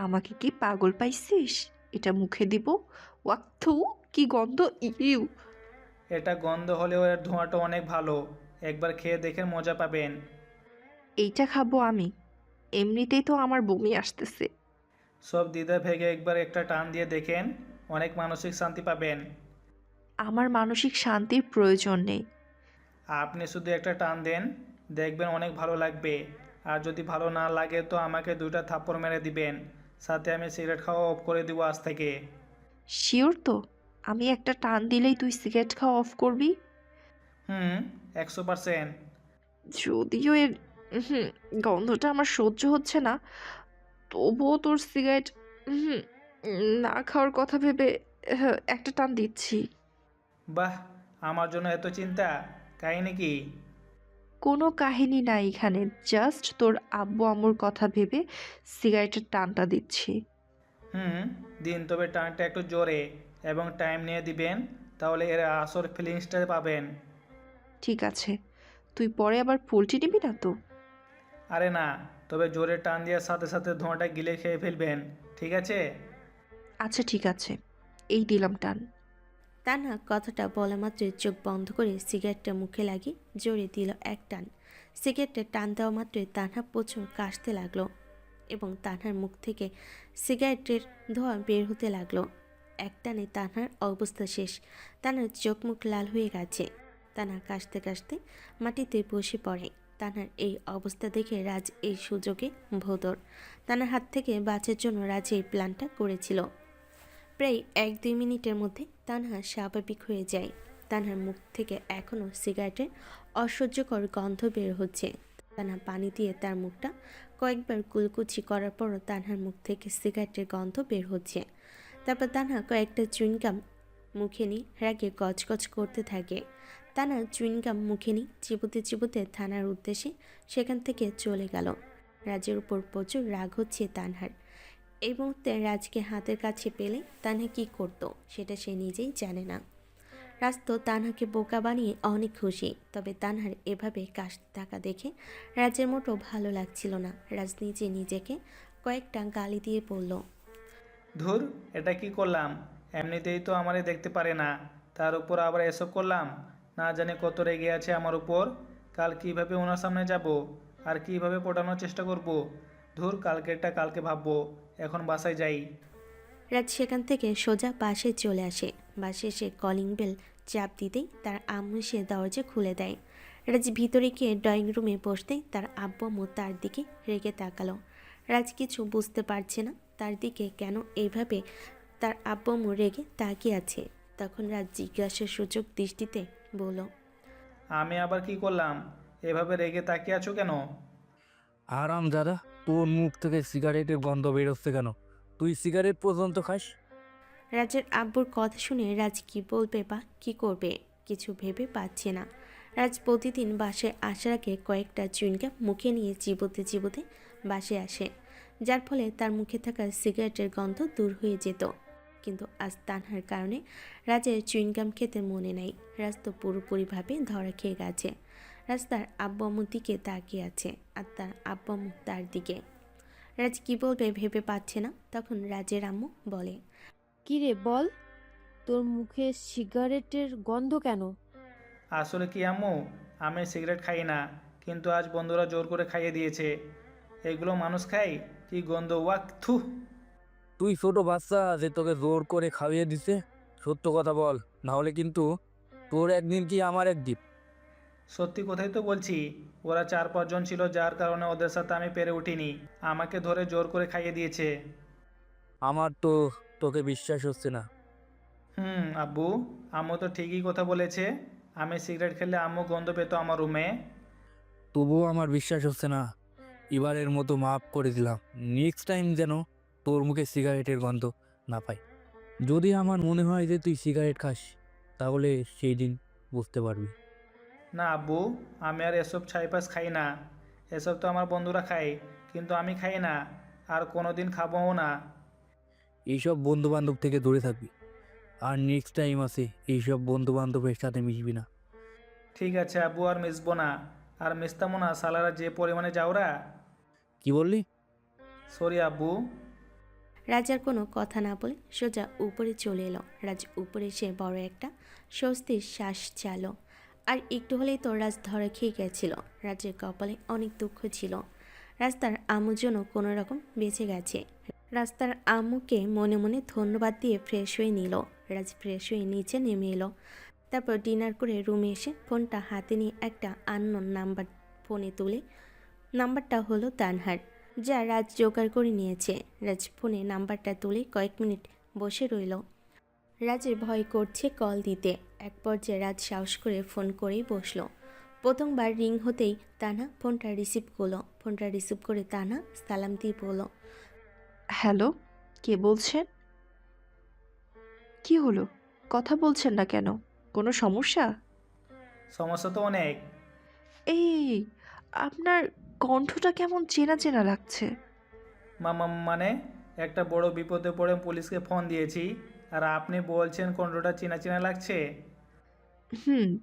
Speaker 2: আমাকে কি পাগল পাইছিস? এটা মুখে দিব? ওয়াক্থু, কি গন্ধ! ইউ!
Speaker 4: এটা গন্ধ হলেও এর ধোঁয়াটা অনেক ভালো। একবার খেয়ে দেখে মজা পাবেন।
Speaker 2: এইটা খাবো আমি? এমনিতেই তো আমার বমি আসতেছে।
Speaker 4: সব দ্বিধা ভেঙে একবার একটা টান দিয়ে দেখেন, অনেক মানসিক শান্তি পাবেন।
Speaker 2: আমার মানসিক শান্তির প্রয়োজন নেই।
Speaker 4: আপনি শুধু একটা টান দেন, দেখবেন অনেক ভালো লাগবে। আর যদি ভালো না লাগে তো আমাকে 2টা থাপ্পড় মেরে দিবেন, সাথে আমি সিগারেট খাওয়া অফ করে দিব আজ থেকে।
Speaker 2: শিওর তো? আমি একটা টান দিলেই তুই সিগারেট খাওয়া অফ করবি?
Speaker 4: হুম, 100%।
Speaker 2: যদিও এর গন্ধটা আমার সহ্য হচ্ছে না, তবুও তোর সিগারেট না খাওয়ার কথা ভেবে একটা টান দিচ্ছি।
Speaker 4: বাহ, আমার জন্য এত চিন্তা, কাহিনী কি?
Speaker 2: কোনো কাহিনী নাই এখানে, জাস্ট তোর আব্বু আম্মুর কথা ভেবে সিগারেটের টানটা দিচ্ছি।
Speaker 4: হুম, দিন, তবে টানটা একটু জোরে এবং টাইম নিয়ে দিবেন, তাহলে এর আসল ফিলিংসটা পাবেন।
Speaker 2: ঠিক আছে, তুই পরে আবার পোল্ট্রি নিবি না তো?
Speaker 4: আরে না, তবে জোরে টান দেওয়ার সাথে সাথে ধোঁয়াটা গিলে খেয়ে ফেলবেন, ঠিক আছে?
Speaker 2: আচ্ছা ঠিক আছে, এই দিলাম টান।
Speaker 1: তানহা কথাটা বলা মাত্রই চোখ বন্ধ করে সিগারেটটা মুখে লাগিয়ে জোরে দিল এক টান। সিগারেটটা টান দেওয়া মাত্রই তানহা প্রচুর কাশতে লাগলো এবং তানহার মুখ থেকে সিগারেটের ধোঁয়া বের হতে লাগলো। এক টানে তানহার অবস্থা শেষ। তানহার চোখ মুখ লাল হয়ে গেছে। তানহা কাশতে কাশতে মাটিতে বসে পড়ে। তানহার এই অবস্থা দেখে রাজ এই সুযোগে ভোদর। তানহার হাত থেকে বাঁচার জন্য রাজ এই প্ল্যানটা করেছিল। প্রায় 1-2 মিনিটের মধ্যে তানহা স্বাভাবিক হয়ে যায়। তানহার মুখ থেকে এখনও সিগারেটের অসহ্যকর গন্ধ বের হচ্ছে। তানহা পানি দিয়ে তার মুখটা কয়েকবার কুলকুচি করার পরও তানহার মুখ থেকে সিগারেটের গন্ধ বের হচ্ছে। তারপর তানহা কয়েকটা চুইংগাম মুখে নিয়ে রাগে গজগজ করতে থাকে। তানহা চুইংগাম মুখে নিয়ে চিবুতে চিবুতে থানার উদ্দেশ্যে সেখান থেকে চলে গেল। রাজের উপর প্রচুর রাগ হচ্ছে তানহার। এই মুহূর্তে রাজকে হাতের কাছে পেলে তানহা কী করতো সেটা সে নিজেই জানে না। রাজ তো তানহাকে বোকা বানিয়ে অনেক খুশি, তবে তানহার এভাবে কাশতে থাকা দেখে রাজের মোটেও ভালো লাগছিল না। রাজ নিজে নিজেকে কয়েকটা গালি দিয়ে বলল,
Speaker 4: ধুর, এটা কি করলাম? এমনিতেই তো আমারে দেখতে পারে না, তার উপর আবার এসব করলাম। না জানি কত রেগে আছে আমার উপর। কাল কিভাবে ওনার সামনে যাব আর কিভাবে পটানোর চেষ্টা করব। ধুর, কালকেরটা কালকে ভাববো, এখন বাসায় যাই।
Speaker 1: রাজ সেখান থেকে সোজা বাসায় চলে আসে। বাসে এসে কলিং বেল চাপ দিতেই তার আম্মু এসে দরজা খুলে দেয়। রাজ ভিতরে গিয়ে ড্রয়িং রুমে বসতেই তার আব্বু আম্মু তার দিকে রেগে তাকালো। রাজ কিছু বুঝতে পারছে না তার দিকে কেন এইভাবে তার আব্বু আম্মু রেগে তাকিয়ে আছে। তখন রাজ জিজ্ঞাসার সুযোগ দৃষ্টিতে বলল,
Speaker 4: আমি আবার কি করলাম? এভাবে রেগে তাকিয়ে আছো কেন?
Speaker 7: আরাম দাদা, তোর মুখ থেকে সিগারেটের গন্ধ বেরোচ্ছে কেন? তুই সিগারেট পর্যন্ত খাস?
Speaker 1: রাজের আব্বুর কথা শুনে রাজ কি বলবে বা কি করবে কিছু ভেবে পাচ্ছে না। রাজ প্রতিদিন বাসায় আসার আগে কয়েকটা চুইংগাম মুখে নিয়ে চিবোতে চিবোতে বাসে আসে, যার ফলে তার মুখে থাকা সিগারেটের গন্ধ দূর হয়ে যেত। কিন্তু আজ তানহার কারণে রাজের চুইংগাম খেতে মনে নাই। রাজ তো পুরোপুরিভাবে ধরা খেয়ে গেছে। রাজ তার আব্বু আম্মুর দিকে তাকিয়ে আছে আর তার আব্বু আম্মু তার দিকে। রাজ কি বলবে ভেবে পাচ্ছে না। তখন রাজের আম্মু বলে,
Speaker 5: কি রে বল, তোর মুখে সিগারেটের গন্ধ কেন?
Speaker 4: আসলে কি আম্মু, আমি সিগারেট খাই না, কিন্তু আজ বন্ধুরা জোর করে খাইয়ে দিয়েছে। এগুলো মানুষ খায়? কি গন্ধ, ওয়াক, থু।
Speaker 7: তুই ছোট বাচ্চা যে তোকে জোর করে খাইয়ে দিছে? সত্য কথা বল, না হলে কিন্তু তোর একদিন কি আমার একদিন।
Speaker 4: সত্যি কথাই তো বলছি। ওরা 4-5 জন ছিল, যার কারণে ওদের সাথে আমি পেরে উঠিনি। আমাকে ধরে জোর করে খাইয়ে দিয়েছে।
Speaker 7: আমার তো তোকে বিশ্বাস হচ্ছে না।
Speaker 4: আব্বু, আম্মু তো ঠিকই কথা বলেছে। আমি সিগারেট খেলে আম্মু গন্ধ পেতো আমার রুমে।
Speaker 7: তবুও আমার বিশ্বাস হচ্ছে না। এবারের মতো মাফ করে দিলাম। নেক্সট টাইম যেন তোর মুখে সিগারেটের গন্ধ না পাই। যদি আমার মনে হয় যে তুই সিগারেট খাস, তাহলে সেই দিন বুঝতে পারবি।
Speaker 4: না আব্বু, আমি আর এসব ছাইপাস খাই না। এসব তো আমার বন্ধুরা খায়, কিন্তু আমি খাই না, আর কোনোদিন খাবোও না।
Speaker 7: এইসব বন্ধু বান্ধব থেকে দূরে থাকবি। আর নেক্সট টাইম আছে এইসব বন্ধু বান্ধবের সাথে মিশবি না।
Speaker 4: ঠিক আছে আব্বু, আর মিশবো না। আর মিশতামও না, সালারা যে পরিমাণে যাওরা।
Speaker 7: কি বললি?
Speaker 4: সরি আব্বু।
Speaker 1: রাজ আর কোনো কথা না বলে সোজা উপরে চলে এলো। রাজ উপরে এসে বড় একটা স্বস্তির শ্বাস চালো। আর একটু হলেই তো রাজ ধরা খেয়ে গেছিল। রাজের কপালে অনেক দুঃখ ছিল। রাস্তার আম্মুর জন্য কোনো রকম বেঁচে গেছে। রাস্তার আম্মুকে মনে মনে ধন্যবাদ দিয়ে ফ্রেশ হয়ে নিল। রাজ ফ্রেশ হয়ে নিচে নেমে এলো। তারপর ডিনার করে রুমে এসে ফোনটা হাতে নিয়ে একটা আননোন নাম্বার ফোনে তুলে। নাম্বারটা হলো তানহার, যা রাজ জোগাড় করে নিয়েছে। রাজ ফোনে নাম্বারটা তুলে কয়েক মিনিট বসে রইল। রাজের ভয় করছে কল দিতে। এক পর্যায়ে রাজ সাহস করে ফোন করেই বসলো। প্রথমবার রিং হতেই তানা ফোনটা রিসিভ করলো। ফোনটা রিসিভ করে তানা সালাম দিয়ে বলল,
Speaker 2: হ্যালো, কে বলছেন? কি হলো, কথা বলছেন না কেন? কোনো সমস্যা?
Speaker 4: সমস্যা তো অনেক।
Speaker 2: এই, আপনার কণ্ঠটা কেমন চেনা চেনা লাগছে।
Speaker 4: মানে একটা বড় বিপদে পড়ে পুলিশকে ফোন দিয়েছি, আর আপনি বলছেন কণ্ঠটা চেনা চেনা লাগছে।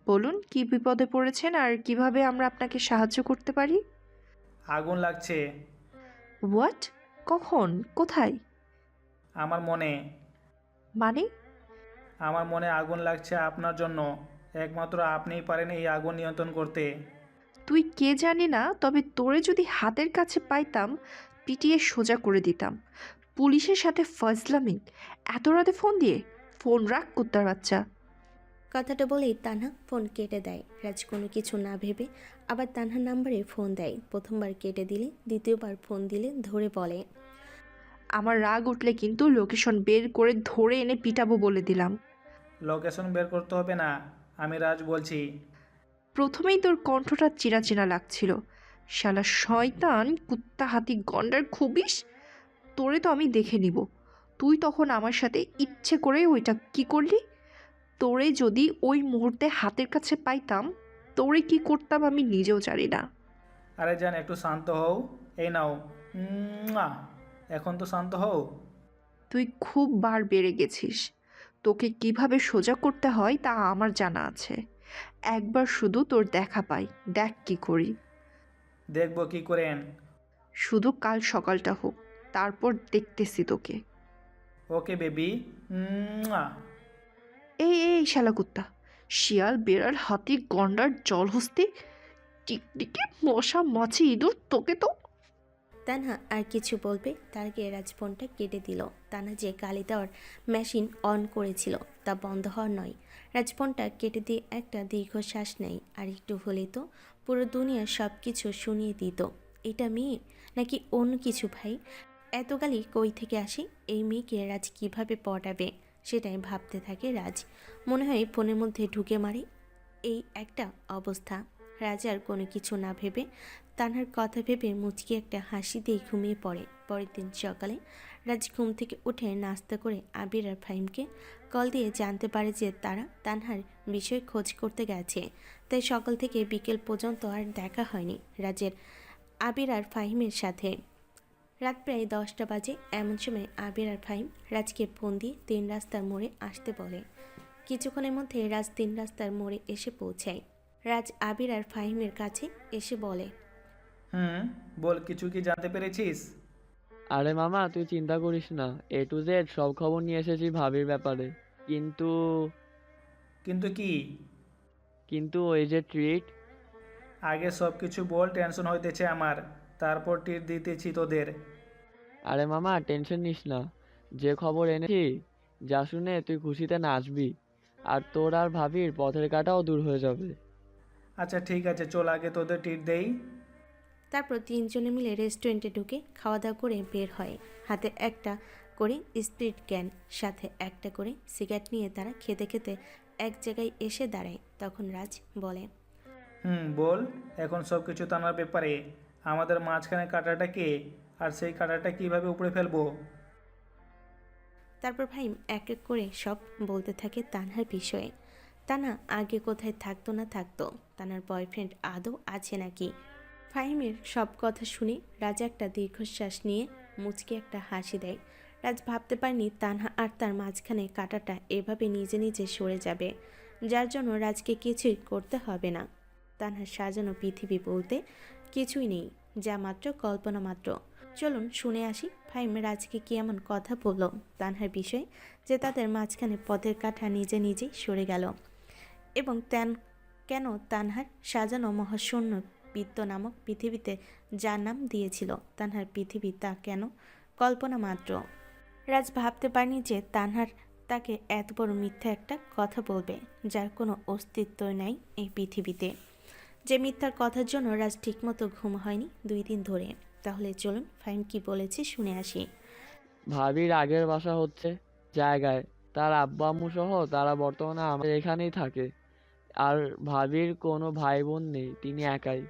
Speaker 2: বলুন, কি বিপদে পড়েছেন আর কিভাবে আমরা আপনাকে সাহায্য করতে পারি?
Speaker 4: আগুন লাগছে
Speaker 2: হোয়াট? কখন? কোথায়?
Speaker 4: আমার মনে।
Speaker 2: মানে?
Speaker 4: আমার মনে আগুন লাগছে আপনার জন্য। একমাত্র আপনিই পারেন এই আগুন নিয়ন্ত্রণ করতে।
Speaker 2: তুই কে জানি না, তবে তোরে যদি হাতের কাছে পাইতাম, পিটিয়ে সোজা করে দিতাম। পুলিশের সাথে ফজলামি? এত রাতে ফোন দিয়ে? ফোন রাখ, কুত্তার বাচ্চা।
Speaker 1: কথাটা বলেই তানহা ফোন কেটে দেয়। রাজ কোনো কিছু না ভেবে আবার তানহার নাম্বারে ফোন দেয়। প্রথমবার কেটে দিলে, দ্বিতীয়বার ফোন দিলে ধরে বলে,
Speaker 2: আমার রাগ উঠলে কিন্তু লোকেশন বের করে ধরে এনে পিটাবো বলে দিলাম।
Speaker 4: লোকেশন বের করতে হবে না, আমি রাজ বলছি।
Speaker 2: প্রথমেই তোর কণ্ঠটা চেনা চেনা লাগছিল। শালা শয়তান, কুত্তা, হাতি, গন্ডার খুবিস। তোরে তো আমি দেখে নিব। তুই তখন আমার সাথে ইচ্ছে করে ওইটা কি করলি? তোরে যদি ওই মুহূর্তে হাতের কাছে পাইতাম, তোরে কি করতাম আমি নিজেও জানি না।
Speaker 4: আরে জান, একটু শান্ত হও। এই নাও। মুয়া। এখন তো শান্ত হও।
Speaker 2: তুই খুব বার বেড়ে গেছিস। তোকে কিভাবে সোজা করতে হয় তা আমার জানা আছে। একবার শুধু তোর দেখা পাই, দেখ কি করি।
Speaker 4: দেখবো কি করেন।
Speaker 2: শুধু কাল সকালটা হোক, তারপর দেখতেছি তোকে।
Speaker 4: Okay baby. মুয়া।
Speaker 2: এই শালা কুত্তা, শিয়াল, বেড়াল, হাতি, গন্ডার, জলহস্তি, টিকটিকি, মশা, মাছি, ইঁদুর, তোকে তো।
Speaker 1: তানহা আর কিছু বলবে তার আগে রাজ ফোনটা কেটে দিল। তানা যে গালি দেওয়ার মেশিন অন করেছিল তা বন্ধ হওয়ার নয়। রাজ ফোনটা কেটে দিয়ে একটা দীর্ঘশ্বাস নেয়। আর একটু হলে তো পুরো দুনিয়া সব কিছু শুনিয়ে দিত। এটা মেয়ে নাকি অন্য কিছু ভাই? এত গালি কই থেকে আসে? এই মেয়েকে রাজ কিভাবে পটাবে সেটাই ভাবতে থাকে রাজ। মনে হয় ফোনের মধ্যে ঢুকে মারে এই একটা অবস্থা। রাজ আর কোনো কিছু না ভেবে তানহার কথা ভেবে মুচকি একটা হাসি দিয়ে ঘুমিয়ে পড়ে। পরের দিন সকালে রাজ ঘুম থেকে উঠে নাস্তা করে আবির আর ফাহিমকে কল দিয়ে জানতে পারে যে তারা তানহার বিষয়ে খোঁজ করতে গেছে। তাই সকাল থেকে বিকেল পর্যন্ত আর দেখা হয়নি রাজের আবির আর ফাহিমের সাথে। রাত প্রায় 10টা বাজে। এমন সময় আবির আর ফাহিম রাজকে ফোন দিয়ে 3 রাস্তার মোড়ে আসতে বলে। কিছুক্ষণের মধ্যে রাজ 3 রাস্তার মোড়ে এসে পৌঁছায়। রাজ আবির আর ফাহিমের কাছে এসে বলে,
Speaker 4: বল, কিছু কি জানতে পেরেছিস?
Speaker 6: আরে মামা, তুই চিন্তা করিস না, এ টু জেড সব খবর নিয়ে এসেছি ভাবির ব্যাপারে। কিন্তু
Speaker 4: কিন্তু কি?
Speaker 6: কিন্তু ওই যে ট্রিট।
Speaker 4: আগে সব কিছু বল, টেনশন হইতেছে আমার। তারপর টিট দিতেছি তোদের।
Speaker 6: আরে মামা, টেনশন নিস না, যে খবর এনেছি যা শুনে তুই খুশিতে নাচবি। আর তোর আর ভাবির পথের কাঁটাও দূর হয়ে যাবে।
Speaker 4: আচ্ছা ঠিক আছে, চল আগে তোদের ট্রিট দেই।
Speaker 1: তারপর তিনজনে মিলে রেস্টুরেন্টে ঢুকে খাওয়া দাওয়া করে বের হয়। হাতে একটা করে স্পিরিট ক্যান, সাথে একটা করে সিগারেট নিয়ে তারা খেতে খেতে এক জায়গায় এসে দাঁড়ায়। তখন রাজ বলে,
Speaker 4: বল, এখন সব কিছু তানার ব্যাপারে। আমাদের মাঝখানে কাঁটাটা কে, আর সেই কাঁটাটা কিভাবে উপড়ে ফেলবো?
Speaker 1: তারপর ফাহিম এক এক করে সব বলতে থাকে তানহার বিষয়ে। তানা আগে কোথায় থাকতো না থাকতো, তানার বয়ফ্রেন্ড আদৌ আছে নাকি। ফাহিমের সব কথা শুনে রাজা একটা দীর্ঘশ্বাস নিয়ে মুচকে একটা হাসি দেয়। রাজ ভাবতে পারেনি তানহা আর তার মাঝখানে কাঁটাটা এভাবে নিজে নিজে সরে যাবে, যার জন্য রাজকে কিছুই করতে হবে না। তানহার সাজানো পৃথিবী বলতে কিছুই নেই, যা মাত্র কল্পনা মাত্র। চলুন শুনে আসি ফাহিম রাজকে কি এমন কথা বলল তানহার বিষয়ে, যে তাদের মাঝখানে পথের কাঁটা নিজে নিজেই সরে গেল। এবং কেন তানহার সাজানো মহাশূন্য বৃত্ত নামক পৃথিবীতে যার নাম দিয়েছিল তানহার পৃথিবী, তা কেন কল্পনা মাত্র। রাজ ভাবতে পারেনি যে তানহার তাকে এত বড় মিথ্যা একটা কথা বলবে, যার কোনো অস্তিত্ব নাই এই পৃথিবীতে। যে মিথ্যার কথার জন্য রাজ ঠিকমতো ঘুম হয়নি 2 দিন ধরে। তাহলে চলুন ফাহিম কি বলেছে শুনে আসি।
Speaker 6: ভাবির আগের বাসা হচ্ছে জায়গায়, তার আব্বু আম্মু সহ তারা বর্তমানে আমাদের এখানেই থাকে। আর ভাবির কোনো ভাই বোন নেই, তিনি একাই।